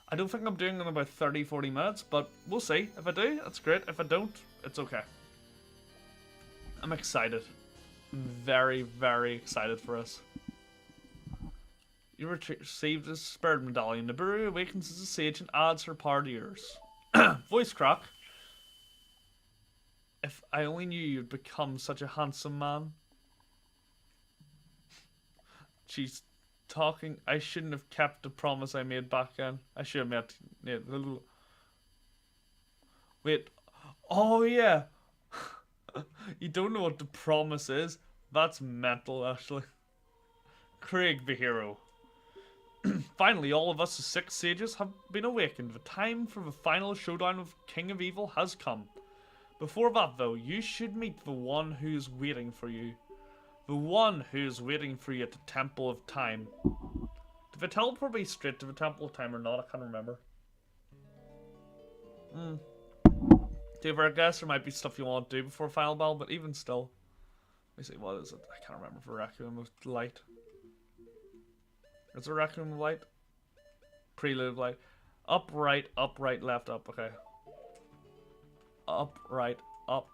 I don't think I'm doing it in about 30-40 minutes, but we'll see. If I do, that's great. If I don't, it's okay. I'm excited. Very, very excited for us. You received a spirit medallion. The Buru awakens as a sage and adds her power to yours. Voice crack. If I only knew you'd become such a handsome man. She's talking. I shouldn't have kept the promise I made back then. I should have made. Wait. Oh yeah. You don't know what the promise is? That's mental, actually. Craig the hero. Finally, all of us, the 6 sages, have been awakened. The time for the final showdown with King of Evil has come. Before that, though, you should meet the one who is waiting for you. The one who is waiting for you at the Temple of Time. Did they teleport me straight to the Temple of Time or not? I can't remember. I guess there might be stuff you want to do before Final Battle, but even still. Let me see, what is it? I can't remember for Requiem of Light. Is there Requiem of Light? Prelude of Light. Up, right, left, up. Okay. Up, right, up.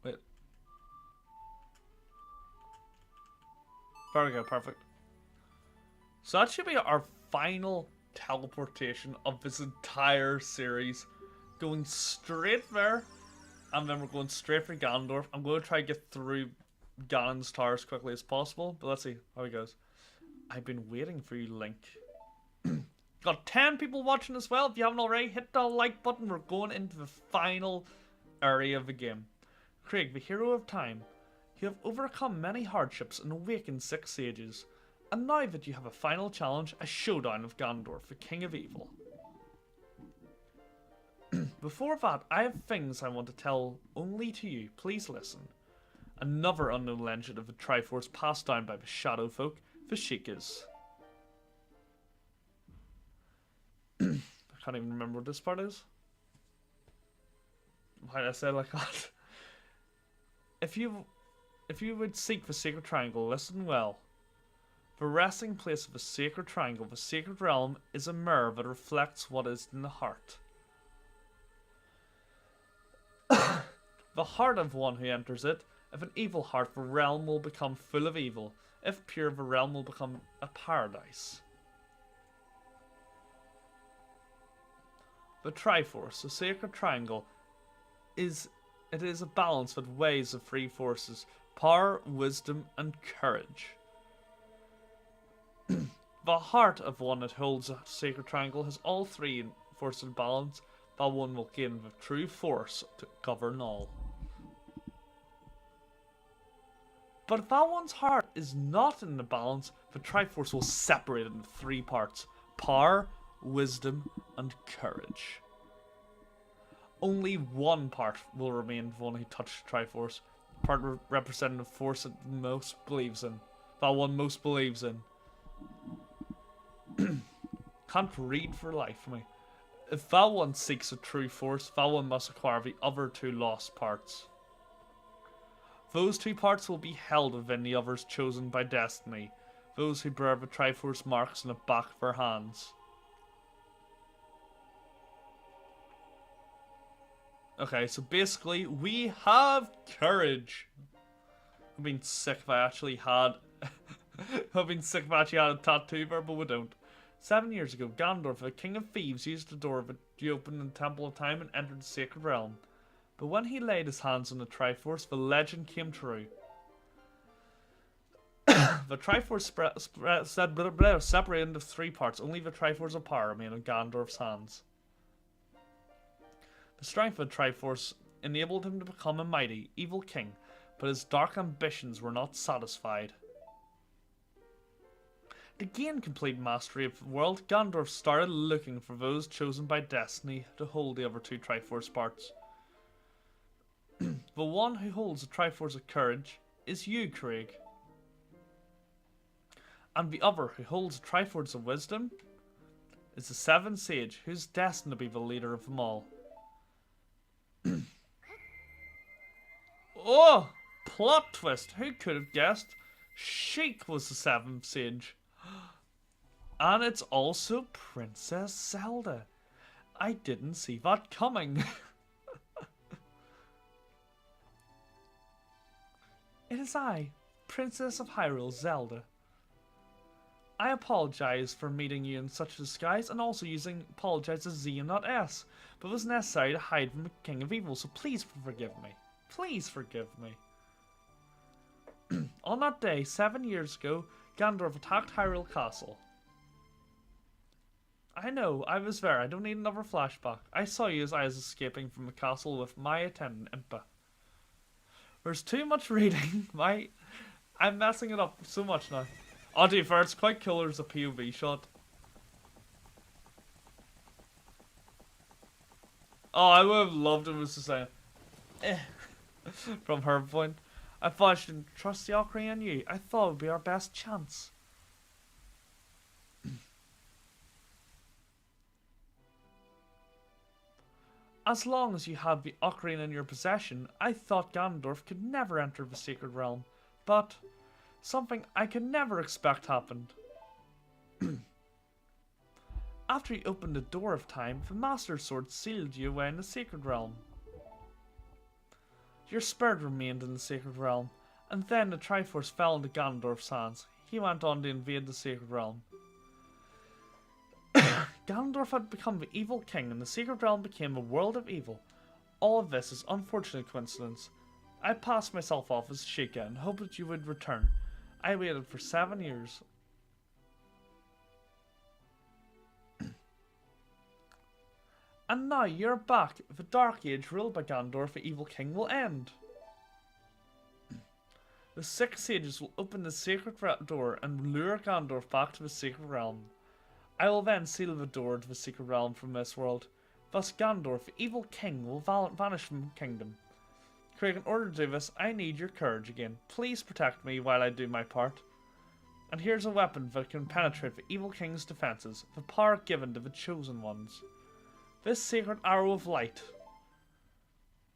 Wait. There we go, perfect. So that should be our final teleportation of this entire series. Going straight there, and then we're going straight for Ganondorf. I'm going to try to get through Ganon's tower as quickly as possible, but let's see how it goes. I've been waiting for you, Link. Got 10 people watching as well. If you haven't already, hit the like button. We're going into the final area of the game. Craig, the hero of time. You have overcome many hardships and awakened 6 sages. And now that you have a final challenge, a showdown with Ganondorf, the King of Evil. Before that, I have things I want to tell only to you. Please listen. Another unknown legend of the Triforce passed down by the Shadow Folk, the Sheikahs. I can't even remember what this part is. Why did I say it like that? If you would seek the Sacred Triangle, listen well. The resting place of the Sacred Triangle, the Sacred Realm, is a mirror that reflects what is in the heart. The heart of one who enters it. If an evil heart, the realm will become full of evil. If pure, the realm will become a paradise. The Triforce, the Sacred Triangle, is a balance that weighs the 3 forces: power, wisdom, and courage. The heart of one that holds a Sacred Triangle has all 3 forces in balance. That one will gain the true force to govern all. But if that one's heart is not in the balance, the Triforce will separate it into 3 parts: power, wisdom, and courage. Only one part will remain the one who touched the Triforce. The part representing the force that most believes in. That one most believes in. Can't read for life for me. If that one seeks a true force, that one must acquire the other 2 lost parts. Those 2 parts will be held within the others chosen by destiny, those who bear the Triforce marks in the back of their hands. Okay, so basically, we have courage. I've been sick if I actually had... I've been sick if I actually had a tattoo there, but we don't. 7 years ago, Ganondorf, the King of Thieves, used the door that you opened in the Temple of Time and entered the Sacred Realm. But when he laid his hands on the Triforce, the legend came true. The Triforce separated into 3 parts. Only the Triforce of power remained in Ganondorf's hands. The strength of the Triforce enabled him to become a mighty, evil king, but his dark ambitions were not satisfied. To gain complete mastery of the world, Ganondorf started looking for those chosen by destiny to hold the other 2 Triforce parts. The one who holds the Triforce of courage is you, Craig. And the other who holds the Triforce of wisdom is the 7th Sage, who's destined to be the leader of them all. Oh! Plot twist! Who could have guessed? Sheik was the 7th Sage. And it's also Princess Zelda. I didn't see that coming. It is I, Princess of Hyrule, Zelda. I apologize for meeting you in such a disguise and also apologize as Z and not S, but it was necessary to hide from the King of Evil, so please forgive me. Please forgive me. On that day, 7 years ago, Ganondorf attacked Hyrule Castle. I know, I was there. I don't need another flashback. I saw you as I was escaping from the castle with my attendant, Impa. There's too much reading. I'm messing it up so much now. Oh, to be fair, it's quite cool. There's a POV shot. Oh, I would have loved it was to say, from her point. I thought I should trust the Ocarina on you. I thought it would be our best chance. As long as you had the Ocarina in your possession, I thought Ganondorf could never enter the Sacred Realm. But something I could never expect happened. After you opened the door of time, the Master Sword sealed you away in the Sacred Realm. Your spirit remained in the Sacred Realm, and then the Triforce fell into Ganondorf's hands. he went on to invade the Sacred Realm. Ganondorf had become the evil king, and the Sacred Realm became a world of evil. All of this is unfortunate coincidence. I passed myself off as Sheikah and hoped that you would return. I waited for 7 years. And now you're back. The Dark Age ruled by Ganondorf, the evil king, will end. The 6 sages will open the sacred door and lure Ganondorf back to the Sacred Realm. I will then seal the door to the Sacred Realm from this world. Thus Ganondorf, the evil king, will vanish from the kingdom. Craig, in order to do this, I need your courage again. Please protect me while I do my part. And here's a weapon that can penetrate the evil king's defenses, the power given to the chosen ones. This sacred arrow of light.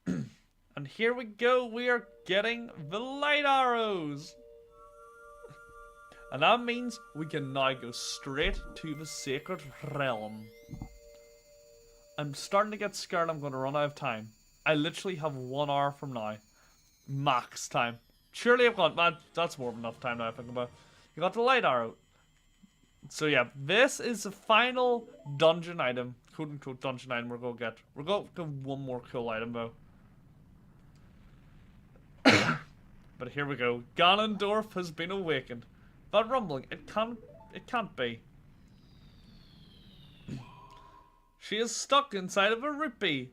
And here we go, we are getting the light arrows! And that means we can now go straight to the Sacred Realm. I'm starting to get scared I'm going to run out of time. I literally have 1 hour from now. Max time. Surely I've got... that's more than enough time now I think about it. You got the light arrow. So yeah, this is the final dungeon item. Quote unquote dungeon item we're going to get. We're going to get one more cool item though. But here we go. Ganondorf has been awakened. That rumbling, it can't be. She is stuck inside of a rupee.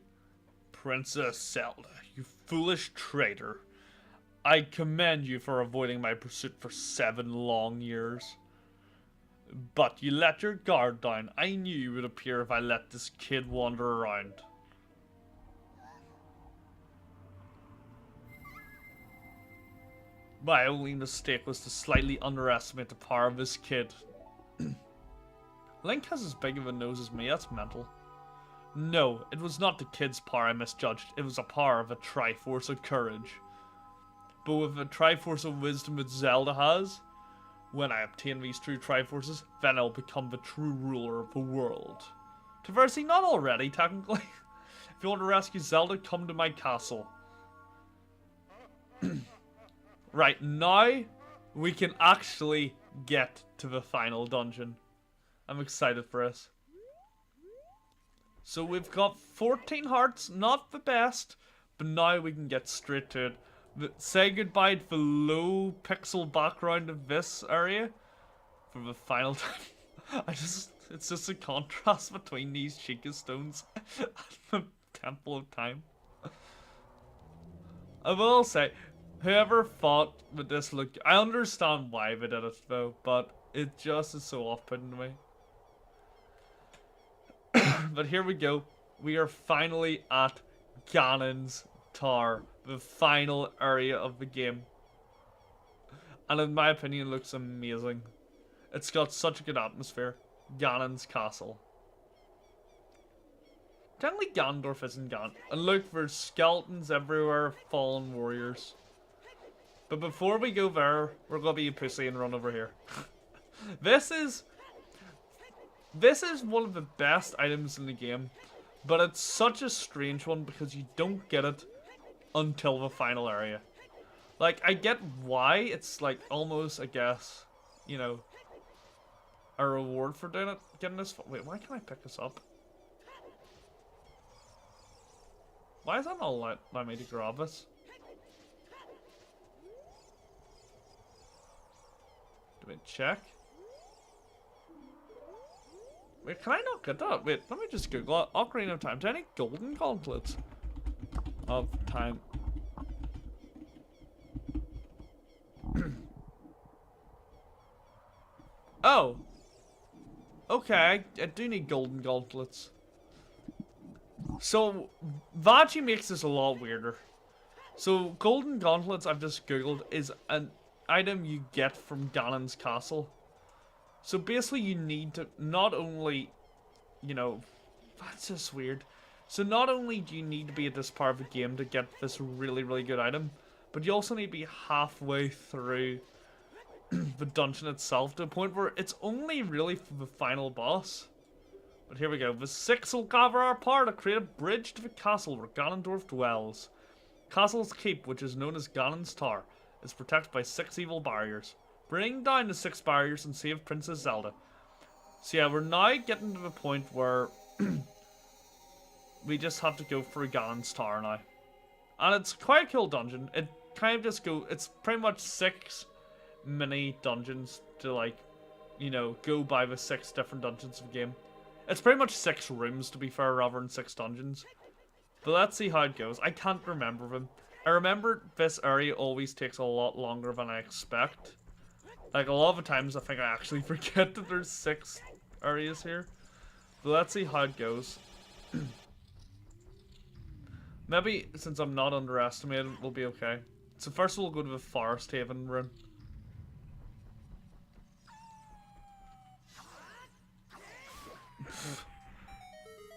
Princess Zelda, you foolish traitor. I commend you for avoiding my pursuit for 7 long years. But you let your guard down. I knew you would appear if I let this kid wander around. My only mistake was to slightly underestimate the power of this kid. Link has as big of a nose as me, that's mental. No, it was not the kid's power I misjudged, it was the power of a Triforce of courage. But with the Triforce of wisdom that Zelda has, when I obtain these true Triforces, then I'll become the true ruler of the world. Traversing, not already, technically. If you want to rescue Zelda, come to my castle. Right, now we can actually get to the final dungeon. I'm excited for this. So we've got 14 hearts, not the best, but now we can get straight to it. Say goodbye to the low pixel background of this area for the final time. It's just a contrast between these Sheikah stones and the Temple of Time. I will say, whoever thought that this looked... I understand why they did it though, but it just is so off-putting to me. But here we go. We are finally at Ganon's Tower, the final area of the game. And in my opinion, it looks amazing. It's got such a good atmosphere. Ganon's castle. Technically Ganondorf isn't Ganon. And look, there's skeletons everywhere, fallen warriors. But before we go there, we're gonna be a pussy and run over here. This is one of the best items in the game, but it's such a strange one because you don't get it until the final area. Like, I get why it's like almost, I guess, you know, a reward for doing it. Getting this. Wait, why can't I pick this up? Why is that not allowing me to grab this? Do we check? Wait, can I not get that? Wait, let me just Google it. Ocarina of Time. Do any golden gauntlets of time? Oh! Okay, I do need golden gauntlets. So, that actually makes this a lot weirder. So, golden gauntlets, I've just googled, is an item you get from Ganon's castle. So basically you need to not only, you know, that's just weird. So not only do you need to be at this part of the game to get this really, really good item, but you also need to be halfway through the dungeon itself to a point where it's only really for the final boss. But here we go. The 6 will gather our power to create a bridge to the castle where Ganondorf dwells. Castle's keep, which is known as Ganon's Tower, is protected by 6 evil barriers. Bring down the 6 barriers and save Princess Zelda. So yeah, we're now getting to the point where we just have to go through Ganon's Tower now. And it's quite a cool dungeon. It kind of just it's pretty much 6 mini dungeons to like, you know, go by the 6 different dungeons of the game. It's pretty much 6 rooms to be fair rather than 6 dungeons. But let's see how it goes. I can't remember them. I remember this area always takes a lot longer than I expect. Like a lot of the times I think I actually forget that there's 6 areas here. But let's see how it goes. Maybe since I'm not underestimated, we'll be okay. So first we'll go to the Forest Haven room.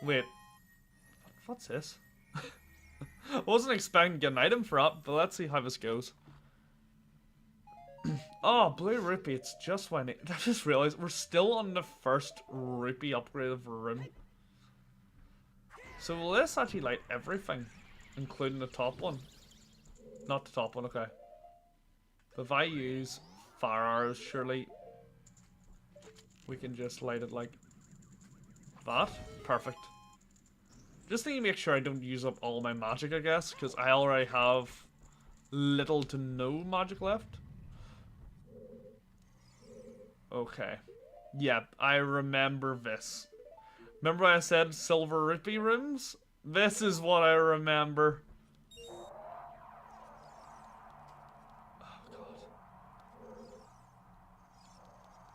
Wait. What's this? I wasn't expecting to get an item for it, but let's see how this goes. Oh, blue rupee, it's just when I just realized we're still on the first rupee upgrade of the room. So will this actually light everything? Including the top one? Not the top one, okay. But if I use fire arrows, surely we can just light it like that. Perfect. Just need to make sure I don't use up all my magic, I guess, because I already have little to no magic left. Okay. Yep, I remember this. Remember when I said silver rupee rooms? This is what I remember. Oh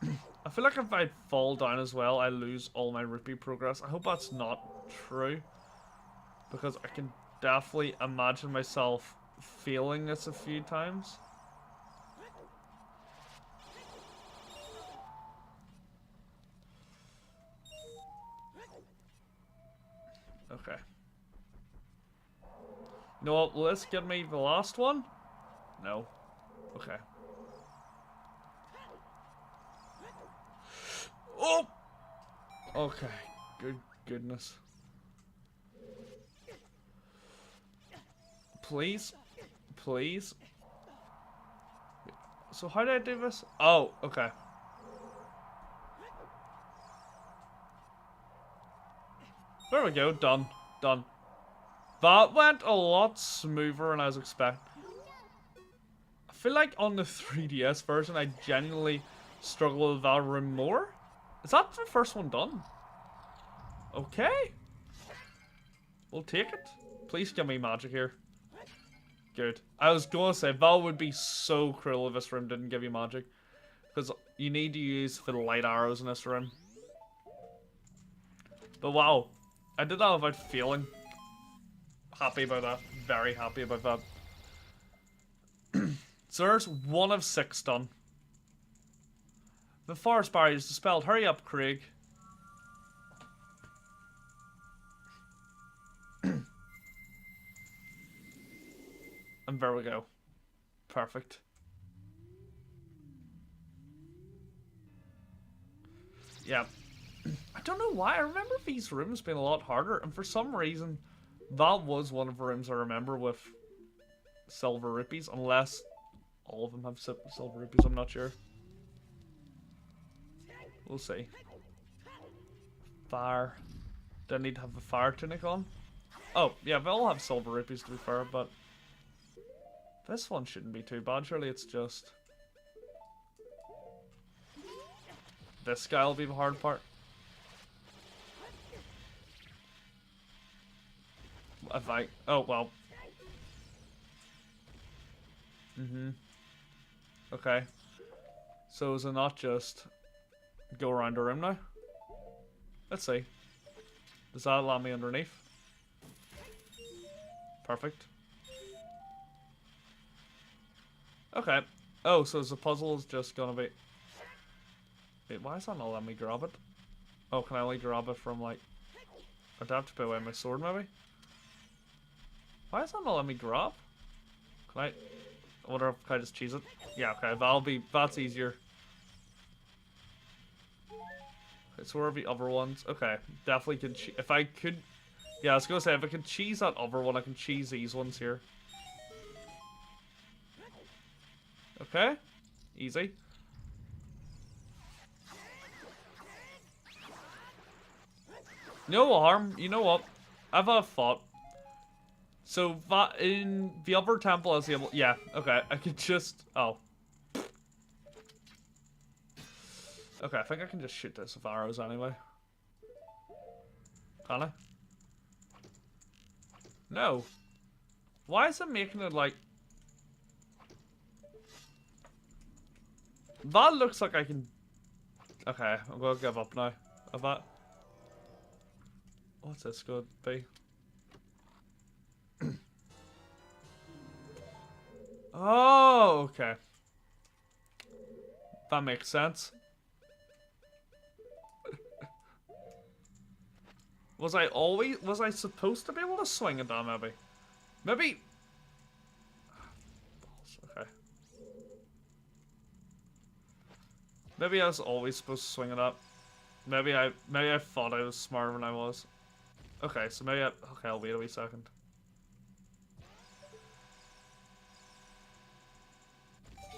god. I feel like if I fall down as well, I lose all my rupee progress. I hope that's not true. Because I can definitely imagine myself failing this a few times. Okay. You know what? Will this get me the last one? No. Okay. Oh! Okay. Good goodness. Please? Please? So how did I do this? Oh, okay. There we go. Done. Done. That went a lot smoother than I was expecting. I feel like on the 3DS version, I genuinely struggle with that room more. Is that the first one done? Okay. We'll take it. Please give me magic here. Good. I was going to say, that would be so cruel if this room didn't give you magic. Because you need to use the light arrows in this room. But wow. I did that without failing. Happy about that. Very happy about that. So there's 1 of 6 done. The forest barrier is dispelled. Hurry up, Craig. And there we go. Perfect. Yeah. I don't know why. I remember these rooms being a lot harder, and for some reason, that was one of the rooms I remember with silver rupees, unless all of them have silver rupees, I'm not sure. We'll see. Fire. Do I need to have the fire tunic on? Oh, yeah, they all have silver rupees to be fair, but this one shouldn't be too bad. Surely it's just this guy will be the hard part. If I... Oh, well. Okay. So is it not just go around the room now? Let's see. Does that allow me underneath? Perfect. Okay. Oh, so the puzzle is just gonna be... Wait, why is that not letting me grab it? Oh, can I only grab it from, like... I'd have to put away my sword, maybe? Why is that not letting me grab? Can I wonder if I just cheese it? Yeah, okay, that's easier. Okay, so where are the other ones? Okay, definitely can if I could... Yeah, I was gonna say, if I could cheese that other one, I can cheese these ones here. Okay, easy. No harm. You know what? I've had a thought. So, in the upper temple, I was able... Yeah, okay. I could just... Oh. Okay, I think I can just shoot this with arrows anyway. Can I? No. Why is it making it like... That looks like I can... Okay, I'm gonna give up now. Of that. What's this going to be? Oh, okay. That makes sense. Was I supposed to be able to swing it down, maybe? Maybe... Okay. Maybe I was always supposed to swing it up. Maybe I thought I was smarter than I was. Okay, so maybe okay, I'll wait a wee second.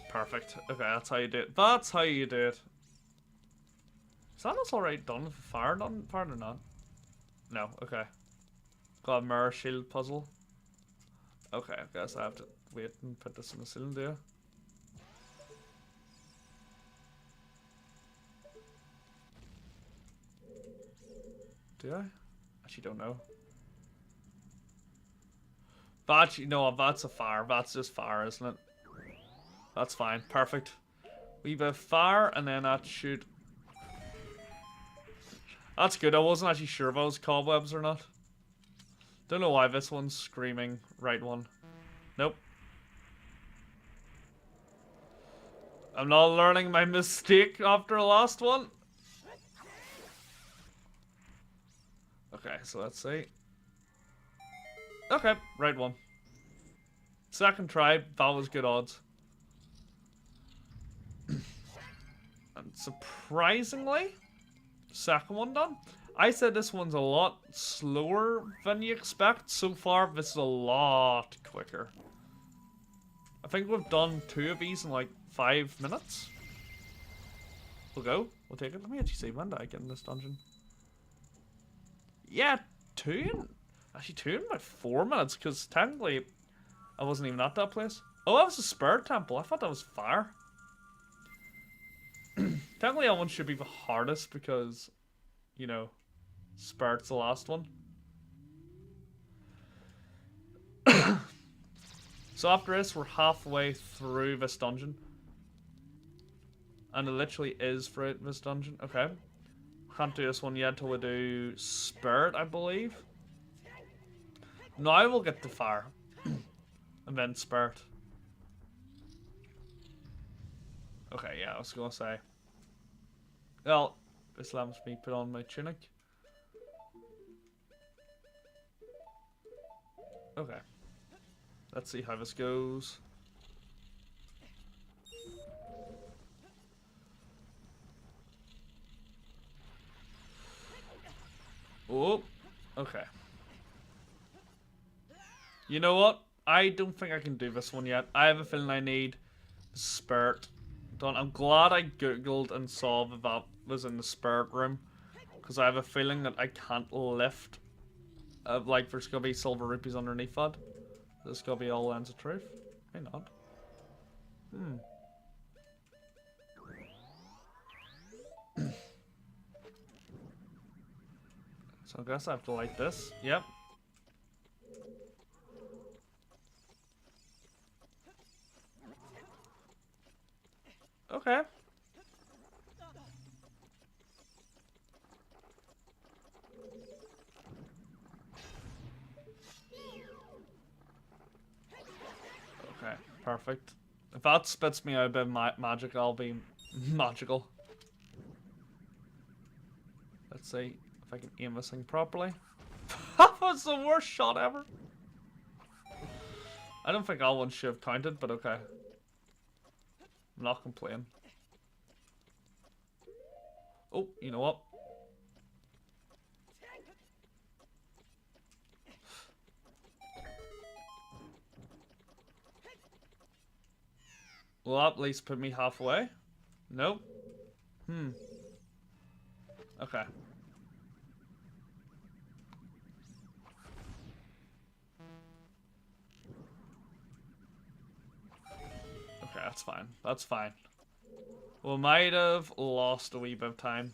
Perfect. Okay, that's how you do it. That's how you do it. Is that already done with fire or not? No, okay. Got a mirror shield puzzle. Okay, I guess I have to wait and put this in the cylinder. Do I? Actually don't know. But you know what, that's a fire. That's just fire, isn't it? That's fine. Perfect. We've a fire and then that should... That's good. I wasn't actually sure if I was cobwebs or not. Don't know why this one's screaming right one. Nope. I'm not learning my mistake after the last one. Okay, so let's see. Okay, right one. Second try, that was good odds. And surprisingly, second one done. I said this one's a lot slower than you expect. So far, this is a lot quicker. I think we've done 2 of these in like 5 minutes. We'll go. We'll take it. Let me actually see, when did I get in this dungeon? Yeah, 2 in about 4 minutes, because technically I wasn't even at that place. Oh, that was a spirit temple. I thought that was fire. Technically that one should be the hardest because, you know, spirit's the last one. So after this, we're halfway through this dungeon. And it literally is through this dungeon. Okay. Can't do this one yet until we do spirit, I believe. Now we'll get to fire. And then spirit. Okay, yeah, I was gonna say. Well, this allows me put on my tunic. Okay. Let's see how this goes. Oh, okay. You know what? I don't think I can do this one yet. I have a feeling I need spirit done. I'm glad I googled and saw that that was in the spirit room, because I have a feeling that I can't lift. Like there's gonna be silver rupees underneath that. There's gonna be all lens of truth. Maybe not. So I guess I have to light this. Yep. Okay. Okay, perfect. If that spits me out a bit of magic, I'll be magical. Let's see if I can aim this thing properly. That was the worst shot ever. I don't think all one should have counted, but okay. I'm not complaining. Oh, you know what? Will that at least put me halfway? Nope. Okay. That's fine. That's fine. We might have lost a wee bit of time.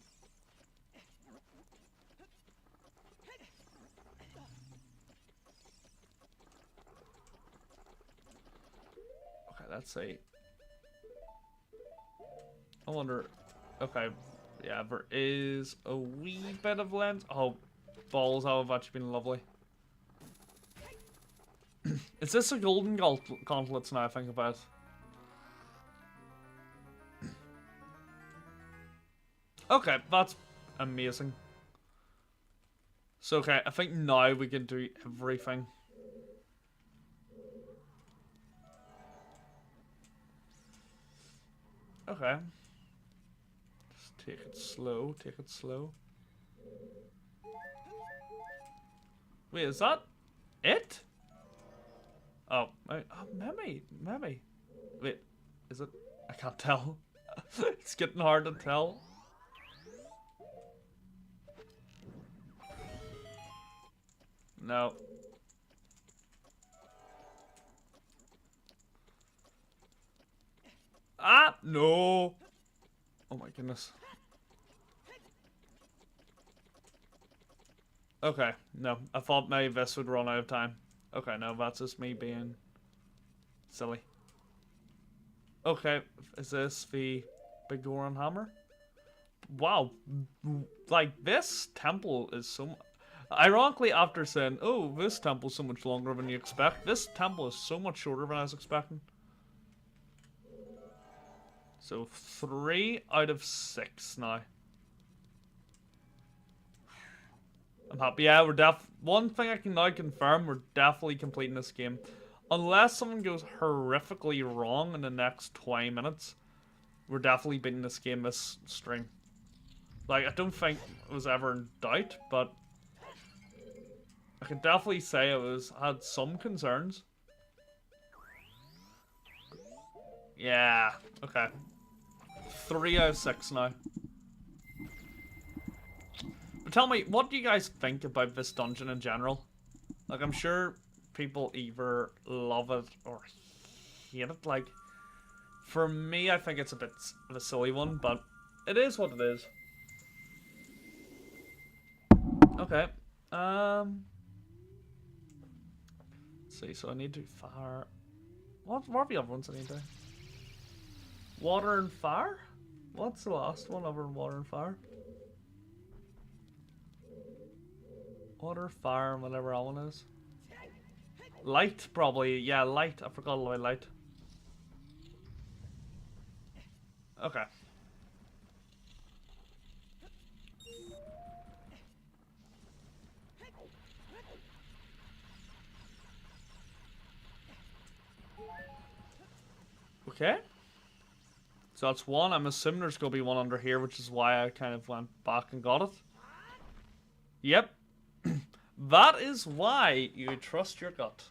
Okay, let's see. I wonder... Okay, yeah, there is a wee bit of lens. Oh, balls, that would have actually been lovely. Is this a golden gauntlets now I think about? Okay, that's amazing. So, okay, I think now we can do everything. Okay. Just take it slow, take it slow. Wait, is that it? Oh, maybe. Wait, is it? I can't tell. It's getting hard to tell. No. Ah, no. Oh my goodness. Okay, no. I thought maybe this would run out of time. Okay, no, that's just me being silly. Okay, is this the Big Goron Hammer? Wow. Like, this temple is so... Ironically, after saying, oh, this temple's so much longer than you expect, this temple is so much shorter than I was expecting. So, 3 out of 6 now. I'm happy. Yeah, we're one thing I can now confirm, we're definitely completing this game. Unless something goes horrifically wrong in the next 20 minutes, we're definitely beating this game this stream. Like, I don't think it was ever in doubt, but I can definitely say had some concerns. Yeah, okay. 3 out of 6 now. But tell me, what do you guys think about this dungeon in general? Like, I'm sure people either love it or hate it. Like, for me, I think it's a bit of a silly one, but it is what it is. Okay. Let's see, so I need to fire... What are the other ones I need to do? Water and fire? What's the last one other than water and fire? Water, fire, and whatever that one is. Light, probably. Yeah, light. I forgot about light. Okay. Okay. So that's one. I'm assuming there's going to be one under here, which is why I kind of went back and got it. Yep. That is why you trust your gut.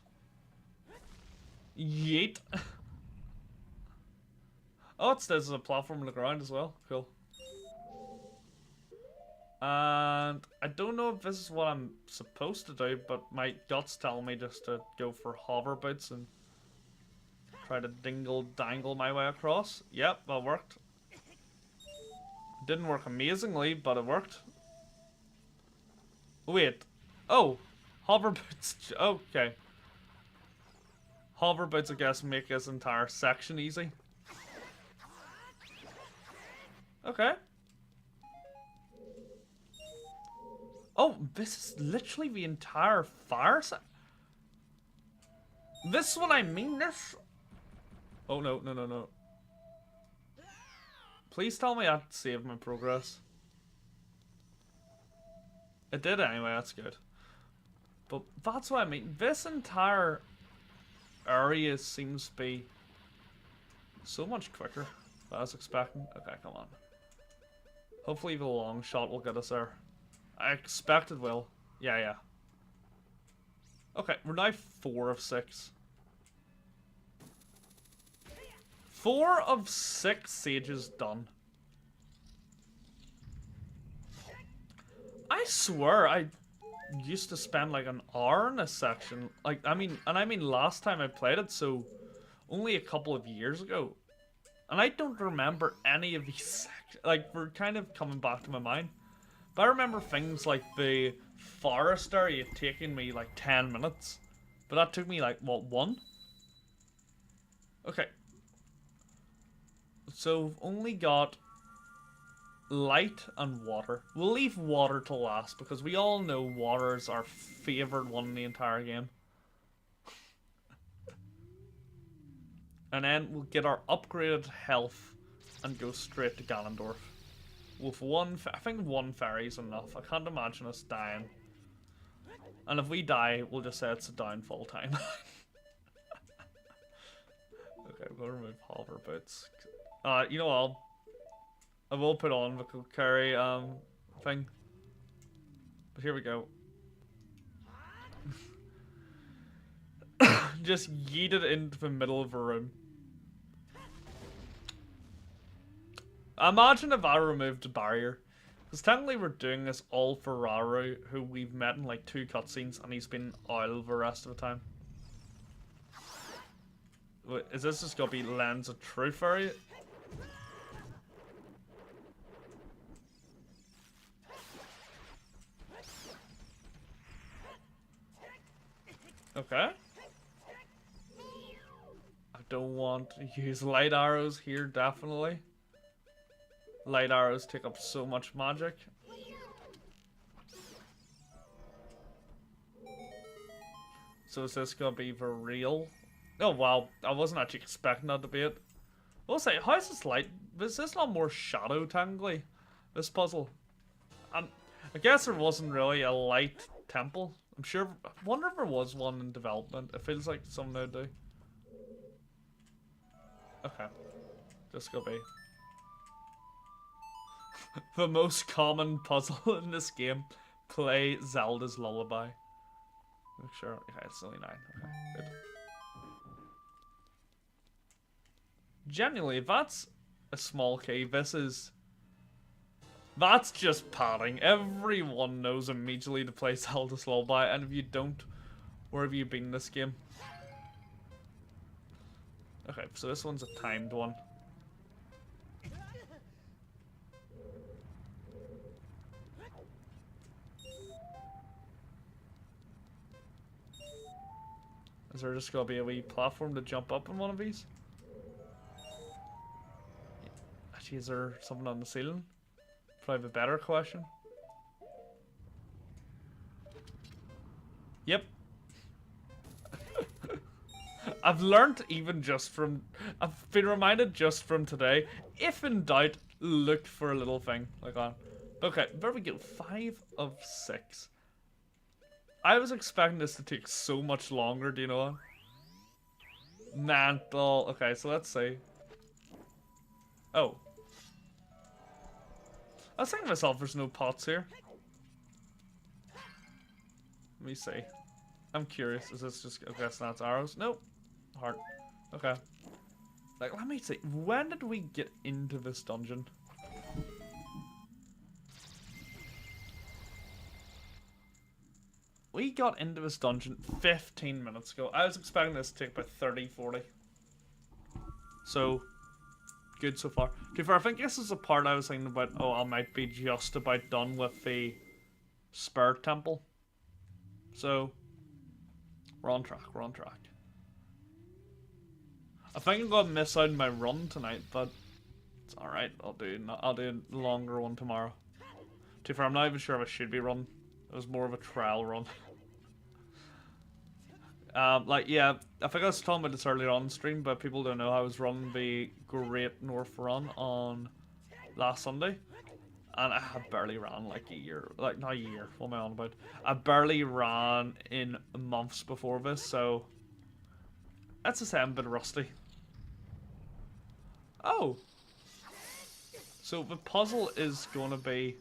Yeet. Oh, there's a platform on the ground as well. Cool. And I don't know if this is what I'm supposed to do, but my gut's telling me just to go for hover boots and try to dangle my way across. Yep, that worked. Didn't work amazingly, but it worked. Wait. Oh, hover boots. Okay. Hover boots, I guess, make this entire section easy. Okay. Oh, this is literally the entire fire set. This is what I mean, this... Oh, no. Please tell me I saved my progress. It did anyway, that's good. But that's what I mean. This entire area seems to be so much quicker than I was expecting. Okay, come on. Hopefully the long shot will get us there. I expect it will. Yeah. Okay, we're now 4 of 6. 4 of 6 sages done. I swear I used to spend like an hour in this section. Like, I mean last time I played it, so only a couple of years ago. And I don't remember any of these like, we're kind of coming back to my mind. But I remember things like the forest area taking me like 10 minutes. But that took me like, what, 1? Okay. So we've only got light and water. We'll leave water to last because we all know water is our favourite one in the entire game. And then we'll get our upgraded health and go straight to Ganondorf. With I think one fairy's enough. I can't imagine us dying. And if we die, we'll just say it's a downfall time. Okay, we're gonna remove hover boots. You know what? I will put on the carry thing. But here we go. Just yeet it into the middle of a room. Imagine if I removed a barrier. Because technically we're doing this all for Raru, who we've met in like 2 cutscenes, and he's been oil the rest of the time. Wait, is this just gonna be Lens of Truth area? Okay. I don't want to use light arrows here, definitely. Light arrows take up so much magic. So is this gonna be for real? Oh wow, I wasn't actually expecting that to be it. We'll say, how is this light? Is this not more shadow tangly? This puzzle? I guess there wasn't really a light temple. I'm sure. I wonder if there was one in development. It feels like something they'd do. Okay, just go be. The most common puzzle in this game. Play Zelda's Lullaby. Make sure. Okay, it's only 9. Okay, good. Genuinely, if that's a small key, that's just padding. Everyone knows immediately to play Zelda's Lullaby, and if you don't, where have you been in this game? Okay, so this one's a timed one. Is there just gonna be a wee platform to jump up on one of these? Actually, is there something on the ceiling? Probably a better question. Yep. I've learnt even just from... I've been reminded just from today. If in doubt, look for a little thing like that. Okay, there we go. 5 of 6. I was expecting this to take so much longer, do you know what? Mental. Okay, so let's see. Oh. I was thinking to myself, there's no pots here. Let me see. I'm curious. Is this just... Okay, so that's arrows. Nope. Heart. Okay. Like, let me see. When did we get into this dungeon? We got into this dungeon 15 minutes ago. I was expecting this to take about 30, 40. So, good so far. To be fair, I think this is the part I was thinking about, oh, I might be just about done with the Spirit Temple. So, we're on track, we're on track. I think I'm gonna miss out on my run tonight, but it's alright. I'll do a longer one tomorrow. To be fair, I'm not even sure if I should be running. It was more of a trial run. Like, yeah, I think I was talking about this earlier on stream, but people don't know I was running the Great North Run on last Sunday. And I had barely ran like a year. Like, not a year, what am I on about? I barely ran in months before this, so... Let's just say I'm a bit rusty. Oh! So the puzzle is going to be...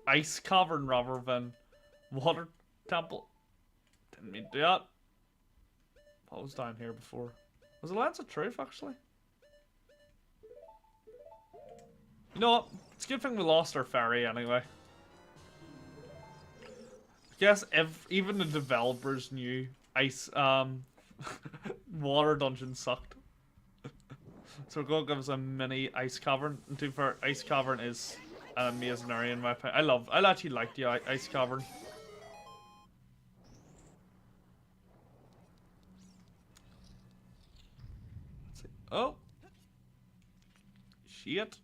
Ice cavern rather than water temple. Didn't mean to do that. What was down here before? Was it Lens of Truth actually? You know what? It's a good thing we lost our ferry anyway. I guess even the developers knew ice water dungeon sucked. So we're going to give us a mini ice cavern. And to be fair, ice cavern is an amazing area in my opinion. I actually like the ice cavern. Let's see. Oh. Shit.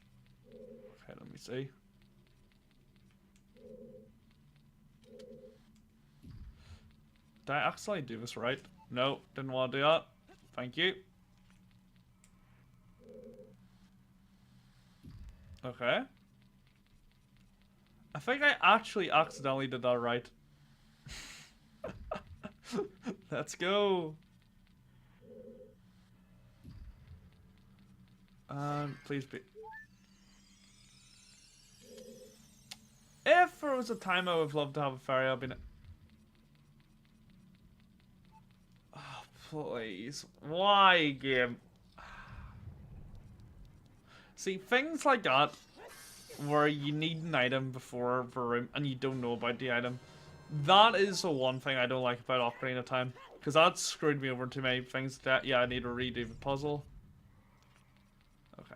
Okay, let me see. Did I actually do this right? No, didn't want to do that. Thank you. Okay. I think I actually accidentally did that right. Let's go. Please be. If there was a time I would love to have a fairy, I'd be. Oh, please. Why, game? See, things like that, where you need an item before the room and you don't know about the item. That is the one thing I don't like about Ocarina of Time. Because that screwed me over too many things. That, yeah, I need to redo the puzzle. Okay.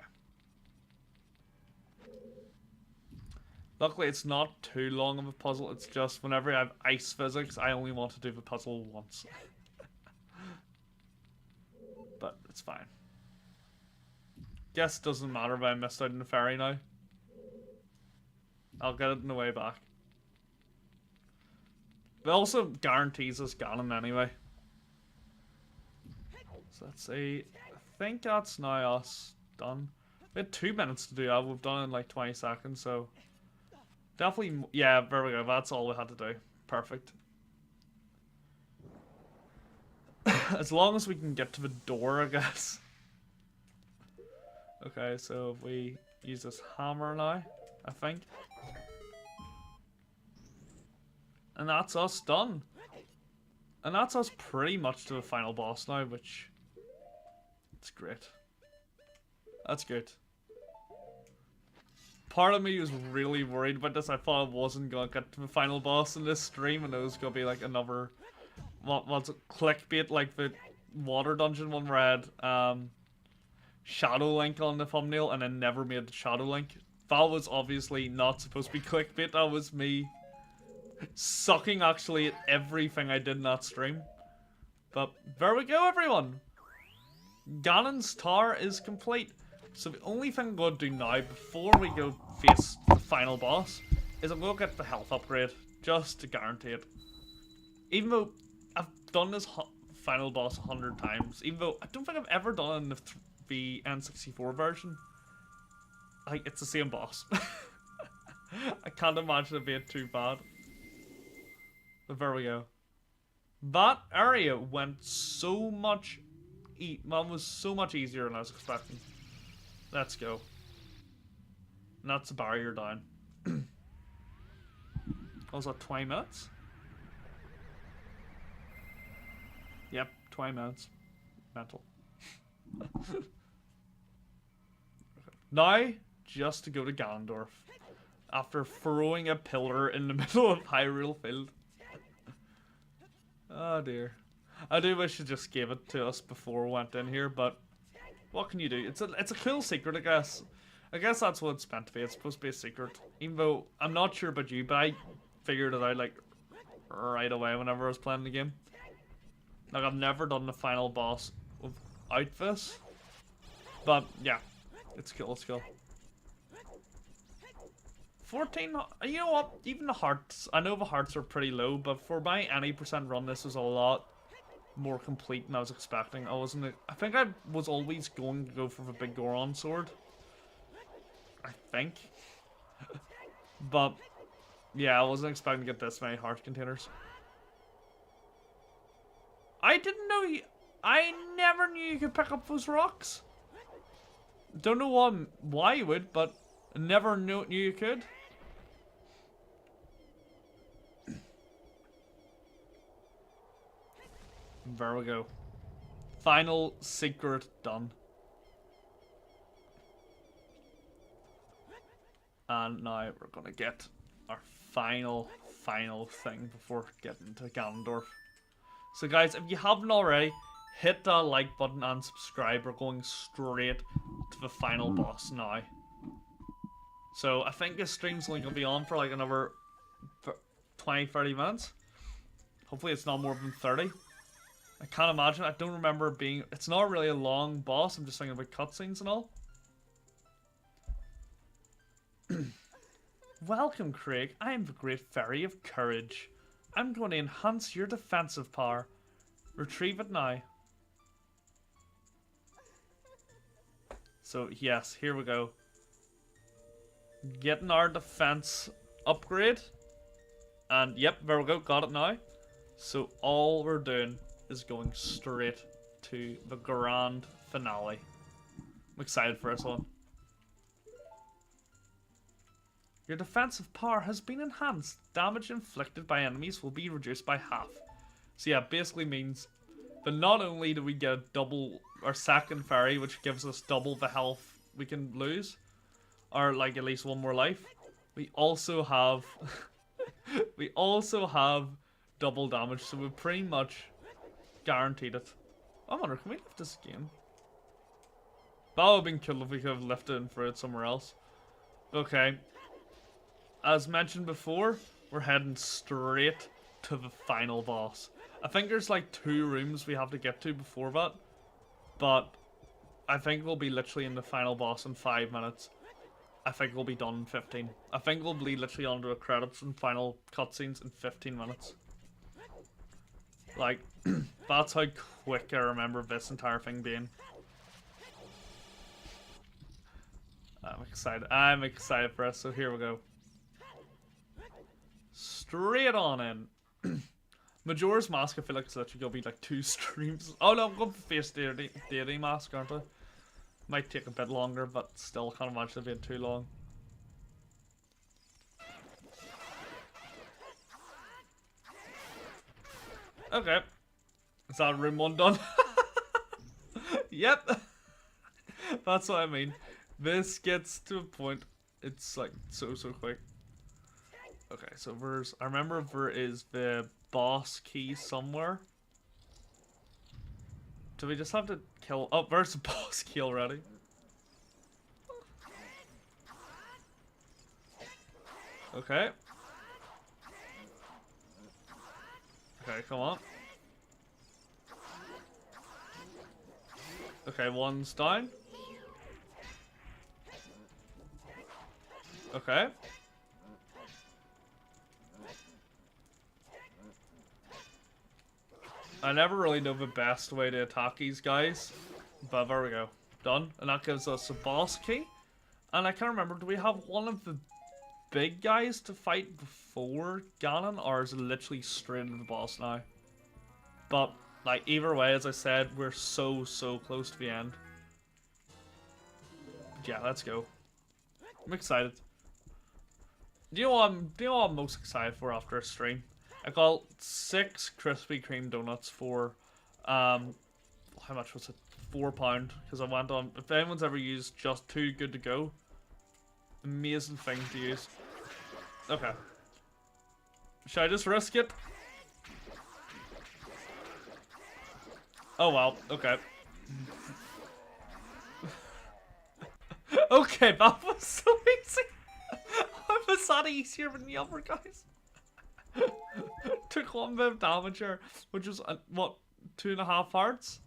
Luckily, it's not too long of a puzzle. It's just whenever I have ice physics, I only want to do the puzzle once. But it's fine. Guess it doesn't matter if I missed out on the ferry now. I'll get it in the way back. But also guarantees us Ganon anyway. So let's see. I think that's now us done. We had 2 minutes to do that. We've done it in like 20 seconds, so definitely. Yeah, there we go. That's all we had to do. Perfect. As long as we can get to the door, I guess. Okay, so if we use this hammer now, I think. And that's us done. And that's us pretty much to the final boss now, which... It's great. That's good. Part of me was really worried about this. I thought I wasn't going to get to the final boss in this stream, and it was going to be like another... What's it? Clickbait, like the water dungeon one where I had Shadow Link on the thumbnail and then never made the Shadow Link. That was obviously not supposed to be clickbait. That was me sucking actually at everything I did in that stream. But there we go, everyone. Ganon's Tower is complete. So the only thing I'm going to do now before we go face the final boss is I'm going to get the health upgrade just to guarantee it. Even though I've done this final boss 100 times, even though I don't think I've ever done it in the N64 version. Like, it's the same boss. I can't imagine it being too bad. But there we go. That area went so much... was so much easier than I was expecting. Let's go. And that's the barrier down. Was that 20 minutes? Yep, 20 minutes. Mental. Now, just to go to Ganondorf. After throwing a pillar in the middle of Hyrule Field. Oh dear. I do wish it just gave it to us before we went in here, but what can you do? It's a cool secret, I guess. I guess that's what it's meant to be. It's supposed to be a secret. Even though I'm not sure about you, but I figured it out like right away whenever I was playing the game. Like, I've never done the final boss without this. But yeah, it's cool, it's cool. 14, you know what, even the hearts, I know the hearts are pretty low, but for my any % run, this was a lot more complete than I was expecting. I think I was always going to go for the big Goron sword. I think. But, yeah, I wasn't expecting to get this many heart containers. I didn't know I never knew you could pick up those rocks. Don't know why you would, but I never knew you could. There we go. Final secret done. And now we're gonna get our final thing before getting to Ganondorf. So guys, if you haven't already, hit that like button and subscribe. We're going straight to the final boss now. So I think this stream's only going to be on for like another 20-30 minutes. Hopefully it's not more than 30. I can't imagine. I don't remember it being... It's not really a long boss. I'm just thinking about cutscenes and all. Welcome, Craig. I am the Great Fairy of Courage. I'm going to enhance your defensive power. Retrieve it now. So, yes, here we go. Getting our defense upgrade. And, yep, there we go. Got it now. So, all we're doing is going straight to the grand finale. I'm excited for this one. Your defensive power has been enhanced. Damage inflicted by enemies will be reduced by half. So yeah, basically means that not only do we get a double or second fairy, which gives us double the health we can lose, or like at least one more life, we also have we also have double damage. So we've pretty much guaranteed it. I wonder, can we lift this game? That would have been cool if we could have lifted and threw it somewhere else. Okay. As mentioned before, we're heading straight to the final boss. I think there's like 2 rooms we have to get to before that. But I think we'll be literally in the final boss in 5 minutes. I think we'll be done in 15. I think we'll be literally under the credits and final cutscenes in 15 minutes. Like, that's how quick I remember this entire thing being. I'm excited. I'm excited for us, so here we go. Straight on in. Majora's Mask, I feel like it's literally gonna be like 2 streams. Oh no, I'm going for face deity mask, aren't I? Might take a bit longer, but still can't imagine it being too long. Okay. Is that room 1 done? Yep. That's what I mean. This gets to a point, it's like so quick. Okay, so there's, I remember there is the boss key somewhere. Do we just have to kill, oh, there's the boss key already. Okay. Okay, come on. Okay, 1's down. Okay. I never really know the best way to attack these guys, but there we go. Done. And that gives us a boss key. And I can't remember, do we have one of the big guys to fight before Ganon, or is it literally straight into the boss now? But, like, either way, as I said, we're so close to the end. Yeah, let's go. I'm excited. Do you know what I'm most excited for after a stream? I got 6 Krispy Kreme donuts for, how much was it? £4, because I went on, if anyone's ever used Just Too Good To Go, amazing thing to use. Okay. Should I just risk it? Oh wow, okay. Okay, that was so easy. How was that easier than the other guys? Took 1 bit of damage here, which was, what, 2.5 hearts?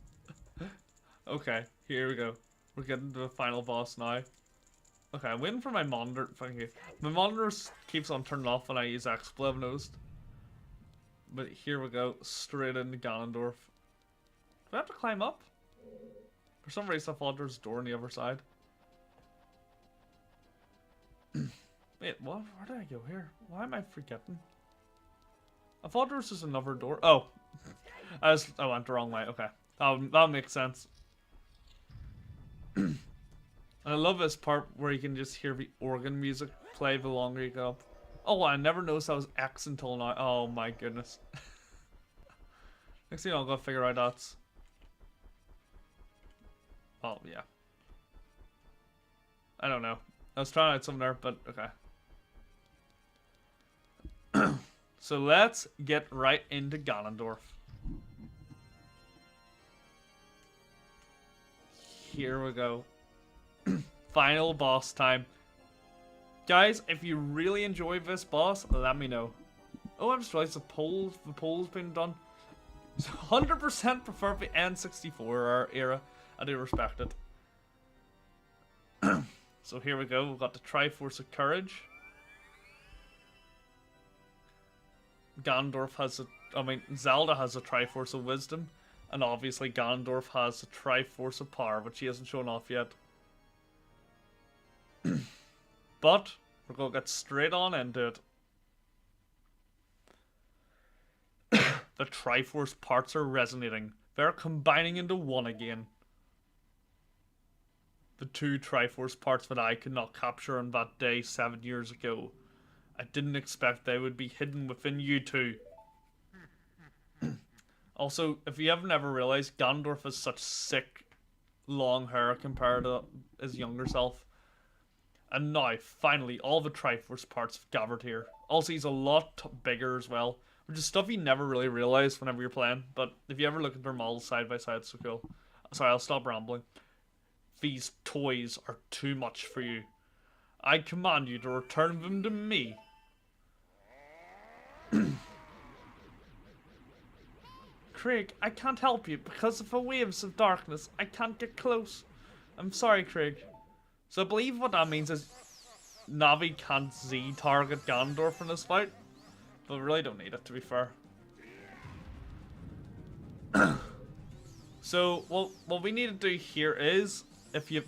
Okay, here we go. We're getting to the final boss now. Okay, I'm waiting for my monitor. Thank you. My monitor keeps on turning off when I use XSplit, I've noticed. But here we go, straight into Ganondorf. Do I have to climb up? For some reason I thought there was a door on the other side. Wait, what? Where did I go here? Why am I forgetting? I thought there was just another door. Oh, I went the wrong way. Okay, that makes sense. And I love this part where you can just hear the organ music play the longer you go up. Oh, I never noticed that was X until now. Oh my goodness. Next thing I'm gonna figure out that's. Oh yeah. I don't know. I was trying out something there, but okay. So let's get right into Ganondorf. here we go. Final boss time. Guys, if you really enjoy this boss, let me know. Oh, I just realized the poll's been done. 100% prefer the N64 era. I do respect it. So here we go. We've got the Triforce of Courage. Zelda has a Triforce of Wisdom. And obviously Ganondorf has a Triforce of Power, which he hasn't shown off yet. But we're going to get straight on into it. The Triforce parts are resonating. They're combining into one again. The two Triforce parts that I could not capture on that day 7 years ago. I didn't expect they would be hidden within you two. Also, if you haven't ever realized, Ganondorf has such sick long hair compared to his younger self. And now, finally, all the Triforce parts have gathered here. Also, he's a lot bigger as well, which is stuff you never really realize whenever you're playing. But if you ever look at their models side by side, it's so cool. Sorry, I'll stop rambling. These toys are too much for you. I command you to return them to me. Craig, I can't help you because of the waves of darkness. I can't get close. I'm sorry, Craig. So I believe what that means is Navi can't Z-target Ganondorf in this fight. But we really don't need it, to be fair. So, what we need to do here is, if you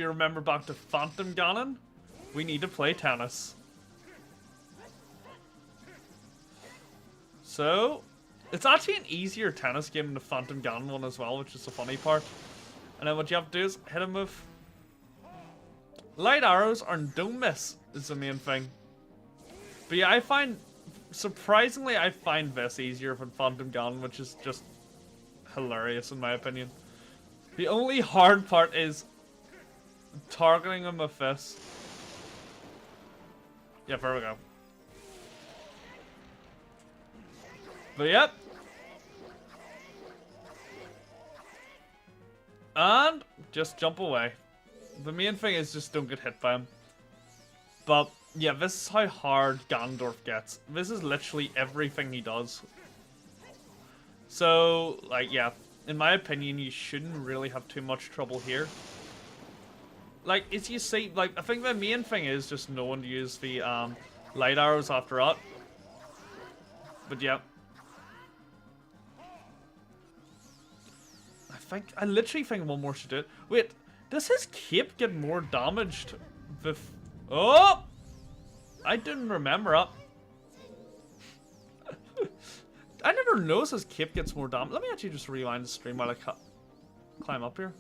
remember back to Phantom Ganon, we need to play tennis. So, it's actually an easier tennis game than the Phantom Ganon one as well, which is the funny part. And then what you have to do is hit him with light arrows or don't miss is the main thing. But yeah, surprisingly, I find this easier than Phantom Ganon, which is just hilarious in my opinion. The only hard part is targeting him with this. Yeah, there we go. But yep. And just jump away. The main thing is just don't get hit by him. But yeah, this is how hard Ganondorf gets. This is literally everything he does. So, like, yeah, in my opinion, you shouldn't really have too much trouble here. Like, as you see, like, I think the main thing is just knowing to use the light arrows after that. But yeah. I literally think one more should do it. Wait, does his cape get more damaged? Oh! I didn't remember it. I never noticed his cape gets more damage. Let me actually just rewind the stream while I climb up here.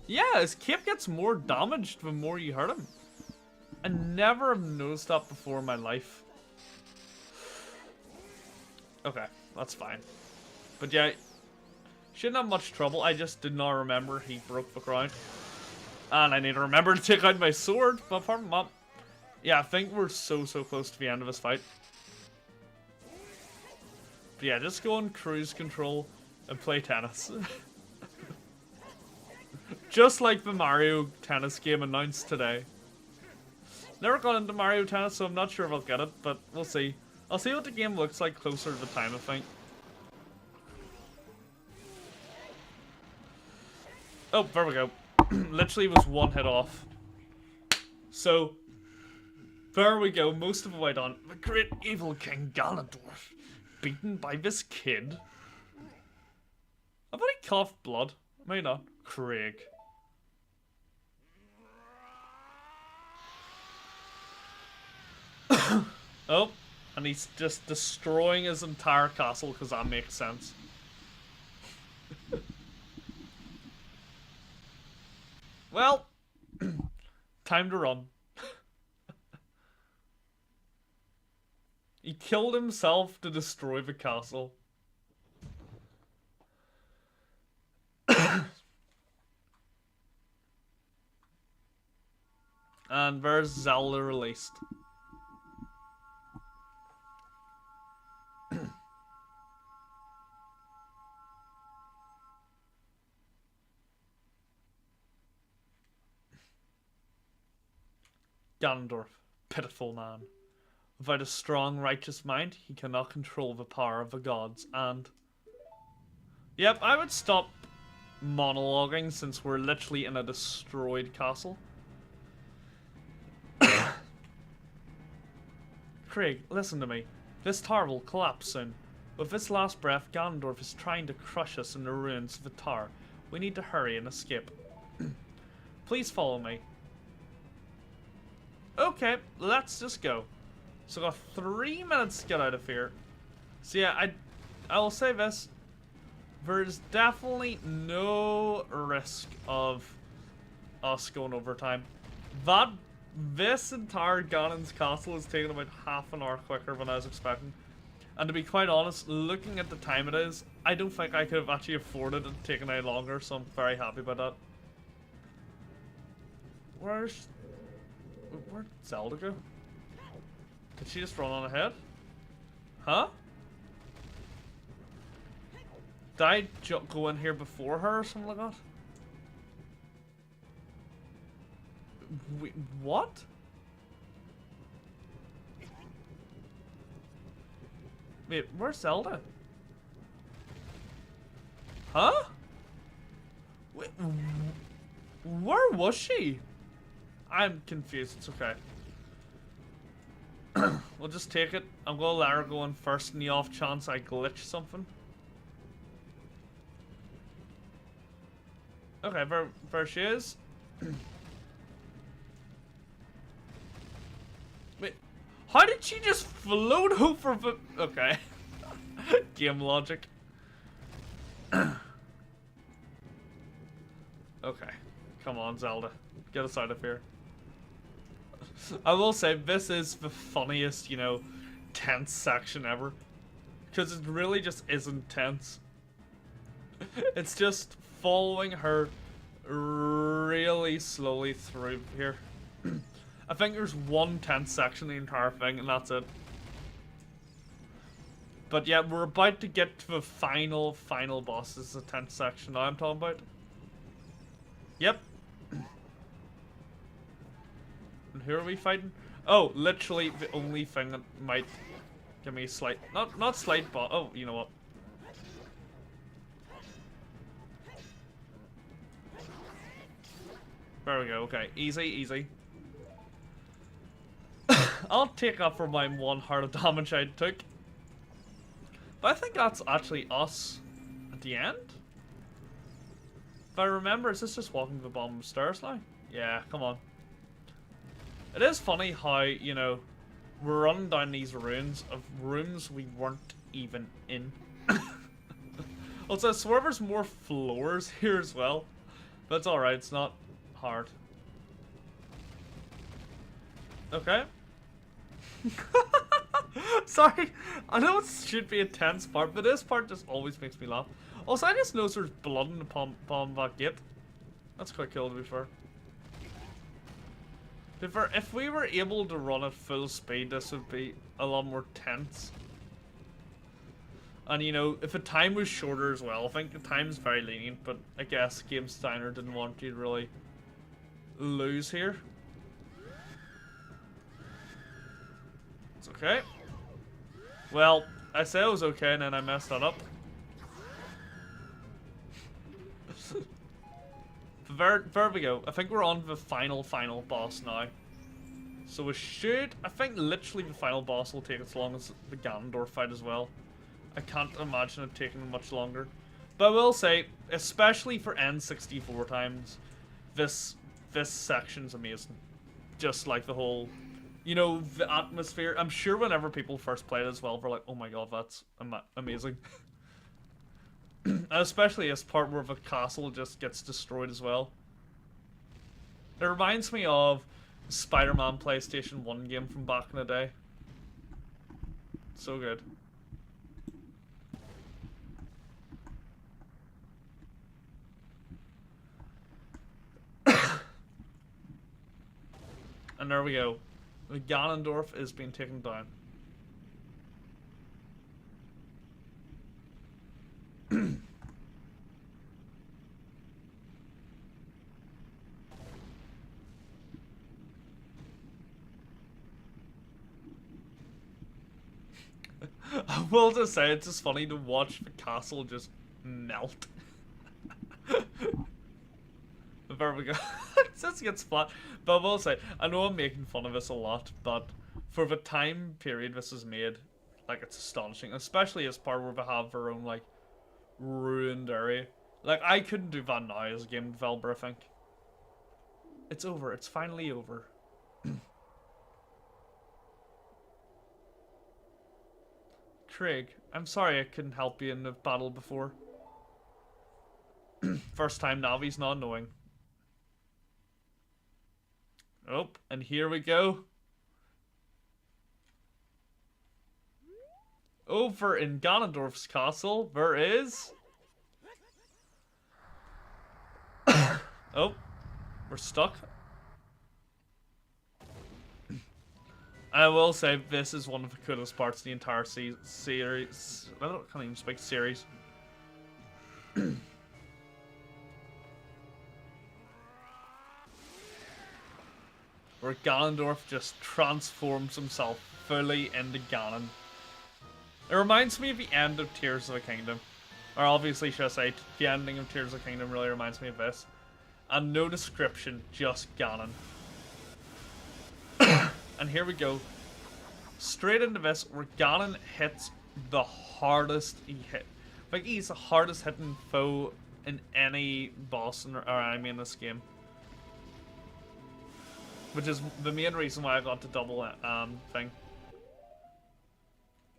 Yeah, his cape gets more damaged the more you hurt him. I never have noticed that before in my life. Okay, that's fine. But yeah, shouldn't have much trouble. I just did not remember he broke the ground. And I need to remember to take out my sword. But apart from that, yeah, I think we're so close to the end of this fight. But yeah, just go on cruise control and play tennis. Just like the Mario tennis game announced today. Never got into Mario Tennis, so I'm not sure if I'll get it, but we'll see. I'll see what the game looks like closer to the time, I think. Oh, there we go. Literally was one hit off. So, there we go, most of the way done. The great evil King Ganondorf, beaten by this kid. I've already coughed blood. Maybe not. Craig. Oh, and he's just destroying his entire castle because that makes sense. Well, time to run. He killed himself to destroy the castle. And there's Zelda released. Ganondorf, pitiful man. Without a strong, righteous mind, he cannot control the power of the gods, and... Yep, I would stop monologuing since we're literally in a destroyed castle. Craig, listen to me. This tower will collapse soon. With this last breath, Ganondorf is trying to crush us in the ruins of the tower. We need to hurry and escape. Please follow me. Okay, let's just go. So I got 3 minutes to get out of here. So yeah, I will say this. There's definitely no risk of us going overtime. This entire Ganon's castle is taking about half an hour quicker than I was expecting. And to be quite honest, looking at the time it is, I don't think I could have actually afforded it taking any longer, so I'm very happy about that. Where'd Zelda go? Did she just run on ahead? Huh? Did I go in here before her or something like that? Wait, what? Wait, where's Zelda? Huh? Wait, where was she? I'm confused. It's okay. We'll just take it. I'm gonna let her go in first in the off chance I glitch something. Okay, there she is. Wait, how did she just float over the... Okay. Game logic. Okay. Come on, Zelda. Get us out of here. I will say, this is the funniest, you know, tense section ever. Because it really just isn't tense. It's just following her really slowly through here. I think there's one tense section in the entire thing, and that's it. But yeah, we're about to get to the final boss. This is the tense section now I'm talking about. Yep. And who are we fighting? Oh, literally the only thing that might give me a slight... Not slight, but... Oh, you know what? There we go, okay. Easy, easy. I'll take that for my 1 heart of damage I took. But I think that's actually us at the end. If I remember, is this just walking to the bottom of the stairs now? Yeah, come on. It is funny how, you know, we're running down these ruins of rooms we weren't even in. Also, I swear there's more floors here as well. But it's alright, it's not hard. Okay. Sorry, I know it should be a tense part, but this part just always makes me laugh. Also, I just noticed there's blood in the palm of that gate. That's quite cool, to be fair. If we were able to run at full speed, this would be a lot more tense. And you know, if the time was shorter as well, I think the time's very lenient, but I guess Game Steiner didn't want you to really lose here. It's okay. Well, I said it was okay and then I messed that up. There we go. I think we're on the final boss now. So we should... I think literally the final boss will take as long as the Ganondorf fight as well. I can't imagine it taking much longer. But I will say, especially for N64 times, this section's amazing. Just like the whole... You know, the atmosphere. I'm sure whenever people first played it as well, they're like, oh my god, that's amazing. Especially this part where the castle just gets destroyed as well. It reminds me of the Spider-Man PlayStation 1 game from back in the day. So good. And there we go. The Ganondorf is being taken down. will just say it's just funny to watch the castle just melt. But there we go. It just gets flat. But I will say, I know I'm making fun of this a lot, but for the time period this is made, like, it's astonishing. Especially as part where we have our own, like, ruined area. Like, I couldn't do that now as a game developer, I think. It's over. It's finally over. Craig, I'm sorry I couldn't help you in the battle before. First time Navi's not knowing. Oh, and here we go. Over in Ganondorf's castle, there is... Oh, we're stuck. I will say this is one of the coolest parts of the entire series. I can't even speak series. Where Ganondorf just transforms himself fully into Ganon. It reminds me of the end of Tears of the Kingdom. Or obviously, should I say, the ending of Tears of the Kingdom really reminds me of this. And no description, just Ganon. And here we go. Straight into this, where Ganon hits the hardest he hit. Like, he's the hardest hitting foe in any boss or enemy in this game. Which is the main reason why I got the double thing.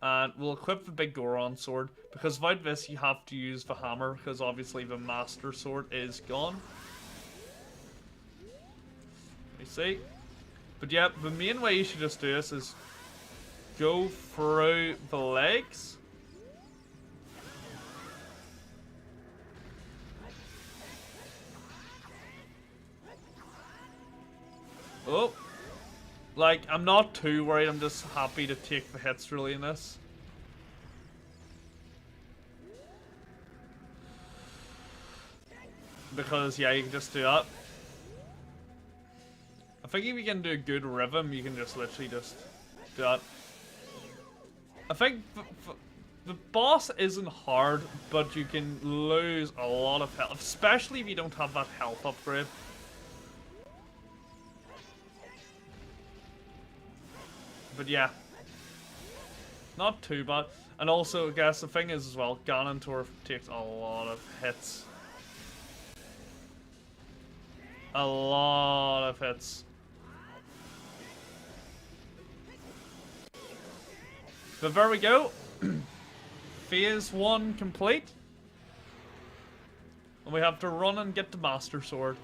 And we'll equip the big Goron sword, because without this you have to use the hammer, because obviously the master sword is gone. Let me see. But yeah, the main way you should just do this is go through the legs. Oh. Like, I'm not too worried, I'm just happy to take the hits really in this. Because, yeah, you can just do that. I think if you can do a good rhythm, you can just literally just do that. I think the boss isn't hard, but you can lose a lot of health, especially if you don't have that health upgrade. But yeah, not too bad. And also, I guess the thing is as well, Ganondorf takes a lot of hits. A lot of hits. But there we go. Phase 1 complete. And we have to run and get the Master Sword.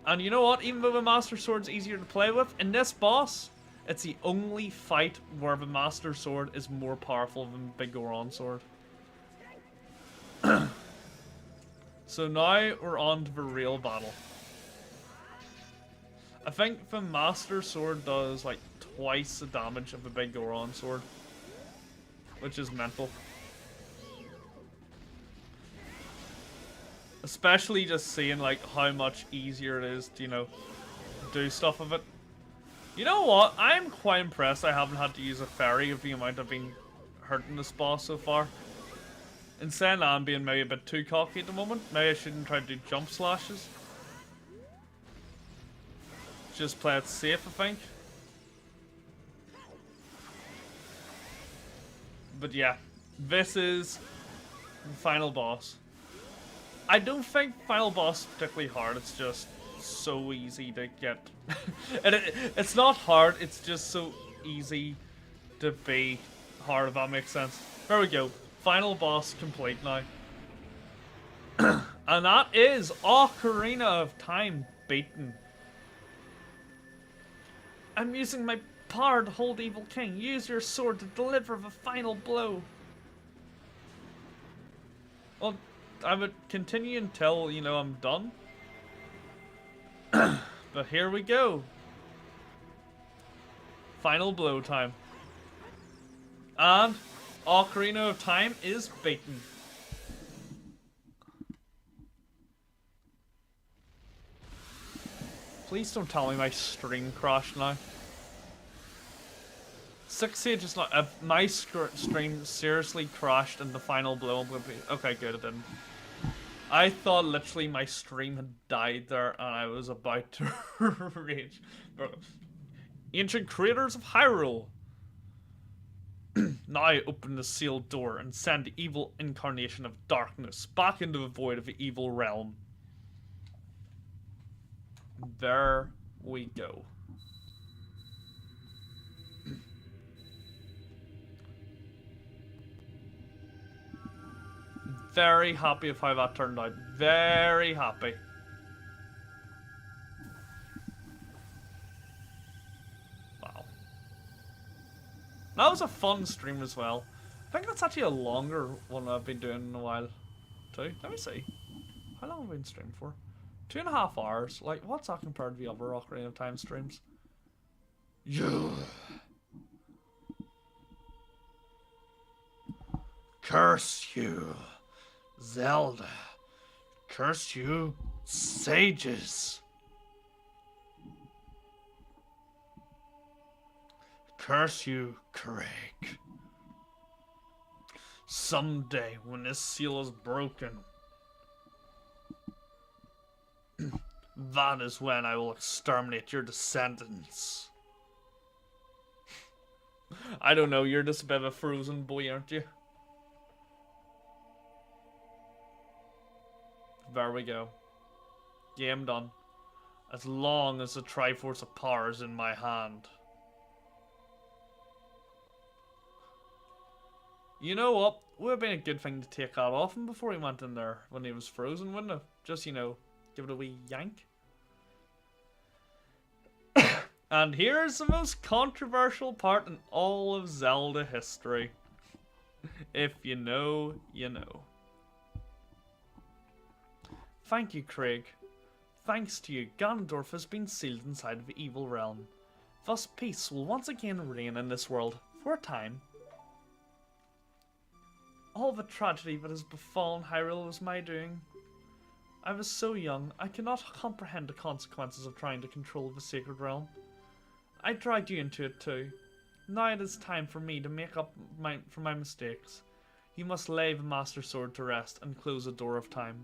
And you know what? Even though the Master Sword's easier to play with, in this boss, it's the only fight where the Master Sword is more powerful than the Big Goron Sword. So now we're on to the real battle. I think the Master Sword does like twice the damage of the Big Goron Sword, which is mental. Especially just seeing like how much easier it is to, you know, do stuff with it. You know what? I'm quite impressed I haven't had to use a fairy of the amount I've been hurting this boss so far. In saying that, I'm being maybe a bit too cocky at the moment. Maybe I shouldn't try to do jump slashes. Just play it safe, I think. But yeah, this is the final boss. I don't think final boss is particularly hard, it's just so easy to get. And it's not hard, it's just so easy to be hard, if that makes sense. There we go. Final boss complete now. And that is Ocarina of Time beaten. I'm using my power to hold Evil King. Use your sword to deliver the final blow. Well, I would continue until, you know, I'm done. But here we go. Final blow time. And Ocarina of Time is beaten. Please don't tell me my stream crashed now. 6 Sage is not. My stream seriously crashed in the final blow. Okay, good, it didn't. I thought literally my stream had died there and I was about to rage. Ancient creators of Hyrule. Now open the sealed door and send the evil incarnation of darkness back into the void of the evil realm. There we go. Very happy with how that turned out. Very happy. Wow. That was a fun stream as well. I think that's actually a longer one I've been doing in a while too. Let me see. How long have we been streaming for? 2.5 hours. Like, what's that compared to the other Ocarina of Time streams? You. Curse you, Zelda. Curse you, sages. Curse you, Craig. Someday, when this seal is broken, that is when I will exterminate your descendants. I don't know, you're just a bit of a frozen boy, aren't you? There we go. Game done. As long as the Triforce of Power is in my hand. You know what? Would have been a good thing to take that off him before he went in there when he was frozen, wouldn't it? Just, you know, give it a wee yank. And here's the most controversial part in all of Zelda history. If you know, you know. Thank you, Craig. Thanks to you, Ganondorf has been sealed inside of the evil realm. Thus peace will once again reign in this world, for a time. All the tragedy that has befallen Hyrule was my doing. I was so young, I could not comprehend the consequences of trying to control the sacred realm. I dragged you into it too. Now it is time for me to make up for my mistakes. You must lay the Master Sword to rest and close the door of time.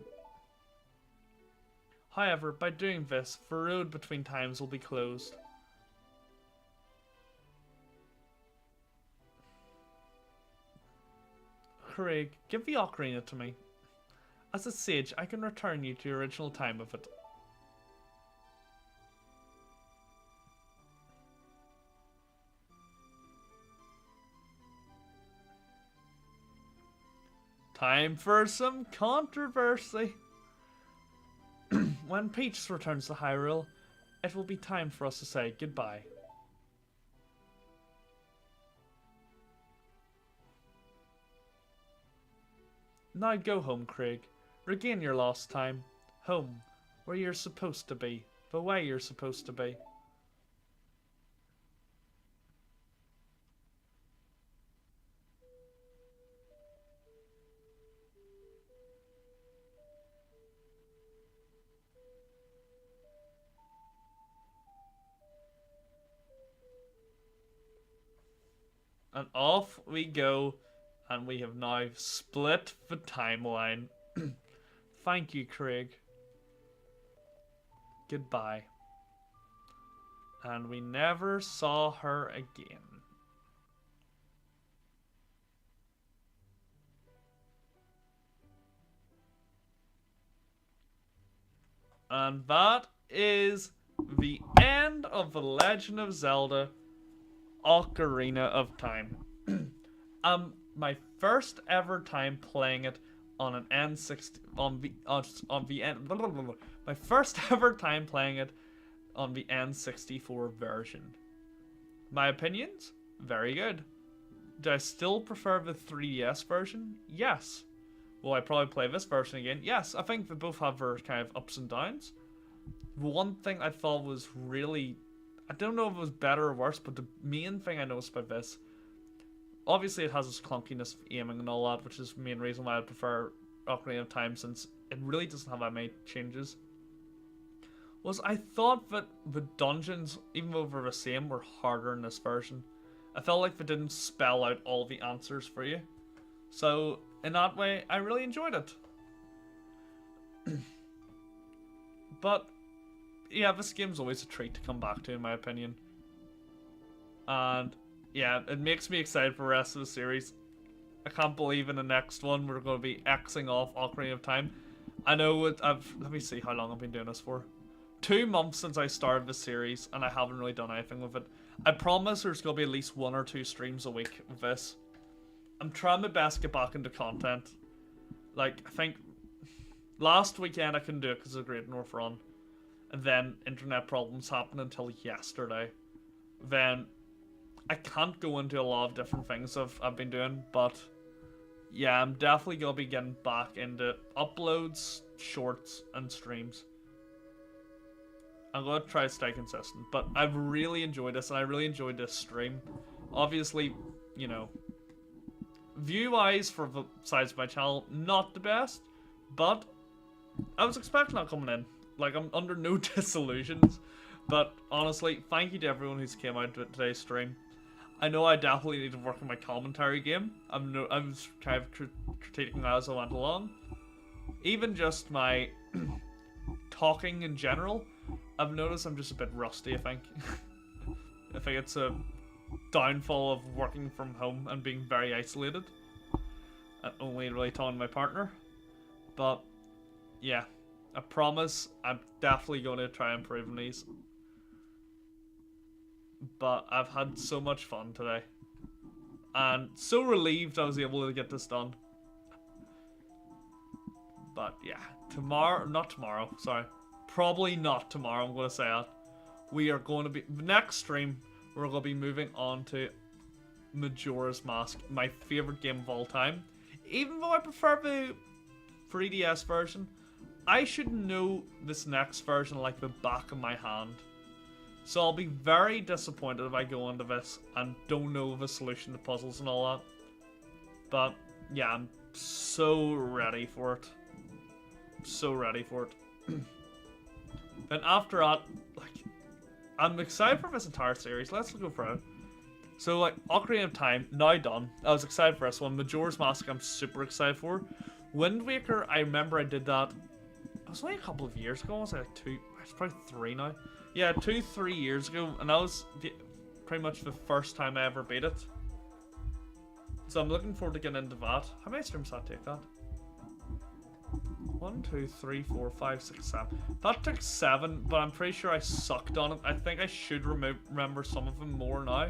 However, by doing this, the road between times will be closed. Craig, give the Ocarina to me. As a sage, I can return you to your original time with it. Time for some controversy. When Peach returns to Hyrule, it will be time for us to say goodbye. Now go home, Craig. Regain your lost time. Home, where you're supposed to be. The way you're supposed to be. And off we go, and we have now split the timeline. Thank you, Craig. Goodbye. And we never saw her again. And that is the end of The Legend of Zelda Ocarina of Time. My first ever time playing it on an N60 my first ever time playing it on the N64 version. My opinions? Very good. Do I still prefer the 3DS version? Yes. Will I probably play this version again? Yes. I think they both have their kind of ups and downs. One thing I thought was really, I don't know if it was better or worse, but the main thing I noticed about this, obviously it has its clunkiness of aiming and all that, which is the main reason why I prefer Ocarina of Time, since it really doesn't have that many changes, was I thought that the dungeons, even though they're the same, were harder in this version. I felt like it didn't spell out all the answers for you. So, in that way, I really enjoyed it. But, yeah, this game's always a treat to come back to, in my opinion. And, yeah, it makes me excited for the rest of the series. I can't believe in the next one we're going to be Xing off Ocarina of Time. I know let me see how long I've been doing this for. 2 months since I started the series, and I haven't really done anything with it. I promise there's going to be at least 1 or 2 streams a week with this. I'm trying my best to get back into content. Like, I think last weekend I couldn't do it because of the Great North Run. And then internet problems happened until yesterday. Then I can't go into a lot of different things I've been doing, but yeah, I'm definitely going to be getting back into uploads, shorts, and streams. I'm going to try to stay consistent, but I've really enjoyed this, and I really enjoyed this stream. Obviously, you know, view-wise for the size of my channel, not the best, but I was expecting that coming in. Like, I'm under no disillusions, but honestly, thank you to everyone who's came out to today's stream. I know I definitely need to work on my commentary game. I was kind of critiquing that as I went along. Even just my talking in general, I've noticed I'm just a bit rusty, I think. I think it's a downfall of working from home and being very isolated. And only really talking to my partner. But, yeah. I promise I'm definitely going to try improving these. But I've had so much fun today. And so relieved I was able to get this done. But yeah, probably not tomorrow, I'm going to say that. We are going to be, next stream, we're going to be moving on to Majora's Mask, my favourite game of all time. Even though I prefer the 3DS version, I should know this next version like the back of my hand. So I'll be very disappointed if I go into this and don't know the solution to puzzles and all that. But yeah, I'm so ready for it. So ready for it. And after that, like, I'm excited for this entire series. Let's go for it. So like, Ocarina of Time, now done. I was excited for this one. Majora's Mask, I'm super excited for. Wind Waker, I remember I did that. It was only a couple of years ago. I was like 2, it's probably 3 now. Yeah, 2-3 years ago, and that was pretty much the first time I ever beat it. So I'm looking forward to getting into that. How many streams did that take that? 1, 2, 3, 4, 5, 6, 7. That took 7, but I'm pretty sure I sucked on it. I think I should remember some of them more now.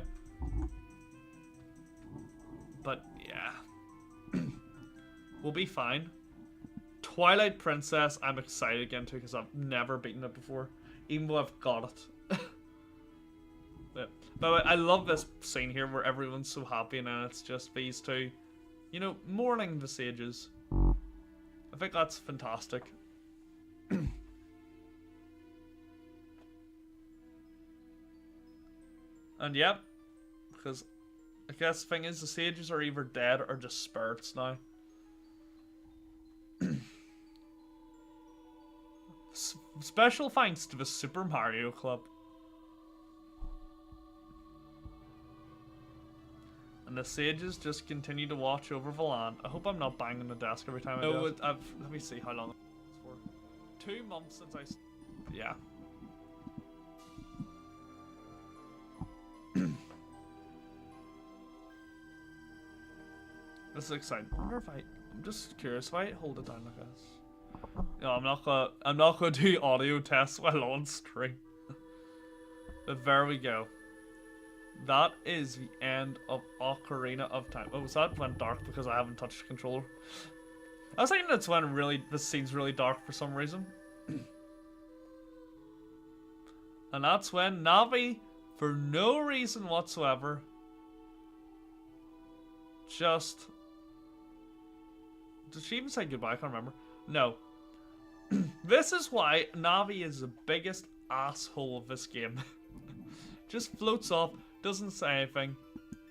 But yeah, we'll be fine. Twilight Princess, I'm excited again too because I've never beaten it before. Even though I've got it. Yeah. But I love this scene here where everyone's so happy and then it's just these two, you know, mourning the sages. I think that's fantastic. And yeah, because I guess the thing is the sages are either dead or just spirits now. Special thanks to the Super Mario Club. And the sages just continue to watch over the land. I hope I'm not banging the desk every time I do it. Let me see how long it's for. 2 months since I... Yeah. This is exciting. I wonder if I'm just curious if I hold it down like this. No, I'm not gonna do audio tests while on stream. But there we go. That is the end of Ocarina of Time. Oh, so that went dark because I haven't touched the controller. I was thinking that's when this scene's really dark for some reason. And that's when Navi, for no reason whatsoever, just... Did she even say goodbye? I can't remember. No. This is why Navi is the biggest asshole of this game. Just floats off, doesn't say anything.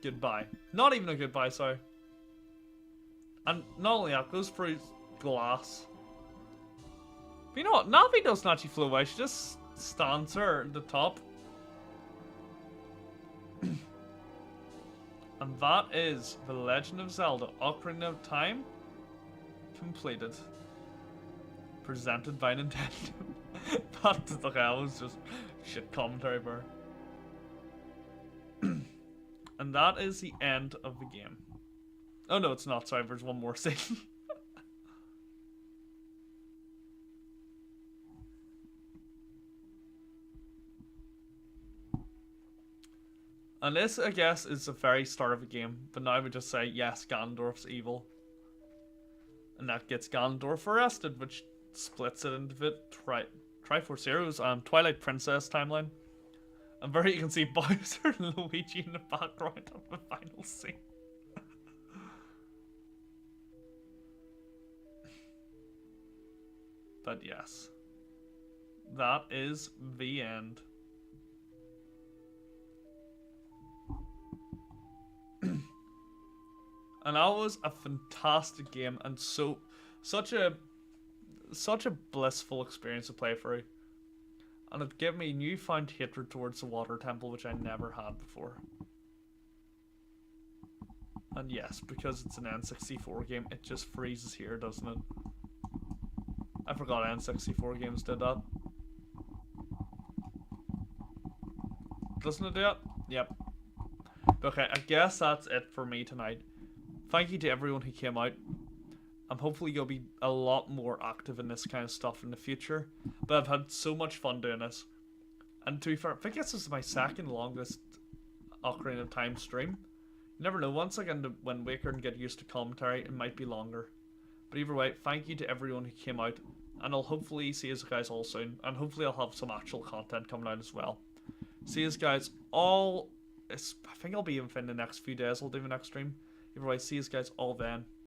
Goodbye. Not even a goodbye, sorry. And not only that, goes through glass. But you know what? Navi doesn't actually float away. She just stands there at the top. And that is The Legend of Zelda Ocarina of Time completed. Presented by Nintendo. That the hell was just shit commentary bar. And that is the end of the game. Oh no, it's not. Sorry, there's one more scene. And this, I guess, is the very start of the game. But now we just say, yes, Ganondorf's evil. And that gets Ganondorf arrested, which splits it into the Triforce Heroes Twilight Princess timeline. And there you can see Bowser and Luigi in the background of the final scene. But yes, that is the end. And that was a fantastic game, and such a blissful experience to play through. And it gave me newfound hatred towards the water temple, which I never had before. And yes, because it's an N64 game, it just freezes here, doesn't it? I forgot N64 games did that. Doesn't it do it? Yep. Okay, I guess that's it for me tonight. Thank you to everyone who came out. Hopefully you'll be a lot more active in this kind of stuff in the future. But I've had so much fun doing this. And to be fair, I think this is my second longest Ocarina of Time stream. You never know, once I get into Wind Waker and get used to commentary, it might be longer. But either way, thank you to everyone who came out. And I'll hopefully see you guys all soon. And hopefully I'll have some actual content coming out as well. See you guys all... I think I'll be within the next few days I'll do the next stream. Either way, see you guys all then.